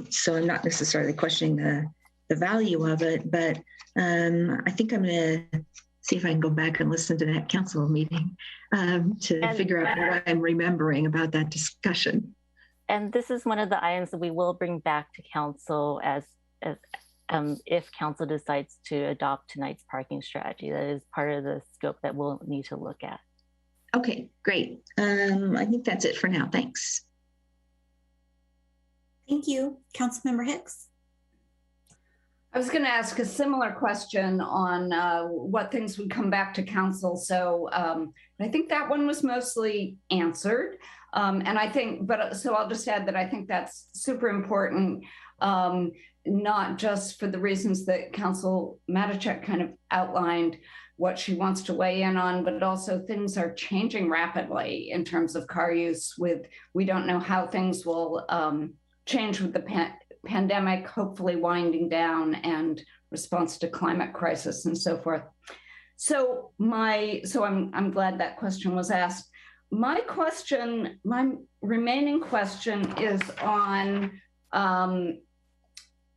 So I'm not necessarily questioning the value of it, but I think I'm going to see if I can go back and listen to that council meeting to figure out what I'm remembering about that discussion. And this is one of the items that we will bring back to council as if council decides to adopt tonight's parking strategy. That is part of the scope that we'll need to look at. Okay, great. I think that's it for now. Thanks. Thank you. Councilmember Hicks. I was going to ask a similar question on what things would come back to council. So I think that one was mostly answered. And I think, so I'll just add that I think that's super important, not just for the reasons that Council Matichak kind of outlined what she wants to weigh in on, but also things are changing rapidly in terms of car use. We don't know how things will change with the pandemic, hopefully winding down, and response to climate crisis and so forth. So I'm glad that question was asked. My remaining question is on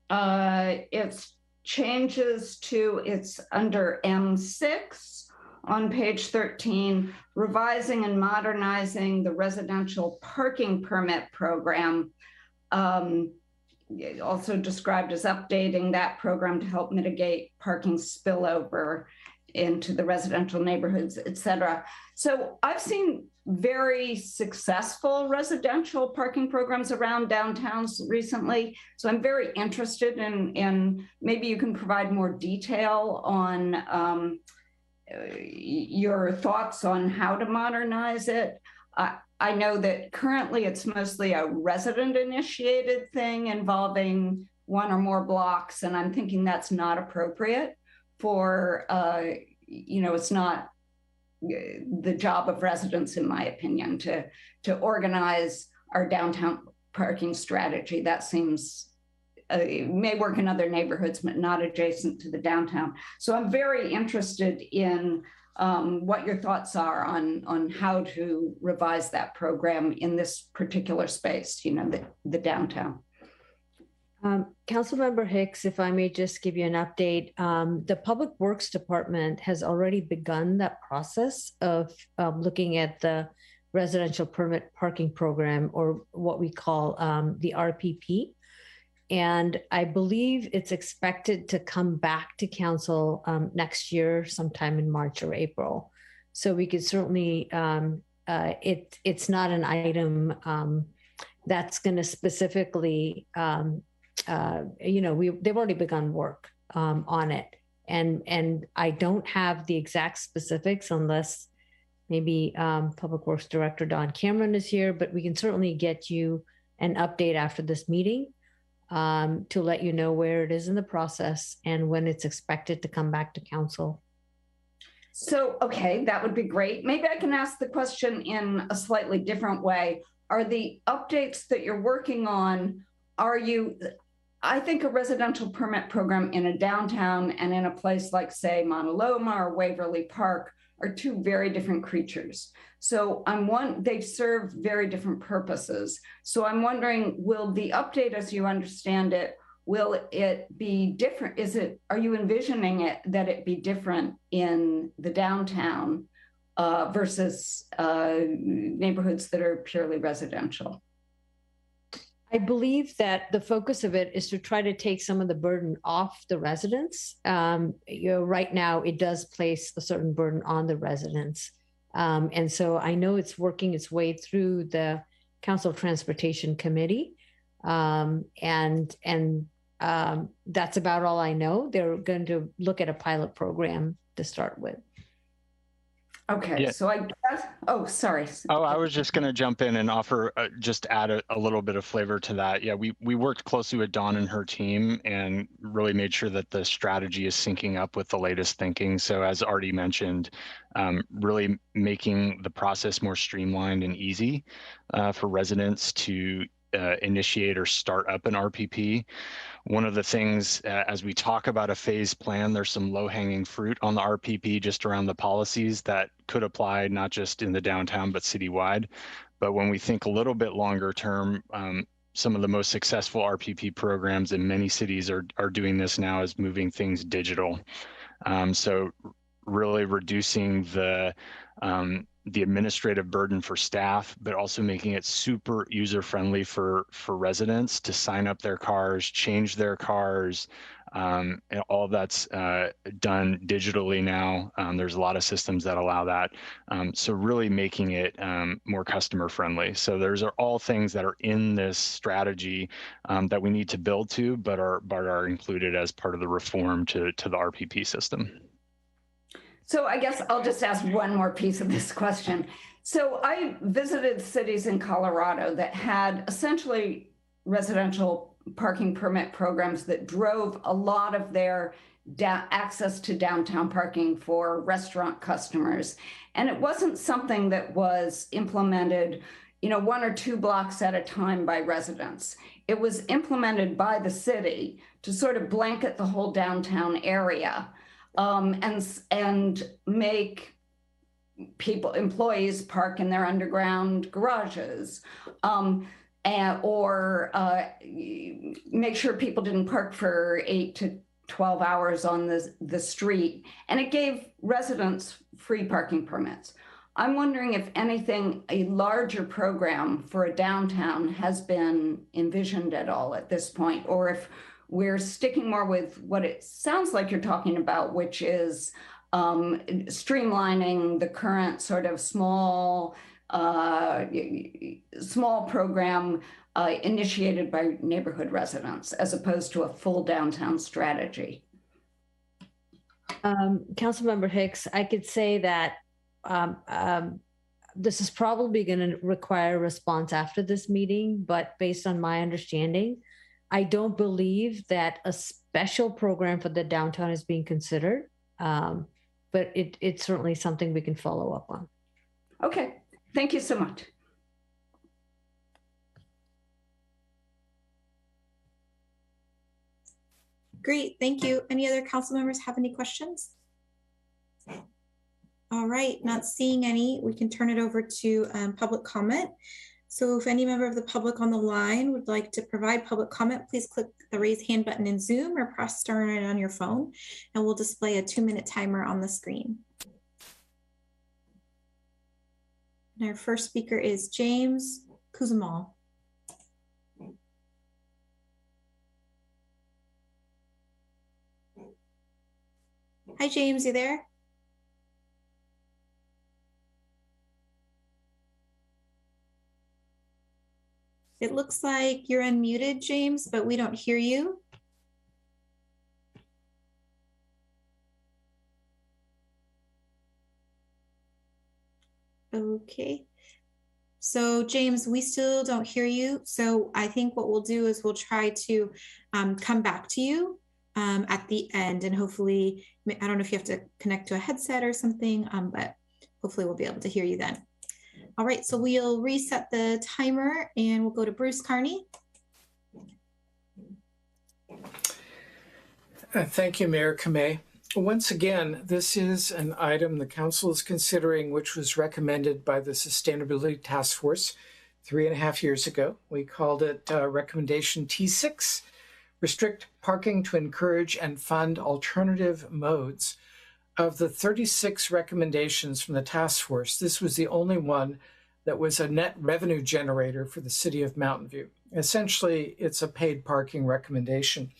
its changes to, it's under M6 on page 13, revising and modernizing the residential parking permit program. Also described as updating that program to help mitigate parking spillover into the residential neighborhoods, et cetera. So I've seen very successful residential parking programs around downtowns recently. So I'm very interested in maybe you can provide more detail on your thoughts on how to modernize it. I know that currently it's mostly a resident initiated thing involving one or more blocks. And I'm thinking that's not appropriate for, it's not the job of residents, in my opinion, to organize our downtown parking strategy. That seems, it may work in other neighborhoods, but not adjacent to the downtown. So I'm very interested in what your thoughts are on how to revise that program in this particular space, the downtown. Councilmember Hicks, if I may just give you an update, the Public Works Department has already begun that process of looking at the residential permit parking program, or what we call the RPP. And I believe it's expected to come back to council next year, sometime in March or April. So we could certainly, it's not an item that's going to specifically, they've already begun work on it. And I don't have the exact specifics unless maybe Public Works Director Don Cameron is here, but we can certainly get you an update after this meeting to let you know where it is in the process and when it's expected to come back to council. So, okay, that would be great. Maybe I can ask the question in a slightly different way. Are the updates that you're working on, I think a residential permit program in a downtown and in a place like, say, Mauna Loma or Waverly Park are two very different creatures. So they serve very different purposes. So I'm wondering, will the update, as you understand it, will it be different? Are you envisioning that it be different in the downtown versus neighborhoods that are purely residential? I believe that the focus of it is to try to take some of the burden off the residents. Right now it does place a certain burden on the residents. And so I know it's working its way through the Council Transportation Committee. That's about all I know. They're going to look at a pilot program to start with. Okay, yeah. So I guess, sorry. I was just going to jump in and offer, just add a little bit of flavor to that. Yeah, we worked closely with Dawn and her team and really made sure that the strategy is syncing up with the latest thinking. So as already mentioned, really making the process more streamlined and easy for residents to initiate or start up an RPP. One of the things, as we talk about a phased plan, there's some low-hanging fruit on the RPP just around the policies that could apply not just in the downtown, but citywide. But when we think a little bit longer term, some of the most successful RPP programs in many cities are doing this now, is moving things digital. So really reducing the administrative burden for staff, but also making it super user-friendly for residents to sign up their cars, change their cars, and all of that's done digitally now. There's a lot of systems that allow that. So really making it more customer-friendly. So those are all things that are in this strategy that we need to build to, but are included as part of the reform to the RPP system. So I guess I'll just ask one more piece of this question. So I visited cities in Colorado that had essentially residential parking permit programs that drove a lot of their access to downtown parking for restaurant customers. And it wasn't something that was implemented, 1 or 2 blocks at a time by residents. It was implemented by the city to sort of blanket the whole downtown area. And make employees park in their underground garages, or make sure people didn't park for 8 to 12 hours on the street. And it gave residents free parking permits. I'm wondering if anything, a larger program for a downtown has been envisioned at all at this point, or if we're sticking more with what it sounds like you're talking about, which is streamlining the current sort of small program initiated by neighborhood residents, as opposed to a full downtown strategy. Councilmember Hicks, I could say that this is probably going to require a response after this meeting, but based on my understanding, I don't believe that a special program for the downtown is being considered, but it's certainly something we can follow up on. Okay, thank you so much. Great, thank you. Any other council members have any questions? All right, not seeing any, we can turn it over to public comment. So if any member of the public on the line would like to provide public comment, please click the raise hand button in Zoom or press star 9 on your phone, and we'll display a 2-minute timer on the screen. And our first speaker is James Kuzamal. Hi, James, you there? It looks like you're unmuted, James, but we don't hear you. Okay. So James, we still don't hear you. So I think what we'll do is we'll try to come back to you at the end, and hopefully, I don't know if you have to connect to a headset or something, but hopefully we'll be able to hear you then. All right, so we'll reset the timer and we'll go to Bruce Carney. Thank you, Mayor Kamei. Once again, this is an item the Council is considering, which was recommended by the Sustainability Task Force 3.5 years ago. We called it Recommendation T6, Restrict Parking to Encourage and Fund Alternative Modes. Of the 36 recommendations from the task force, this was the only one that was a net revenue generator for the city of Mountain View. Essentially, it's a paid parking recommendation.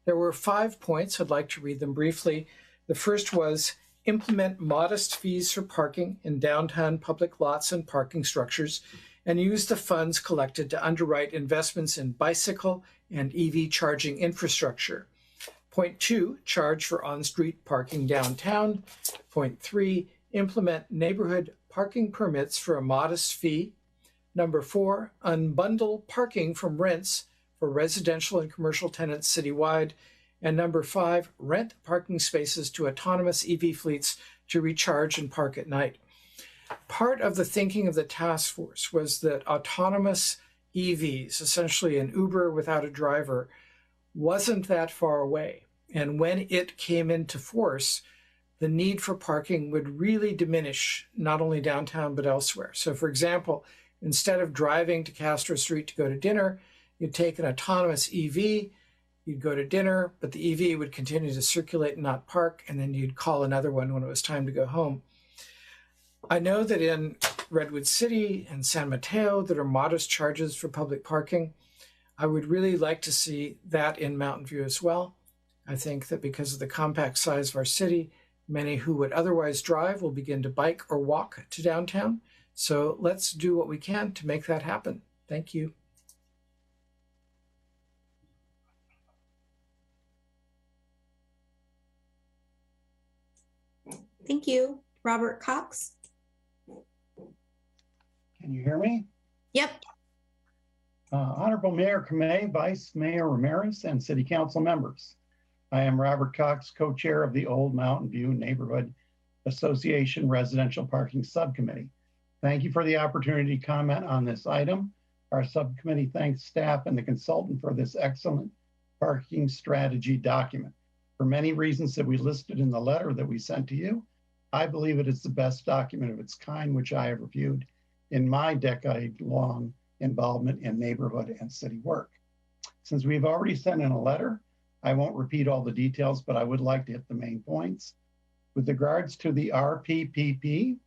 There were 5 points. I'd like to read them briefly. The first was implement modest fees for parking in downtown public lots and parking structures, and use the funds collected to underwrite investments in bicycle and EV charging infrastructure. Point 2, charge for on-street parking downtown. Point 3, implement neighborhood parking permits for a modest fee. Number 4, unbundle parking from rents for residential and commercial tenants citywide. And number 5, rent parking spaces to autonomous EV fleets to recharge and park at night. Part of the thinking of the task force was that autonomous EVs, essentially an Uber without a driver, wasn't that far away. And when it came into force, the need for parking would really diminish, not only downtown, but elsewhere. So for example, instead of driving to Castro Street to go to dinner, you'd take an autonomous EV, you'd go to dinner, but the EV would continue to circulate and not park, and then you'd call another one when it was time to go home. I know that in Redwood City and San Mateo, there are modest charges for public parking. I would really like to see that in Mountain View as well. I think that because of the compact size of our city, many who would otherwise drive will begin to bike or walk to downtown. So let's do what we can to make that happen. Thank you. Thank you. Robert Cox. Can you hear me? Yep. Honorable Mayor Kamei, Vice Mayor Ramirez, and City Council members. I am Robert Cox, co-chair of the Old Mountain View Neighborhood Association Residential Parking Subcommittee. Thank you for the opportunity to comment on this item. Our subcommittee thanks staff and the consultant for this excellent parking strategy document. For many reasons that we listed in the letter that we sent to you, I believe it is the best document of its kind, which I have reviewed in my decade-long involvement in neighborhood and city work. Since we've already sent in a letter, I won't repeat all the details, but I would like to hit the main points. With regards to the RPPP,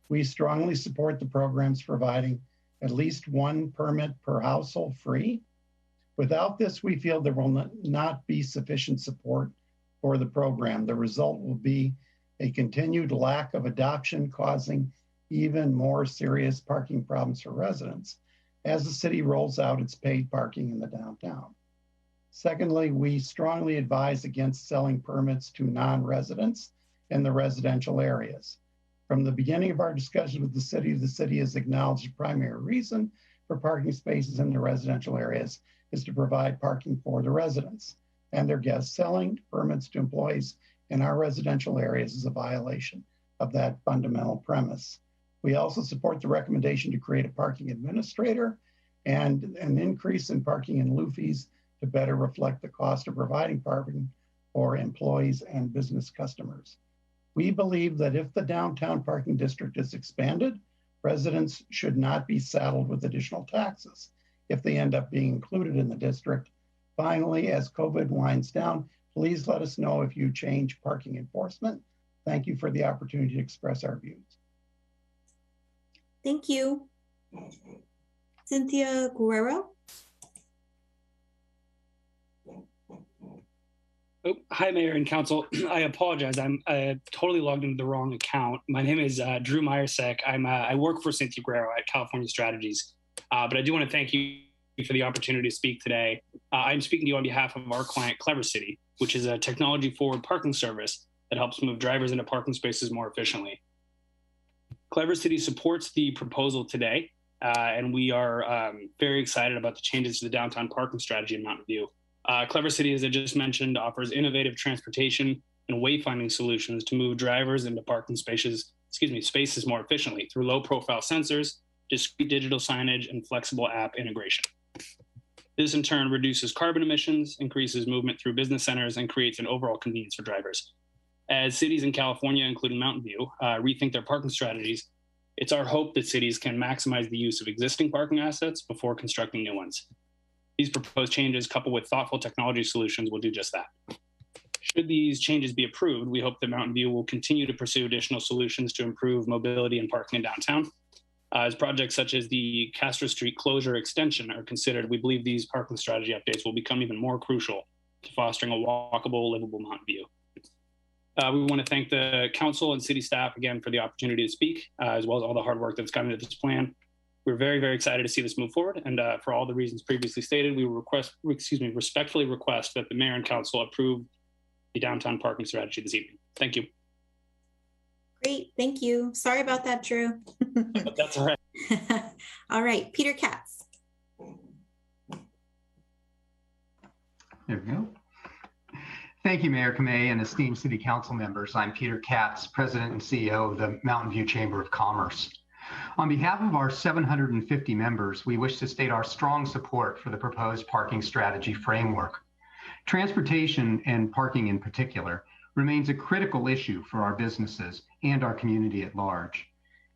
we strongly support the programs providing at least one permit per household free. Without this, we feel there will not be sufficient support for the program. The result will be a continued lack of adoption, causing even more serious parking problems for residents as the city rolls out its paid parking in the downtown. Secondly, we strongly advise against selling permits to non-residents in the residential areas. From the beginning of our discussion with the city has acknowledged the primary reason for parking spaces in the residential areas is to provide parking for the residents and their guests. Selling permits to employees in our residential areas is a violation of that fundamental premise. We also support the recommendation to create a parking administrator and an increase in parking in lieu fees to better reflect the cost of providing parking for employees and business customers. We believe that if the downtown parking district is expanded, residents should not be saddled with additional taxes if they end up being included in the district. Finally, as COVID winds down, please let us know if you change parking enforcement. Thank you for the opportunity to express our views. Thank you. Cynthia Guerrero. Oh, hi, Mayor and Council. I apologize. I'm totally logged into the wrong account. My name is Drew Myersek. I work for Cynthia Guerrero at California Strategies. But I do want to thank you for the opportunity to speak today. I'm speaking to you on behalf of our client, Clever City, which is a technology-forward parking service that helps move drivers into parking spaces more efficiently. Clever City supports the proposal today, and we are very excited about the changes to the downtown parking strategy in Mountain View. Clever City, as I just mentioned, offers innovative transportation and wayfinding solutions to move drivers into parking spaces more efficiently through low-profile sensors, discrete digital signage, and flexible app integration. This in turn reduces carbon emissions, increases movement through business centers, and creates an overall convenience for drivers. As cities in California, including Mountain View, rethink their parking strategies, it's our hope that cities can maximize the use of existing parking assets before constructing new ones. These proposed changes, coupled with thoughtful technology solutions, will do just that. Should these changes be approved, we hope that Mountain View will continue to pursue additional solutions to improve mobility and parking in downtown. As projects such as the Castro Street closure extension are considered, we believe these parking strategy updates will become even more crucial to fostering a walkable, livable Mountain View. We want to thank the council and city staff again for the opportunity to speak, as well as all the hard work that's gone into this plan. We're very, very excited to see this move forward, and for all the reasons previously stated, we will respectfully request that the mayor and council approve the downtown parking strategy this evening. Thank you. Great, thank you. Sorry about that, Drew. That's all right. All right, Peter Katz. There we go. Thank you, Mayor Kamei and esteemed City Council members. I'm Peter Katz, President and CEO of the Mountain View Chamber of Commerce. On behalf of our 750 members, we wish to state our strong support for the proposed parking strategy framework. Transportation, and parking in particular, remains a critical issue for our businesses and our community at large.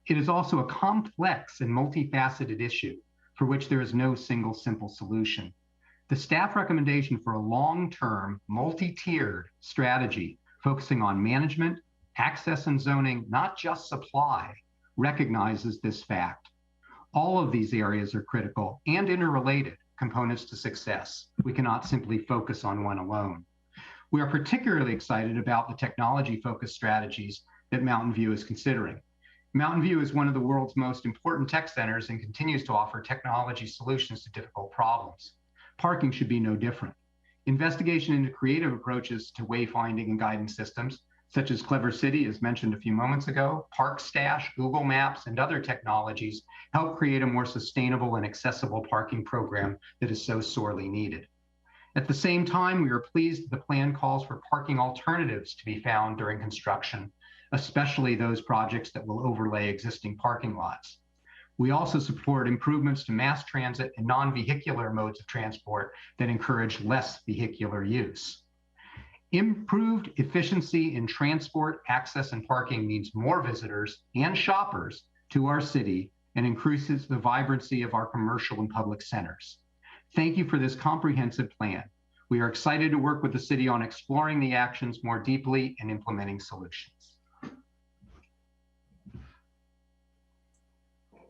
It is also a complex and multifaceted issue for which there is no single simple solution. The staff recommendation for a long-term, multi-tiered strategy focusing on management, access and zoning, not just supply, recognizes this fact. All of these areas are critical and interrelated components to success. We cannot simply focus on one alone. We are particularly excited about the technology-focused strategies that Mountain View is considering. Mountain View is one of the world's most important tech centers and continues to offer technology solutions to difficult problems. Parking should be no different. Investigation into creative approaches to wayfinding and guidance systems, such as Clever City, as mentioned a few moments ago, ParkStash, Google Maps, and other technologies help create a more sustainable and accessible parking program that is so sorely needed. At the same time, we are pleased that the plan calls for parking alternatives to be found during construction, especially those projects that will overlay existing parking lots. We also support improvements to mass transit and non-vehicular modes of transport that encourage less vehicular use. Improved efficiency in transport, access, and parking means more visitors and shoppers to our city and increases the vibrancy of our commercial and public centers. Thank you for this comprehensive plan. We are excited to work with the city on exploring the actions more deeply and implementing solutions.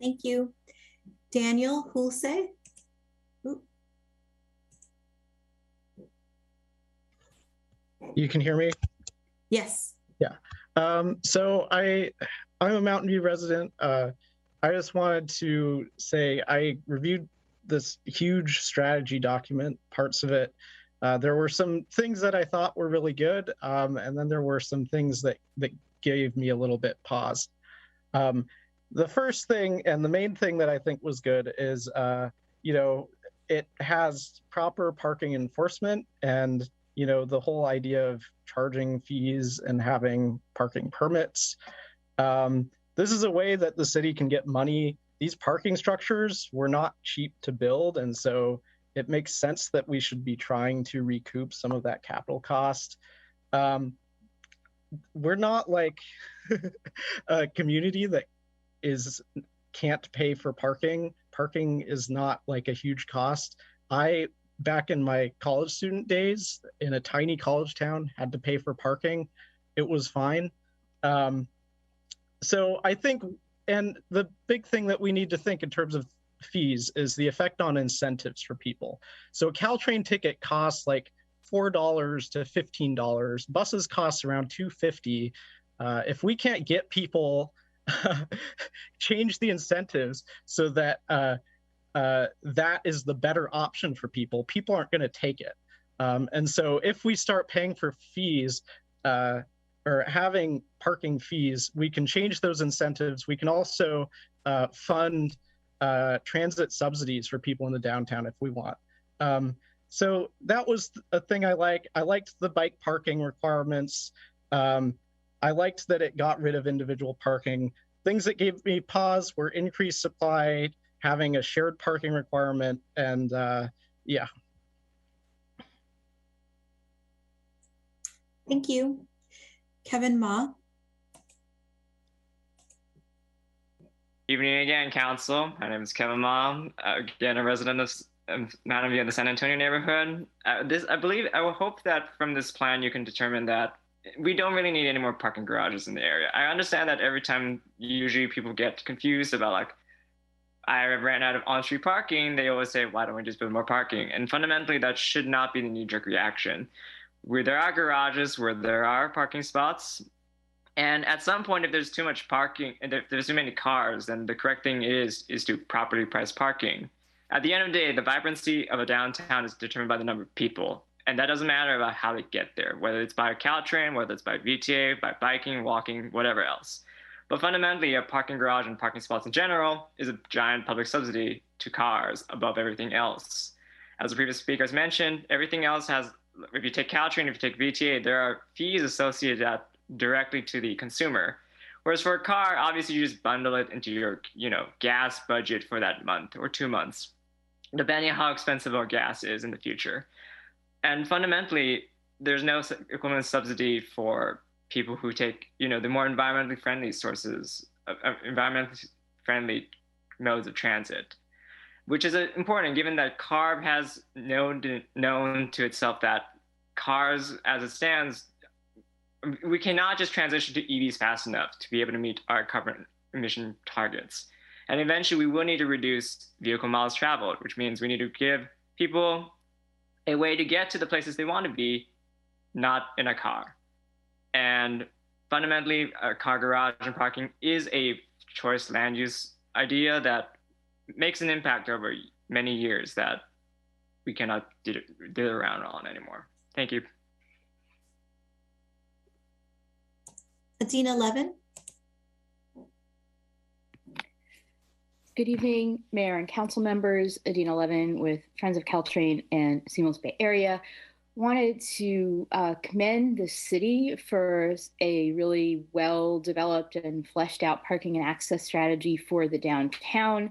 Thank you. Daniel Hulse. You can hear me? Yes. Yeah. So I'm a Mountain View resident. I just wanted to say I reviewed this huge strategy document, parts of it. There were some things that I thought were really good, and then there were some things that gave me a little bit pause. The first thing and the main thing that I think was good is, it has proper parking enforcement and, the whole idea of charging fees and having parking permits. This is a way that the city can get money. These parking structures were not cheap to build, and so it makes sense that we should be trying to recoup some of that capital cost. We're not like a community that can't pay for parking. Parking is not like a huge cost. Back in my college student days, in a tiny college town, had to pay for parking. It was fine. So I think, and the big thing that we need to think in terms of fees is the effect on incentives for people. So a Caltrain ticket costs like $4 to $15. Buses cost around $2.50. If we can't get people change the incentives so that that is the better option for people, people aren't going to take it. And so if we start paying for fees or having parking fees, we can change those incentives. We can also fund transit subsidies for people in the downtown if we want. So that was a thing I like. I liked the bike parking requirements. I liked that it got rid of individual parking. Things that gave me pause were increased supply, having a shared parking requirement, and yeah. Thank you. Kevin Ma. Evening again, Council. My name is Kevin Ma, again, a resident of Mountain View in the San Antonio neighborhood. I will hope that from this plan you can determine that we don't really need any more parking garages in the area. I understand that every time usually people get confused about like, I ran out of on-street parking, they always say, why don't we just build more parking? And fundamentally, that should not be the knee-jerk reaction. Where there are garages, where there are parking spots, and at some point, if there's too much parking, and if there's too many cars, then the correct thing is to properly price parking. At the end of the day, the vibrancy of a downtown is determined by the number of people. And that doesn't matter about how they get there, whether it's by Caltrain, whether it's by VTA, by biking, walking, whatever else. But fundamentally, a parking garage and parking spots in general is a giant public subsidy to cars above everything else. As the previous speakers mentioned, everything else has, if you take Caltrain, if you take VTA, there are fees associated directly to the consumer. Whereas for a car, obviously you just bundle it into your, gas budget for that month or 2 months, depending on how expensive our gas is in the future. And fundamentally, there's no equivalent subsidy for people who take, the more environmentally friendly sources, environmentally friendly modes of transit, which is important given that CARB has known to itself that cars, as it stands, we cannot just transition to EVs fast enough to be able to meet our carbon emission targets. And eventually, we will need to reduce vehicle miles traveled, which means we need to give people a way to get to the places they want to be, not in a car. And fundamentally, a car garage and parking is a choice land use idea that makes an impact over many years that we cannot dither around on anymore. Thank you. Adina Levin. Good evening, Mayor and Council members. Adina Levin with Friends of Caltrain and Seamless Bay Area. Wanted to commend the city for a really well-developed and fleshed out parking and access strategy for the downtown,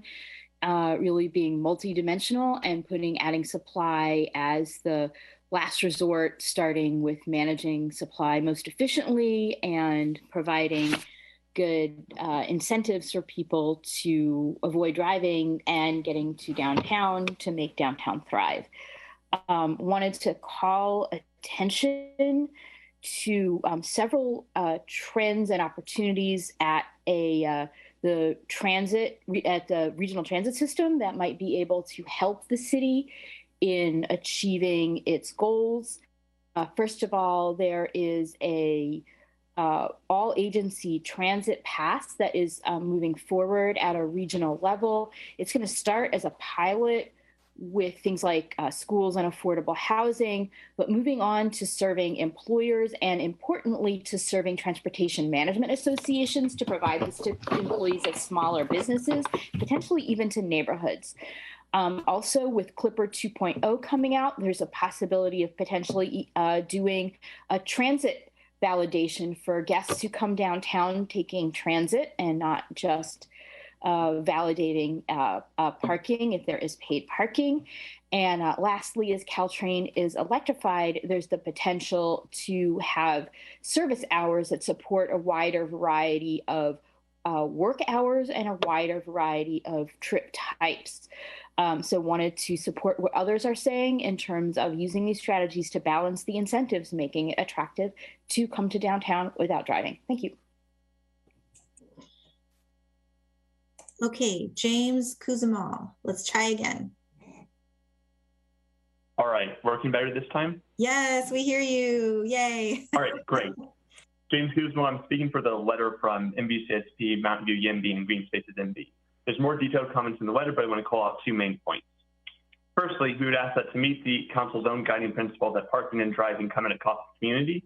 really being multidimensional and adding supply as the last resort, starting with managing supply most efficiently and providing good incentives for people to avoid driving and getting to downtown to make downtown thrive. Wanted to call attention to several trends and opportunities at the regional transit system that might be able to help the city in achieving its goals. First of all, there is a all agency transit pass that is moving forward at a regional level. It's going to start as a pilot with things like schools and affordable housing, but moving on to serving employers and importantly to serving transportation management associations to provide this to employees of smaller businesses, potentially even to neighborhoods. Also with Clipper 2.0 coming out, there's a possibility of potentially doing a transit validation for guests who come downtown taking transit and not just validating parking if there is paid parking. And lastly, as Caltrain is electrified, there's the potential to have service hours that support a wider variety of work hours and a wider variety of trip types. So wanted to support what others are saying in terms of using these strategies to balance the incentives, making it attractive to come to downtown without driving. Thank you. Okay, James Kuzamal, let's try again. All right, working better this time? Yes, we hear you. Yay. All right, great. James Guzman, I'm speaking for the letter from MVCSP, Mountain View YIMBY, and Green Spaces MV. There's more detailed comments in the letter, but I want to call out 2 main points. Firstly, we would ask that to meet the council's own guiding principle that parking and driving come at a cost to the community,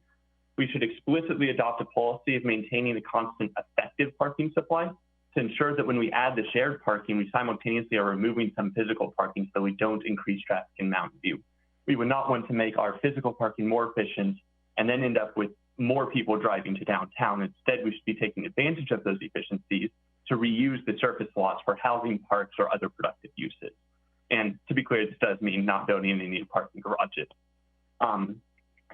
we should explicitly adopt a policy of maintaining a constant effective parking supply to ensure that when we add the shared parking, we simultaneously are removing some physical parking so we don't increase traffic in Mountain View. We would not want to make our physical parking more efficient and then end up with more people driving to downtown. Instead, we should be taking advantage of those efficiencies to reuse the surface lots for housing, parks, or other productive uses. And to be clear, this does mean not building any new parking garages.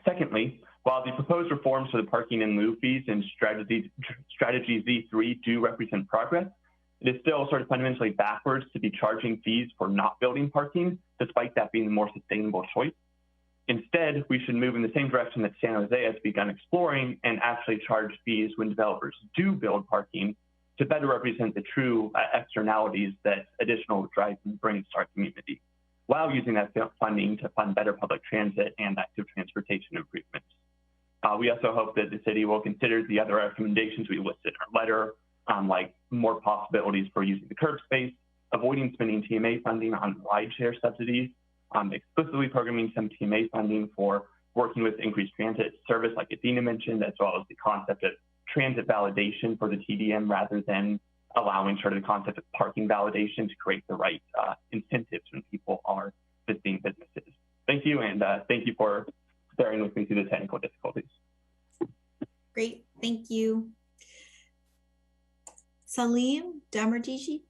Secondly, while the proposed reforms for the parking in lieu fees and strategy Z3 do represent progress, it is still sort of fundamentally backwards to be charging fees for not building parking, despite that being the more sustainable choice. Instead, we should move in the same direction that San Jose has begun exploring and actually charge fees when developers do build parking to better represent the true externalities that additional driving brings to our community, while using that funding to fund better public transit and active transportation improvements. We also hope that the city will consider the other recommendations we listed in our letter, like more possibilities for using the curb space, avoiding spending TMA funding on rideshare subsidies, explicitly programming some TMA funding for working with increased transit service, like Adina mentioned, as well as the concept of transit validation for the TDM rather than allowing sort of the concept of parking validation to create the right incentives when people are visiting businesses. Thank you, and thank you for bearing with me through the technical difficulties. Great, thank you. Salim Damardiji.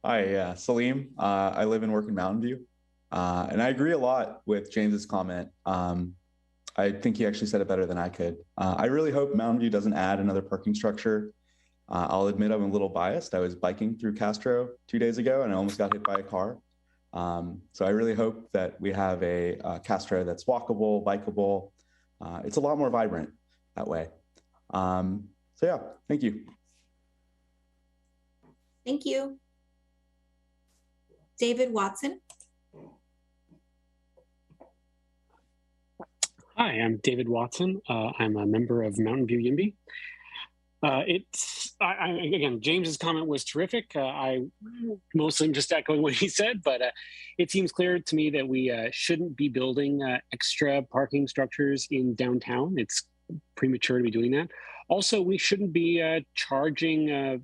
Hi, Salim. I live and work in Mountain View, and I agree a lot with James's comment. I think he actually said it better than I could. I really hope Mountain View doesn't add another parking structure. I'll admit I'm a little biased. I was biking through Castro 2 days ago, and I almost got hit by a car. So I really hope that we have a Castro that's walkable, bikeable. It's a lot more vibrant that way. So yeah, thank you. Thank you. David Watson. Hi, I'm David Watson. I'm a member of Mountain View YIMBY. Again, James's comment was terrific. I mostly am just echoing what he said, but it seems clear to me that we shouldn't be building extra parking structures in downtown. It's premature to be doing that. Also, we shouldn't be charging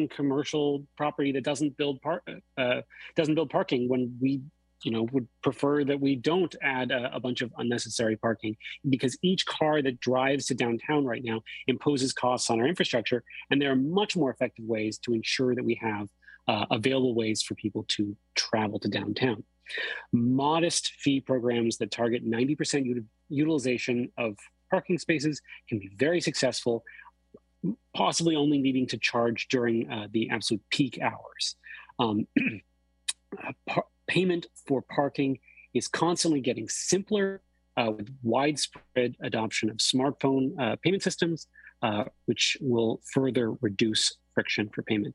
commercial property that doesn't build parking when we would prefer that we don't add a bunch of unnecessary parking, because each car that drives to downtown right now imposes costs on our infrastructure, and there are much more effective ways to ensure that we have available ways for people to travel to downtown. Modest fee programs that target 90% utilization of parking spaces can be very successful, possibly only needing to charge during the absolute peak hours. Payment for parking is constantly getting simpler with widespread adoption of smartphone payment systems, which will further reduce friction for payment.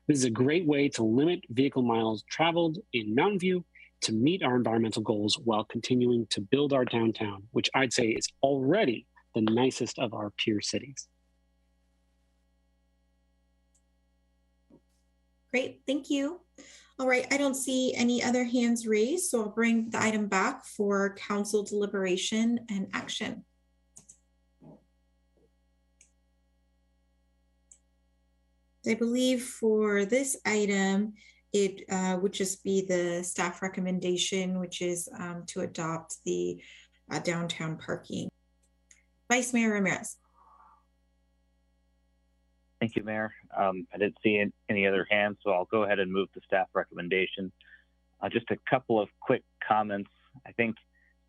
This is a great way to limit vehicle miles traveled in Mountain View to meet our environmental goals while continuing to build our downtown, which I'd say is already the nicest of our peer cities. Great, thank you. All right, I don't see any other hands raised, so I'll bring the item back for council deliberation and action. I believe for this item, it would just be the staff recommendation, which is to adopt the downtown parking. Vice Mayor Ramirez. Thank you, Mayor. I didn't see any other hands, so I'll go ahead and move the staff recommendation. Just a couple of quick comments. I think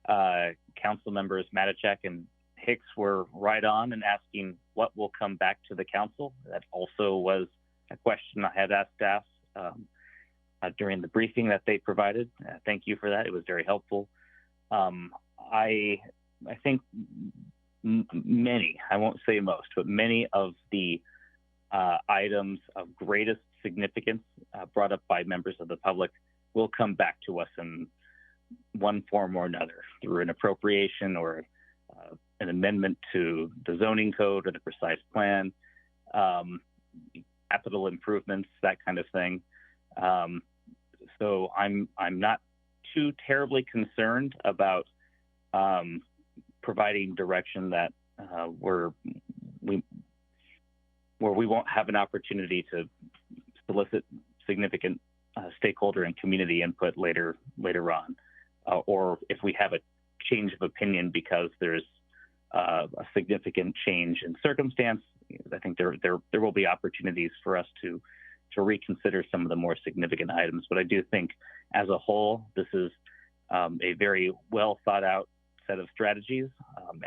council members Matichak and Hicks were right on in asking what will come back to the council. That also was a question I had asked staff during the briefing that they provided. Thank you for that. It was very helpful. I think many, I won't say most, but many of the items of greatest significance brought up by members of the public will come back to us in one form or another through an appropriation or an amendment to the zoning code or the precise plan, capital improvements, that kind of thing. So I'm not too terribly concerned about providing direction that where we won't have an opportunity to solicit significant stakeholder and community input later on, or if we have a change of opinion because there's a significant change in circumstance. I think there will be opportunities for us to reconsider some of the more significant items. But I do think, as a whole, this is a very well thought out set of strategies,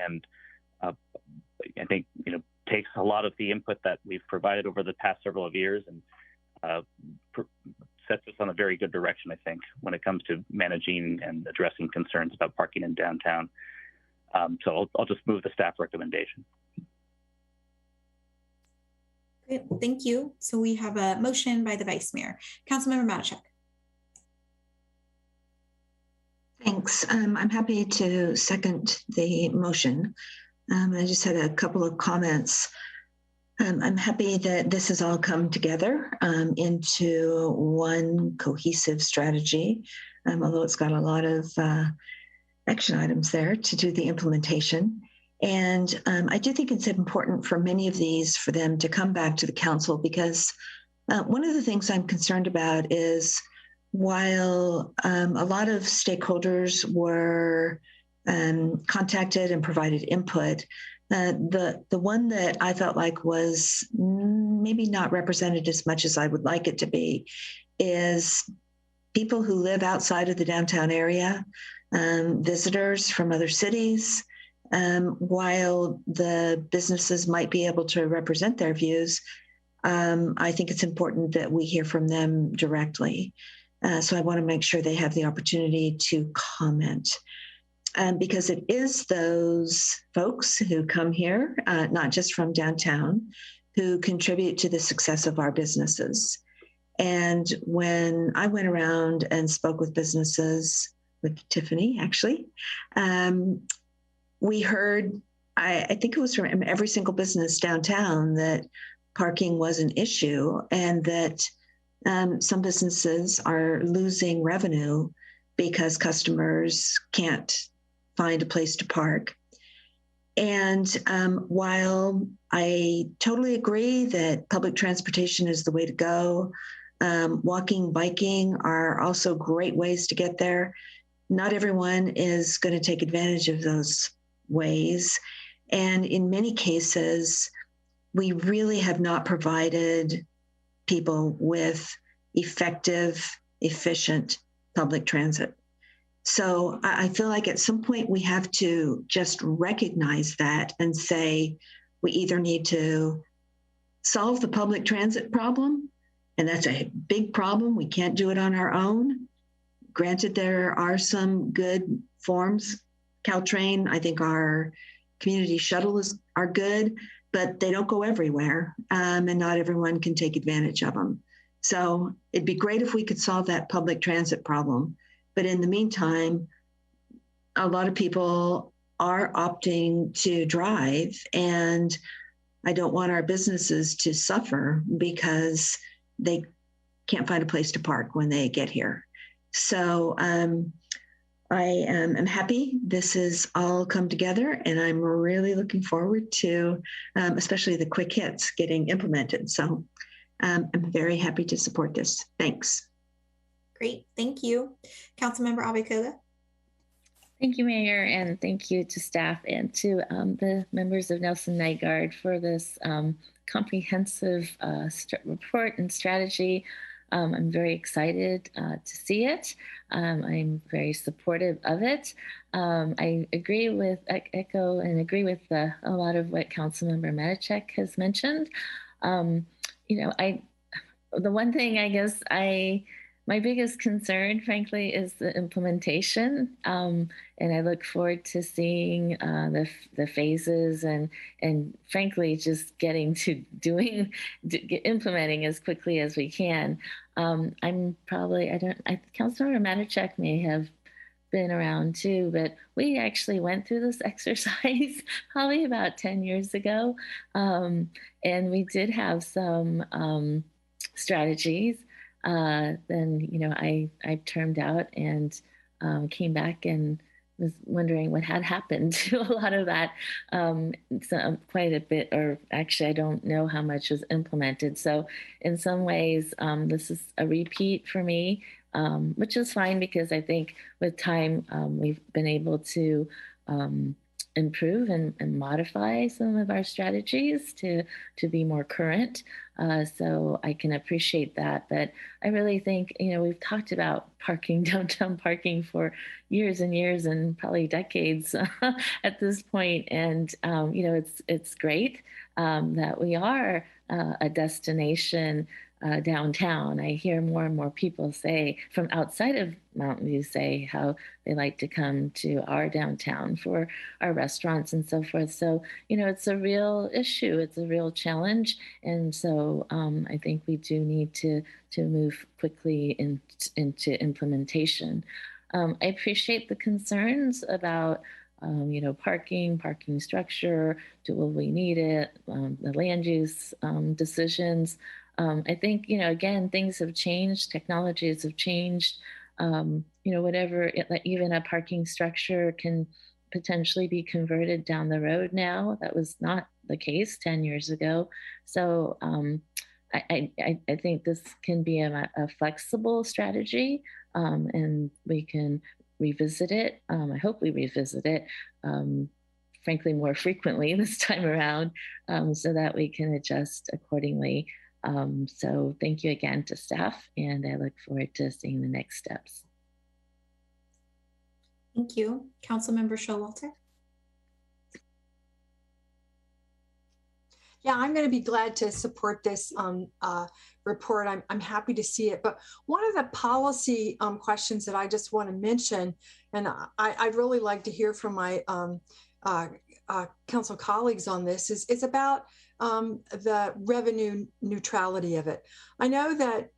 and I think takes a lot of the input that we've provided over the past several of years and sets us on a very good direction, I think, when it comes to managing and addressing concerns about parking in downtown. So I'll just move the staff recommendation. Great, thank you. So we have a motion by the Vice Mayor. Councilmember Matichak. Thanks. I'm happy to second the motion. I just had a couple of comments. I'm happy that this has all come together into one cohesive strategy, although it's got a lot of action items there to do the implementation. And I do think it's important for many of these for them to come back to the council, because one of the things I'm concerned about is while a lot of stakeholders were contacted and provided input, the one that I felt like was maybe not represented as much as I would like it to be is people who live outside of the downtown area, visitors from other cities. While the businesses might be able to represent their views, I think it's important that we hear from them directly. So I want to make sure they have the opportunity to comment. Because it is those folks who come here, not just from downtown, who contribute to the success of our businesses. And when I went around and spoke with businesses, with Tiffany actually, we heard, I think it was from every single business downtown, that parking was an issue and that some businesses are losing revenue because customers can't find a place to park. And while I totally agree that public transportation is the way to go, walking, biking are also great ways to get there. Not everyone is going to take advantage of those ways. And in many cases, we really have not provided people with effective, efficient public transit. So I feel like at some point we have to just recognize that and say, we either need to solve the public transit problem, and that's a big problem. We can't do it on our own. Granted, there are some good forms. Caltrain, I think our community shuttles are good, but they don't go everywhere, and not everyone can take advantage of them. So it'd be great if we could solve that public transit problem. But in the meantime, a lot of people are opting to drive, and I don't want our businesses to suffer because they can't find a place to park when they get here. So I am happy this has all come together, and I'm really looking forward to especially the quick hits getting implemented. So I'm very happy to support this. Thanks. Great, thank you. Councilmember Abikoga. Thank you, Mayor, and thank you to staff and to the members of Nelson Nygaard for this comprehensive report and strategy. I'm very excited to see it. I'm very supportive of it. I agree with, echo and agree with a lot of what Councilmember Matichak has mentioned. The one thing I guess I my biggest concern, frankly, is the implementation, and I look forward to seeing the phases and frankly just getting to implementing as quickly as we can. I'm probably Councilmember Matichak may have been around too, but we actually went through this exercise probably about 10 years ago, and we did have some strategies. Then I termed out and came back and was wondering what had happened to a lot of that. Quite a bit, or actually I don't know how much was implemented. So in some ways, this is a repeat for me, which is fine because I think with time we've been able to improve and modify some of our strategies to be more current. So I can appreciate that. But I really think, we've talked about parking, downtown parking for years and years and probably decades at this point. And, it's great that we are a destination downtown. I hear more and more people say from outside of Mountain View say how they like to come to our downtown for our restaurants and so forth. So, it's a real issue. It's a real challenge. And so I think we do need to move quickly into implementation. I appreciate the concerns about parking structure, will we need it, the land use decisions. I think, again, things have changed, technologies have changed, whatever, even a parking structure can potentially be converted down the road now. That was not the case 10 years ago. So I think this can be a flexible strategy, and we can revisit it. I hope we revisit it, frankly, more frequently this time around, so that we can adjust accordingly. So thank you again to staff, and I look forward to seeing the next steps. Thank you. Councilmember Showalter. Yeah, I'm going to be glad to support this report. I'm happy to see it. But one of the policy questions that I just want to mention, and I'd really like to hear from my council colleagues on this, is about the revenue neutrality of it. I know that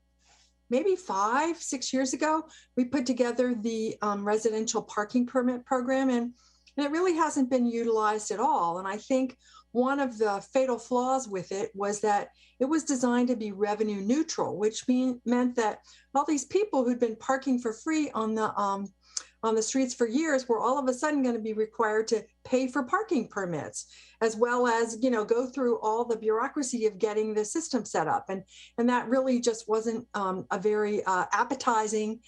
maybe 5-6 years ago, we put together the residential parking permit program, and it really hasn't been utilized at all. And I think one of the fatal flaws with it was that it was designed to be revenue neutral, which meant that all these people who'd been parking for free on the streets for years were all of a sudden going to be required to pay for parking permits, as well as, go through all the bureaucracy of getting the system set up. And that really just wasn't a very appetizing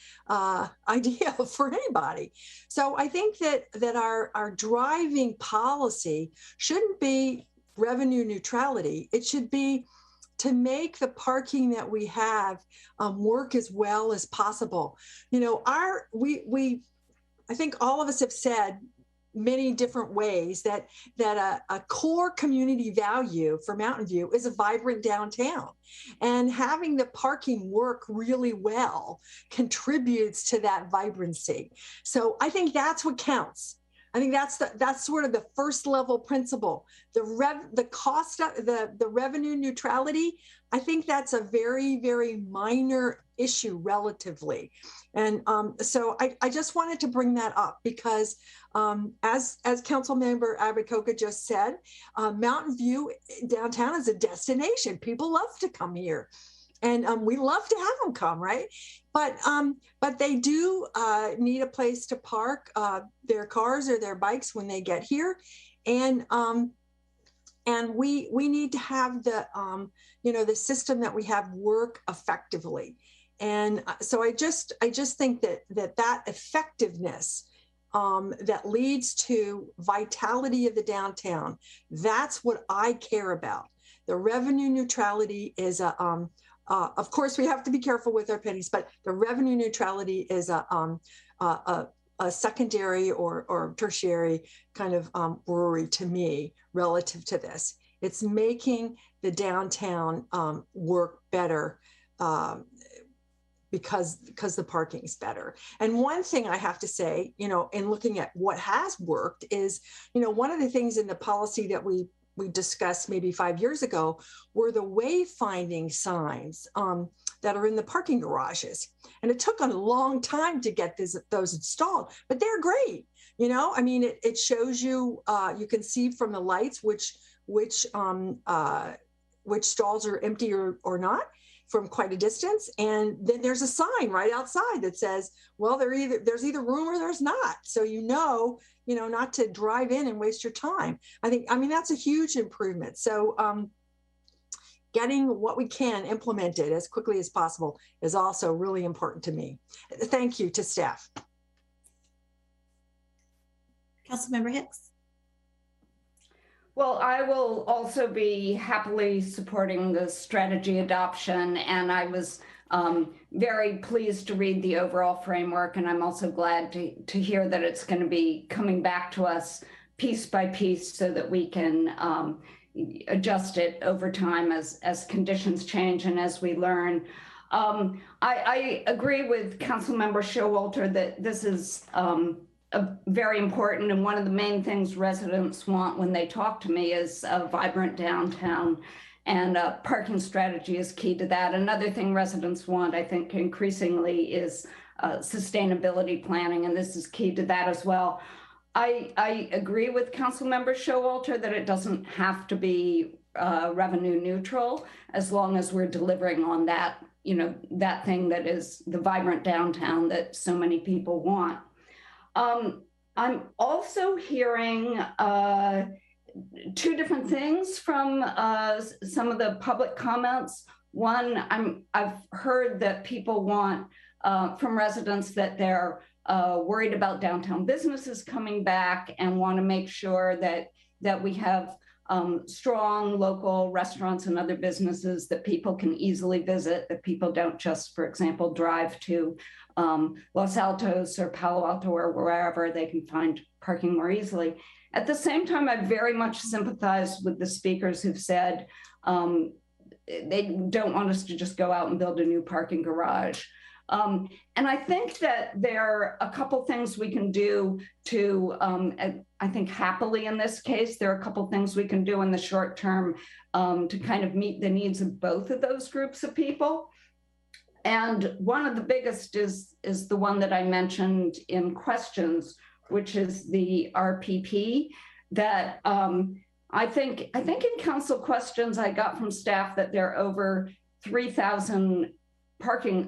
idea for anybody. So I think that our driving policy shouldn't be revenue neutrality. It should be to make the parking that we have work as well as possible. I think all of us have said many different ways that a core community value for Mountain View is a vibrant downtown, and having the parking work really well contributes to that vibrancy. So I think that's what counts. I think that's sort of the first level principle. The cost, the revenue neutrality, I think that's a very, very minor issue relatively. And so I just wanted to bring that up because as Councilmember Abacoca just said, Mountain View downtown is a destination. People love to come here. And we love to have them come, right? But they do need a place to park their cars or their bikes when they get here, and we need to have the the system that we have work effectively. And so I just think that effectiveness that leads to vitality of the downtown, that's what I care about. The revenue neutrality is of course, we have to be careful with our pennies, but the revenue neutrality is a secondary or tertiary kind of worry to me relative to this. It's making the downtown work better because the parking is better. And one thing I have to say, you know, in looking at what has worked is, you know, one of the things in the policy that we discussed maybe 5 years ago were the wayfinding signs that are in the parking garages. And it took a long time to get those installed, but they're great. You know, I mean, it shows you, you can see from the lights which stalls are empty or not from quite a distance. And then there's a sign right outside that says, well, there's either room or there's not. So you know, not to drive in and waste your time. I mean, that's a huge improvement. So getting what we can implemented as quickly as possible is also really important to me. Thank you to staff. Councilmember Hicks. Well, I will also be happily supporting the strategy adoption, and I was very pleased to read the overall framework, and I'm also glad to hear that it's going to be coming back to us piece by piece so that we can adjust it over time as conditions change and as we learn. I agree with Councilmember Showalter that this is very important, and one of the main things residents want when they talk to me is a vibrant downtown, and parking strategy is key to that. Another thing residents want, I think, increasingly is sustainability planning, and this is key to that as well. I agree with Councilmember Showalter that it doesn't have to be revenue neutral as long as we're delivering on that, that thing that is the vibrant downtown that so many people want. I'm also hearing two different things from some of the public comments. One, I've heard that people want from residents that they're worried about downtown businesses coming back and want to make sure that we have strong local restaurants and other businesses that people can easily visit, that people don't just, for example, drive to Los Altos or Palo Alto or wherever they can find parking more easily. At the same time, I very much sympathize with the speakers who've said they don't want us to just go out and build a new parking garage. And I think that there are a couple things we can do to, I think happily in this case, there are a couple things we can do in the short term to kind of meet the needs of both of those groups of people. And one of the biggest is the one that I mentioned in questions, which is the RPP that I think in council questions, I got from staff that there are over 3,000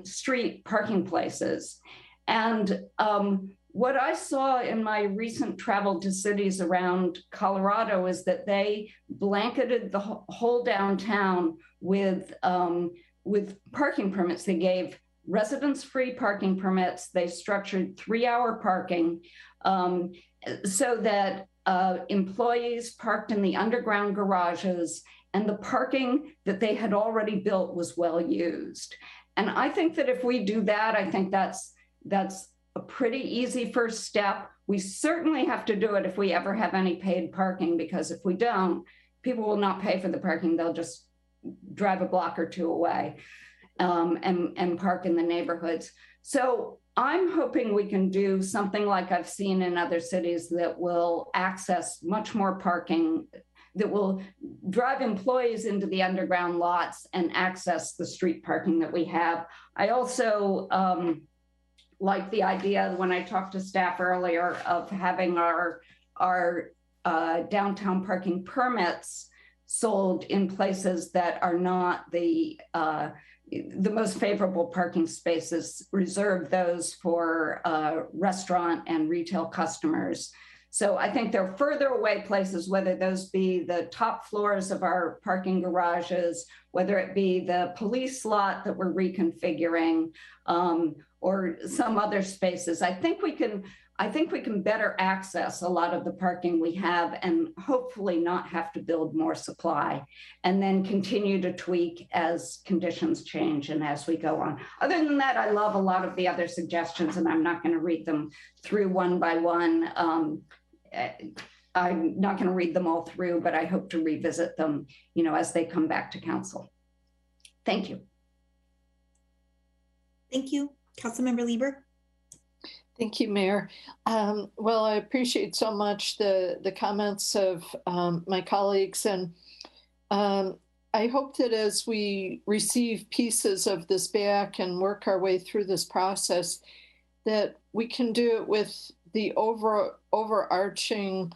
street parking places. And what I saw in my recent travel to cities around Colorado is that they blanketed the whole downtown with parking permits. They gave residents free parking permits. They structured 3-hour parking so that employees parked in the underground garages, and the parking that they had already built was well used. And I think that if we do that, I think that's a pretty easy first step. We certainly have to do it if we ever have any paid parking, because if we don't, people will not pay for the parking. They'll just drive a block or two away and park in the neighborhoods. So I'm hoping we can do something like I've seen in other cities that will access much more parking, that will drive employees into the underground lots and access the street parking that we have. I also like the idea, when I talked to staff earlier, of having our downtown parking permits sold in places that are not the most favorable parking spaces, reserve those for restaurant and retail customers. So I think there are further away places, whether those be the top floors of our parking garages, whether it be the police lot that we're reconfiguring, or some other spaces. I think we can better access a lot of the parking we have and hopefully not have to build more supply, and then continue to tweak as conditions change and as we go on. Other than that, I love a lot of the other suggestions, and I'm not going to read them through one by one. I'm not going to read them all through, but I hope to revisit them, as they come back to council. Thank you. Thank you. Councilmember Lieber. Thank you, Mayor. Well, I appreciate so much the comments of my colleagues, and I hope that as we receive pieces of this back and work our way through this process, that we can do it with the overarching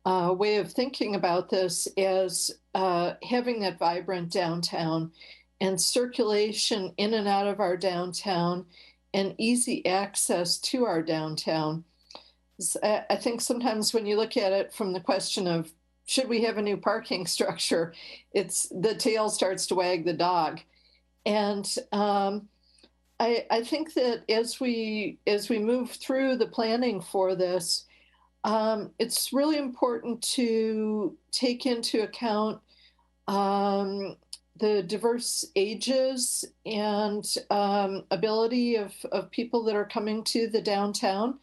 way of thinking about this as having that vibrant downtown and circulation in and out of our downtown and easy access to our downtown. I think sometimes when you look at it from the question of should we have a new parking structure, it's the tail starts to wag the dog. And I think that as we move through the planning for this, it's really important to take into account the diverse ages and ability of people that are coming to the downtown.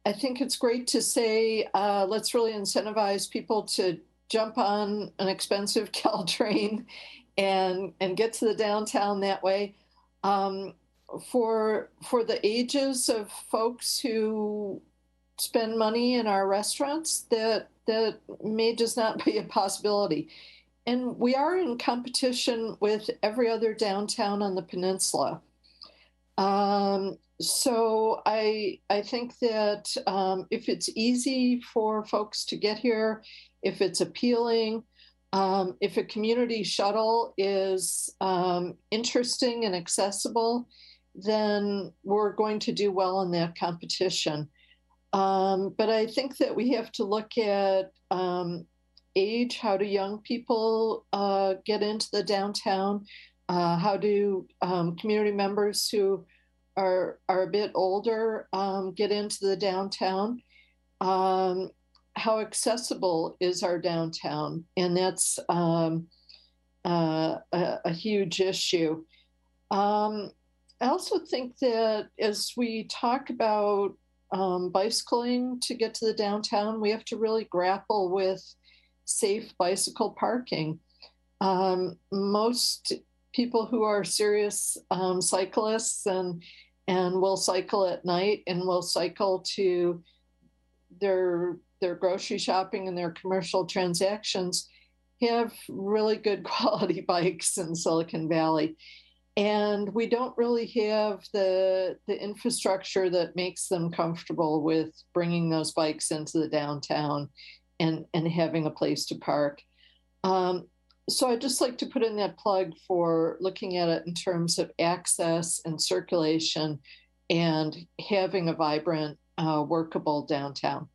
I think it's great to say, let's really incentivize people to jump on an expensive Caltrain and get to the downtown that way. For the ages of folks who spend money in our restaurants, that may just not be a possibility. And we are in competition with every other downtown on the peninsula. So I think that if it's easy for folks to get here, if it's appealing, if a community shuttle is interesting and accessible, then we're going to do well in that competition. But I think that we have to look at age. How do young people get into the downtown? How do community members who are a bit older get into the downtown? How accessible is our downtown? And that's a huge issue. I also think that as we talk about bicycling to get to the downtown, we have to really grapple with safe bicycle parking. Most people who are serious cyclists and will cycle at night and will cycle to their grocery shopping and their commercial transactions have really good quality bikes in Silicon Valley. And we don't really have the infrastructure that makes them comfortable with bringing those bikes into the downtown and having a place to park. So I'd just like to put in that plug for looking at it in terms of access and circulation and having a vibrant, workable downtown.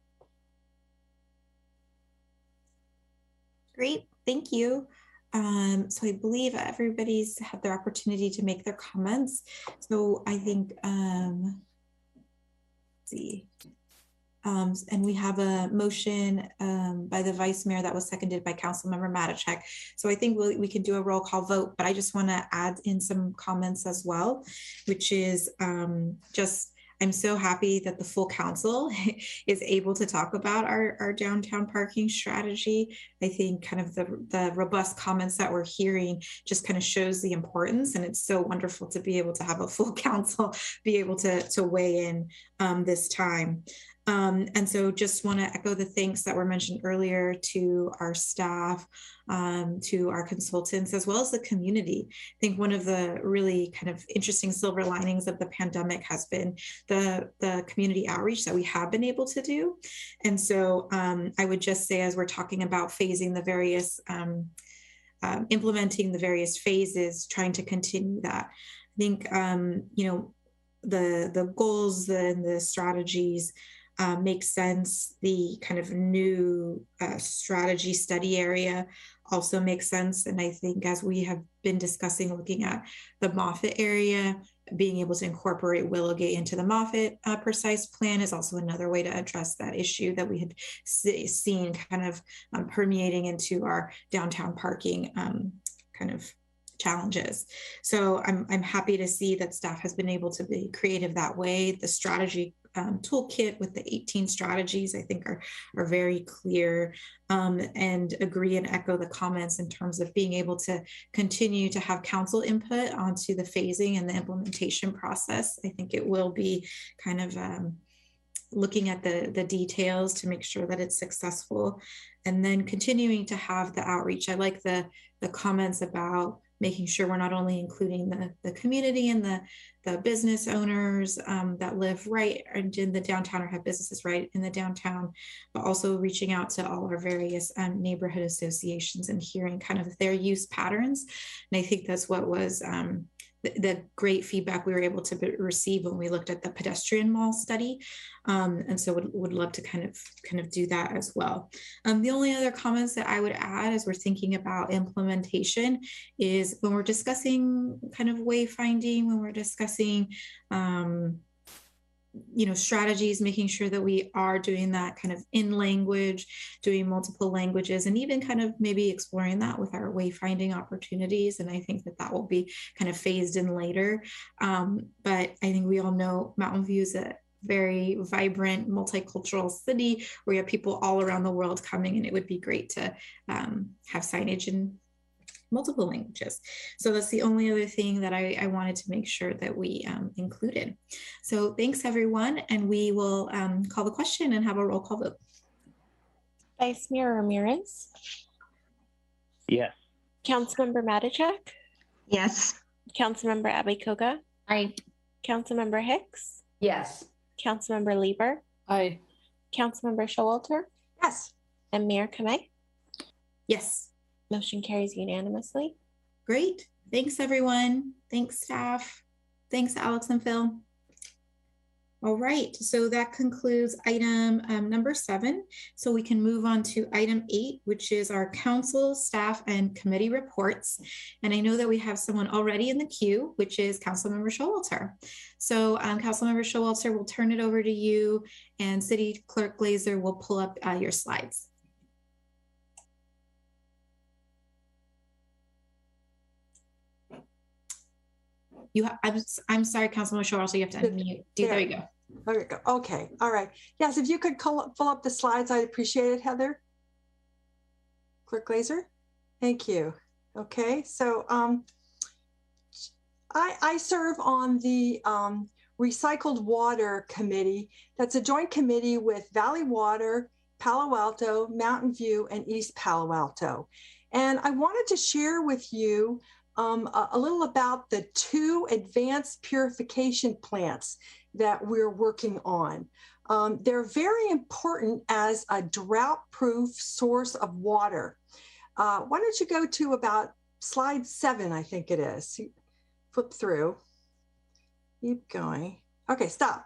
Great, thank you. So I believe everybody's had their opportunity to make their comments. So I think, let's see. And we have a motion by the Vice Mayor that was seconded by Councilmember Matichak. So I think we can do a roll call vote, but I just want to add in some comments as well, which is I'm so happy that the full council is able to talk about our downtown parking strategy. I think kind of the robust comments that we're hearing just kind of shows the importance, and it's so wonderful to be able to have a full council be able to weigh in this time. And so just want to echo the thanks that were mentioned earlier to our staff, to our consultants, as well as the community. I think one of the really kind of interesting silver linings of the pandemic has been the community outreach that we have been able to do. And so I would just say, as we're talking about phasing the various, implementing the various phases, trying to continue that, I think, the goals and the strategies makes sense. The kind of new strategy study area also makes sense. And I think as we have been discussing, looking at the Moffett area, being able to incorporate Willowgate into the Moffett precise plan is also another way to address that issue that we had seen kind of permeating into our downtown parking kind of challenges. So I'm happy to see that staff has been able to be creative that way. The strategy toolkit with the 18 strategies, I think are very clear, and agree and echo the comments in terms of being able to continue to have council input onto the phasing and the implementation process. I think it will be kind of looking at the details to make sure that it's successful, and then continuing to have the outreach. I like the comments about making sure we're not only including the community and the business owners that live right in the downtown or have businesses right in the downtown, but also reaching out to all our various neighborhood associations and hearing kind of their use patterns. And I think that's what was the great feedback we were able to receive when we looked at the pedestrian mall study. And so would love to kind of do that as well. The only other comments that I would add as we're thinking about implementation is when we're discussing kind of wayfinding, when we're discussing strategies, making sure that we are doing that kind of in language, doing multiple languages, and even kind of maybe exploring that with our wayfinding opportunities. And I think that will be kind of phased in later. But I think we all know Mountain View is a very vibrant, multicultural city where we have people all around the world coming, and it would be great to have signage in multiple languages. So that's the only other thing that I wanted to make sure that we included. So thanks everyone, and we will call the question and have a roll call vote. Vice Mayor Ramirez? Yes. Councilmember Matichak? Yes. Councilmember Abikoga? Aye. Councilmember Hicks? Yes. Councilmember Lieber? Aye. Councilmember Showalter? Yes. And Mayor Kamei? Yes. Motion carries unanimously. Great. Thanks, everyone. Thanks, staff. Thanks, Alex and Phil. All right. So that concludes item number 7. So we can move on to item 8, which is our council, staff, and committee reports. And I know that we have someone already in the queue, which is Councilmember Showalter. So Councilmember Showalter, we'll turn it over to you, and City Clerk Glazer will pull up your slides. I'm sorry, Councilman Showalter, you have to unmute. There you go. There we go. Okay. All right. Yes, if you could pull up the slides, I'd appreciate it, Heather. Clerk Glazer. Thank you. Okay. So I serve on the Recycled Water Committee. That's a joint committee with Valley Water, Palo Alto, Mountain View, and East Palo Alto. And I wanted to share with you a little about the 2 advanced purification plants that we're working on. They're very important as a drought-proof source of water. Why don't you go to about slide 7, I think it is. Flip through. Keep going. Okay, stop.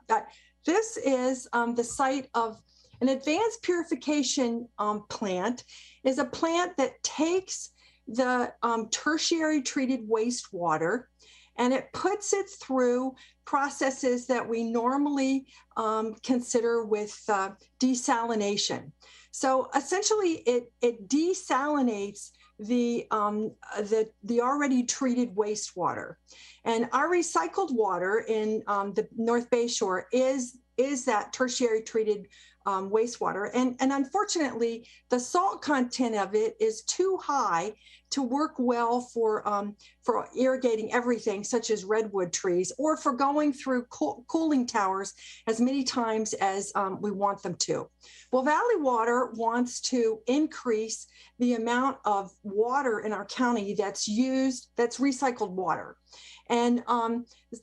This is the site of an advanced purification plant. Is a plant that takes the tertiary treated wastewater, and it puts it through processes that we normally consider with desalination. So essentially, it desalinates the already treated wastewater, and our recycled water in the North Bay Shore is that tertiary treated wastewater. And unfortunately, the salt content of it is too high to work well for irrigating everything, such as redwood trees, or for going through cooling towers as many times as we want them to. Well, Valley Water wants to increase the amount of water in our county that's recycled water. And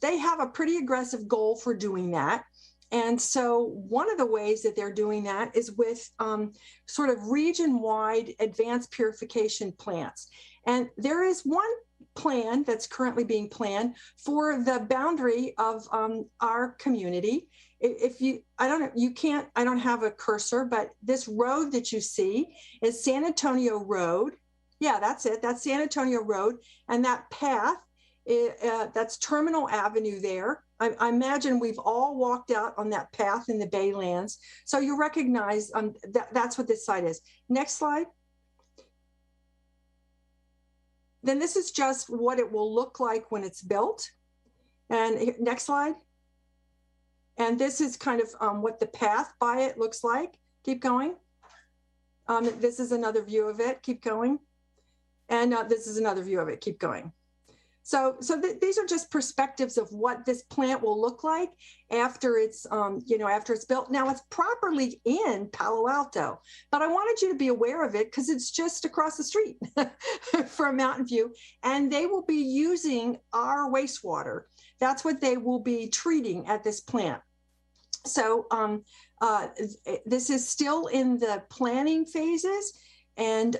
they have a pretty aggressive goal for doing that. And so one of the ways that they're doing that is with sort of region-wide advanced purification plants. And there is one plan that's currently being planned for the boundary of our community. I don't have a cursor, but this road that you see is San Antonio Road. Yeah, that's it. That's San Antonio Road. And that path, that's Terminal Avenue there. I imagine we've all walked out on that path in the Baylands. So you recognize that's what this site is. Next slide. Then this is just what it will look like when it's built. And next slide. And this is kind of what the path by it looks like. Keep going. This is another view of it. Keep going. And this is another view of it. Keep going. So these are just perspectives of what this plant will look like after it's, after it's built. Now it's properly in Palo Alto, but I wanted you to be aware of it because it's just across the street from Mountain View, and they will be using our wastewater. That's what they will be treating at this plant. So this is still in the planning phases, and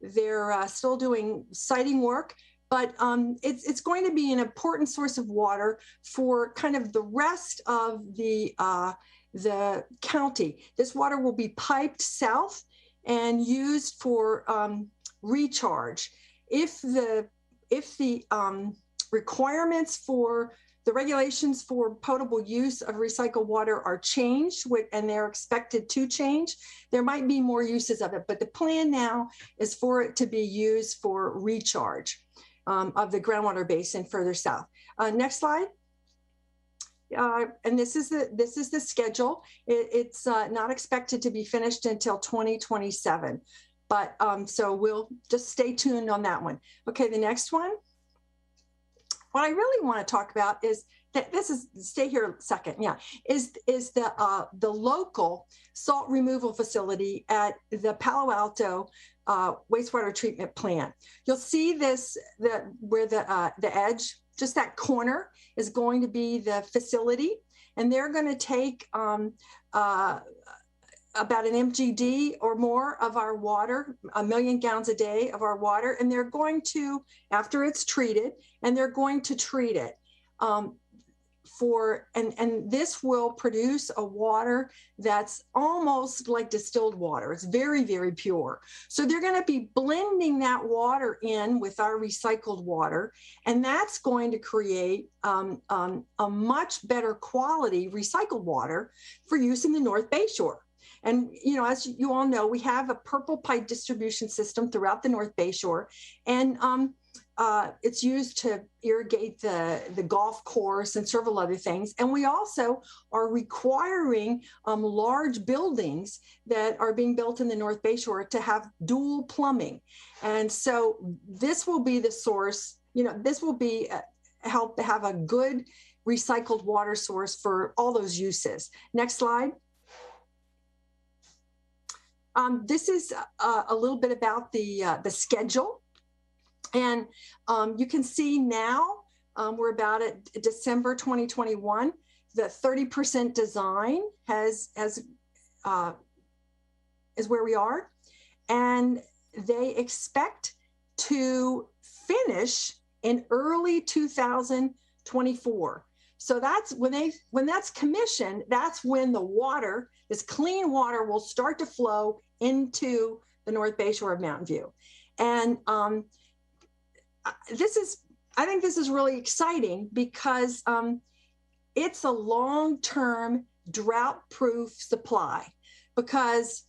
they're still doing siting work. But it's going to be an important source of water for kind of the rest of the county. This water will be piped south and used for recharge. If the requirements for the regulations for potable use of recycled water are changed, and they're expected to change, there might be more uses of it. But the plan now is for it to be used for recharge of the groundwater basin further south. Next slide. And this is the schedule. It's not expected to be finished until 2027, but so we'll just stay tuned on that one. Okay, the next one. What I really want to talk about is that stay here a second. Yeah, is the local salt removal facility at the Palo Alto wastewater treatment plant. You'll see this, where the edge, just that corner, is going to be the facility, and they're going to take about an MGD or more of our water, 1 million gallons a day of our water, and they're going to, after it's treated, and they're going to treat it and this will produce a water that's almost like distilled water. It's very, very pure. So they're going to be blending that water in with our recycled water, and that's going to create a much better quality recycled water for use in the North Bay Shore. And, as you all know, we have a purple pipe distribution system throughout the North Bay Shore, and it's used to irrigate the golf course and several other things. And we also are requiring large buildings that are being built in the North Bay Shore to have dual plumbing. And so this will be the source, this will be help to have a good recycled water source for all those uses. Next slide. This is a little bit about the schedule. And you can see now we're about at December 2021. The 30% design is where we are, and they expect to finish in early 2024. So that's when that's commissioned. That's when the water, this clean water, will start to flow into the North Bay Shore of Mountain View, and I think this is really exciting because it's a long-term drought-proof supply, because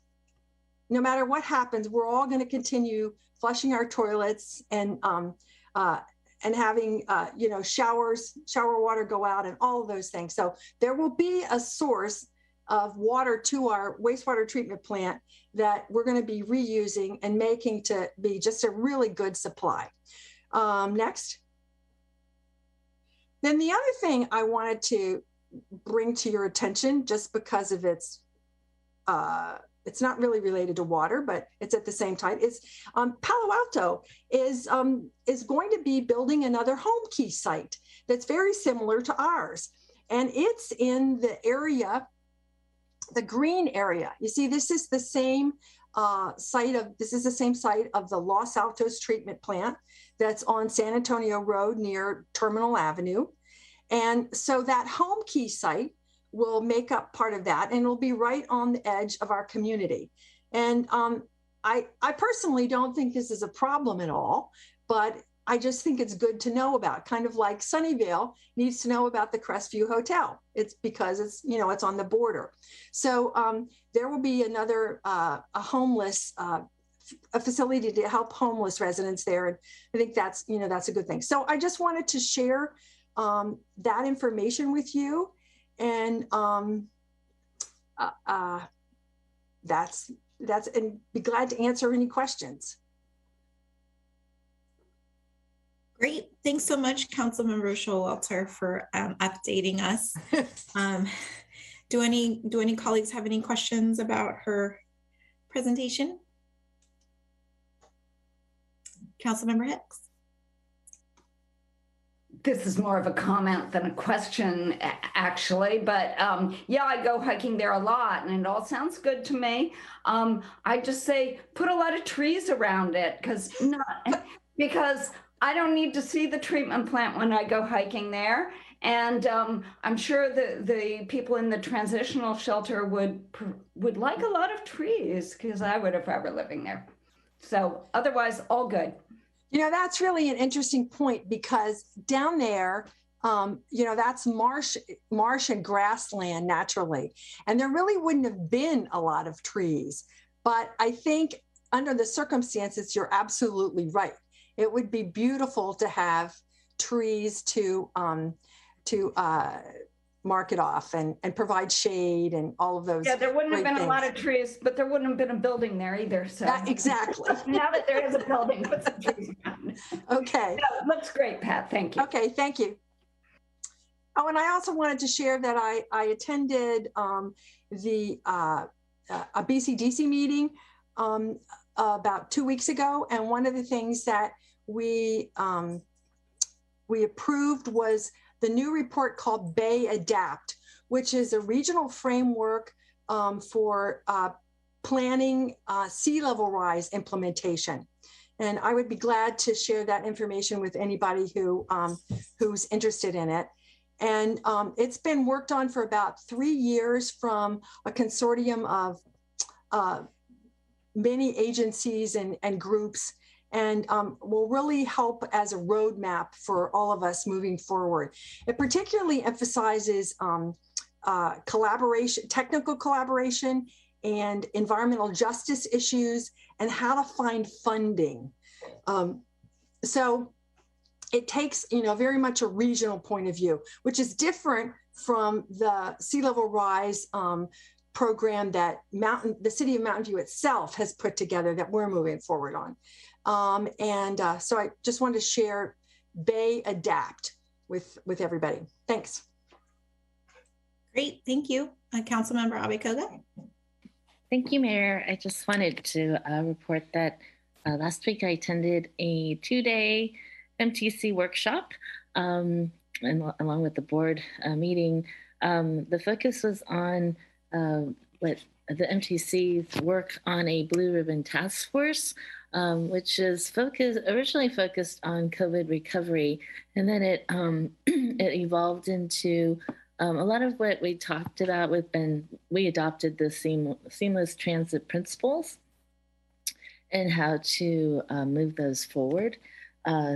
no matter what happens, we're all going to continue flushing our toilets and having shower water go out and all of those things. So there will be a source of water to our wastewater treatment plant that we're going to be reusing and making to be just a really good supply. Next. Then the other thing I wanted to bring to your attention, just because of it's not really related to water, but it's at the same time, is Palo Alto is going to be building another home key site that's very similar to ours. And it's in the area, the green area. You see, this is the same site of the Los Altos treatment plant that's on San Antonio Road near Terminal Avenue. And so that home key site will make up part of that, and it'll be right on the edge of our community. And I personally don't think this is a problem at all, but I just think it's good to know about, kind of like Sunnyvale needs to know about the Crestview Hotel. It's because it's, it's on the border. So there will be another a facility to help homeless residents there. And I think that's a good thing. So I just wanted to share that information with you. And that's and be glad to answer any questions. Great. Thanks so much, Councilmember Showalter, for updating us. Do any colleagues have any questions about her presentation? Councilmember Hicks. This is more of a comment than a question, actually, but yeah, I go hiking there a lot and it all sounds good to me. I just say put a lot of trees around it because I don't need to see the treatment plant when I go hiking there. And I'm sure the people in the transitional shelter would like a lot of trees, because I would if I were living there. So otherwise, all good. You know, that's really an interesting point, because down there, you know, that's marsh and grassland naturally. And there really wouldn't have been a lot of trees. But I think under the circumstances, you're absolutely right. It would be beautiful to have trees to mark it off and provide shade and all of those. Yeah, there wouldn't have been things. a lot of trees, but there wouldn't have been a building there either. So exactly. Now that there is a building, put some trees around. Okay. Yeah, looks great, Pat. Thank you. Okay, thank you. Oh, and I also wanted to share that I attended the a BCDC meeting about 2 weeks ago, and one of the things that we approved was the new report called Bay Adapt, which is a regional framework for planning sea level rise implementation. And I would be glad to share that information with anybody who's interested in it. And it's been worked on for about 3 years from a consortium of many agencies and groups, and will really help as a roadmap for all of us moving forward. It particularly emphasizes collaboration, technical collaboration, and environmental justice issues, and how to find funding. So it takes, you know, very much a regional point of view, which is different from the sea level rise program that the city of Mountain View itself has put together that we're moving forward on. So I just wanted to share Bay Adapt with everybody. Thanks. Great, thank you. Councilmember Abekoga. Thank you, Mayor. I just wanted to report that last week I attended a 2-day MTC workshop and along with the board meeting. The focus was on what the MTC's work on a Blue Ribbon Task Force, which is originally focused on COVID recovery, and then it evolved into a lot of what we talked about we adopted the seamless transit principles and how to move those forward.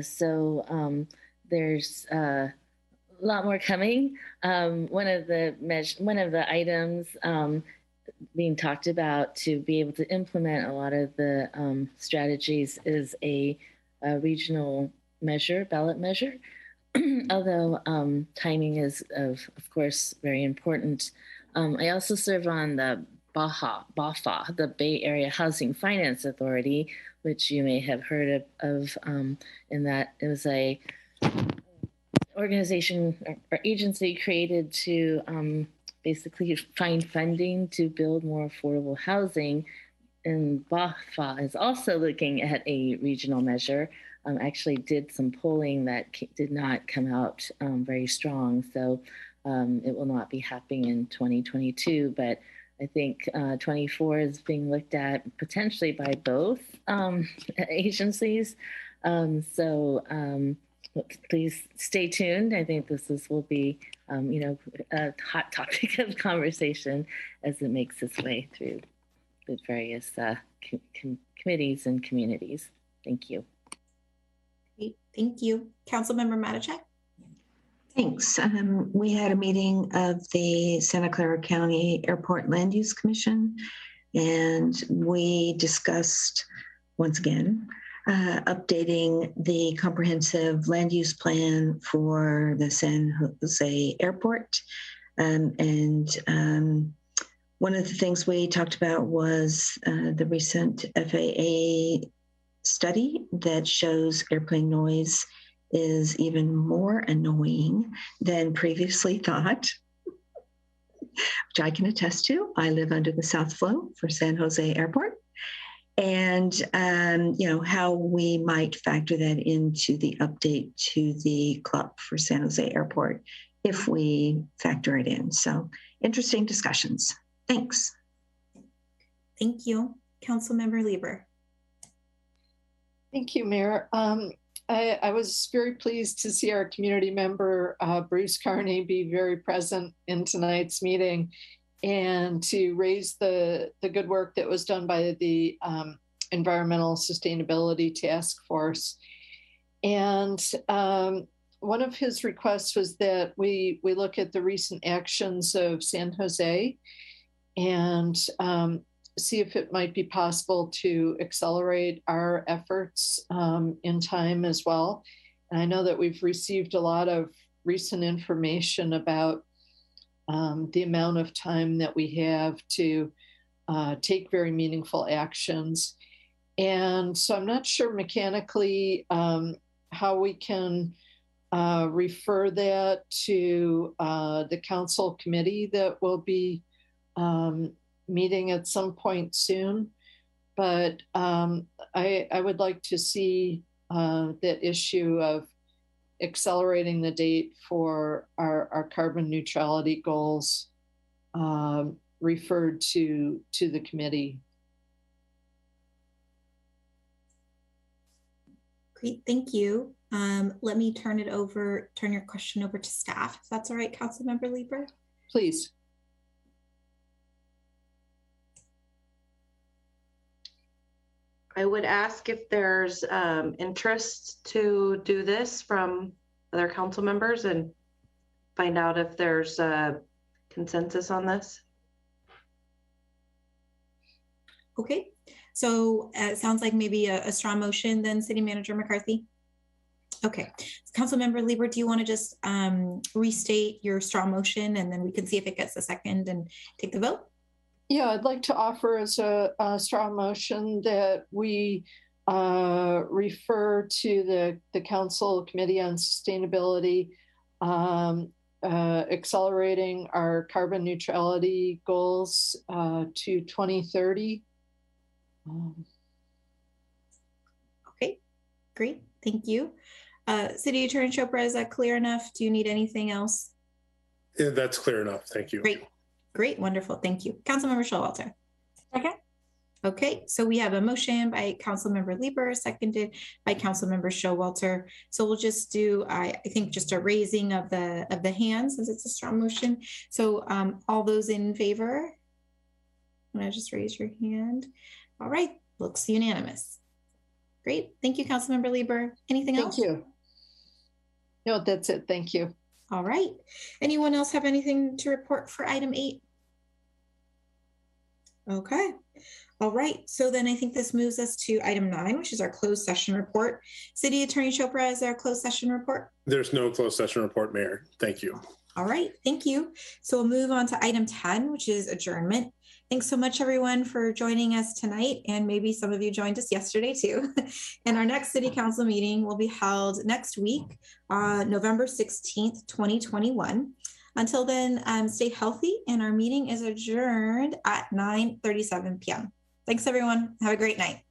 So there's a lot more coming. One of the items being talked about to be able to implement a lot of the strategies is a regional measure, ballot measure. Although timing is of course very important. I also serve on the BAFA, the Bay Area Housing Finance Authority, which you may have heard of in that it was a organization or agency created to basically find funding to build more affordable housing. And BAFA is also looking at a regional measure. Actually did some polling that did not come out very strong. So it will not be happening in 2022, but I think 24 is being looked at potentially by both agencies. So please stay tuned. I think will be, a hot topic of conversation as it makes its way through the various committees and communities. Thank you. Great. Thank you. Councilmember Matichak. Thanks. We had a meeting of the Santa Clara County Airport Land Use Commission, and we discussed, once again, updating the comprehensive land use plan for the San Jose Airport. One of the things we talked about was the recent FAA study that shows airplane noise is even more annoying than previously thought, which I can attest to. I live under the South Flow for San Jose Airport. And, how we might factor that into the update to the CLUP for San Jose Airport if we factor it in. So interesting discussions. Thanks. Thank you. Councilmember Lieber. Thank you, Mayor. I was very pleased to see our community member, Bruce Carney, be very present in tonight's meeting and to raise the good work that was done by the Environmental Sustainability Task Force. And one of his requests was that we look at the recent actions of San Jose and see if it might be possible to accelerate our efforts in time as well. And I know that we've received a lot of recent information about the amount of time that we have to take very meaningful actions. And so I'm not sure mechanically how we can refer that to the council committee that will be meeting at some point soon. But I would like to see that issue of accelerating the date for our carbon neutrality goals referred to the committee. Great, thank you. Let me turn your question over to staff, if that's all right, Councilmember Lieber. Please. I would ask if there's interest to do this from other council members and find out if there's a consensus on this. Okay, so it sounds like maybe a strong motion then, City Manager McCarthy. Okay, Councilmember Lieber, do you want to just restate your strong motion and then we can see if it gets a second and take the vote? Yeah, I'd like to offer as a strong motion that we refer to the Council Committee on Sustainability accelerating our carbon neutrality goals to 2030. Okay, great, thank you. City Attorney Chopra, is that clear enough? Do you need anything else? Yeah, that's clear enough, thank you. Great, wonderful, thank you. Councilmember Showalter. Okay. Okay, so we have a motion by Councilmember Lieber, seconded by Councilmember Showalter. So we'll just do, I think, just a raising of the hands since it's a strong motion. So all those in favor, I'm gonna just raise your hand. All right, looks unanimous. Great, thank you, Councilmember Lieber. Anything else? Thank you. No, that's it, thank you. All right, anyone else have anything to report for item 8? Okay. All right. So then I think this moves us to item 9, which is our closed session report. City Attorney Chopra, is there a closed session report? There's no closed session report, Mayor. Thank you. All right. Thank you. So we'll move on to item 10, which is adjournment. Thanks so much, everyone, for joining us tonight. And maybe some of you joined us yesterday, too. And our next City Council meeting will be held next week, November 16th, 2021. Until then, stay healthy, and our meeting is adjourned at 9:37 p.m. Thanks, everyone. Have a great night.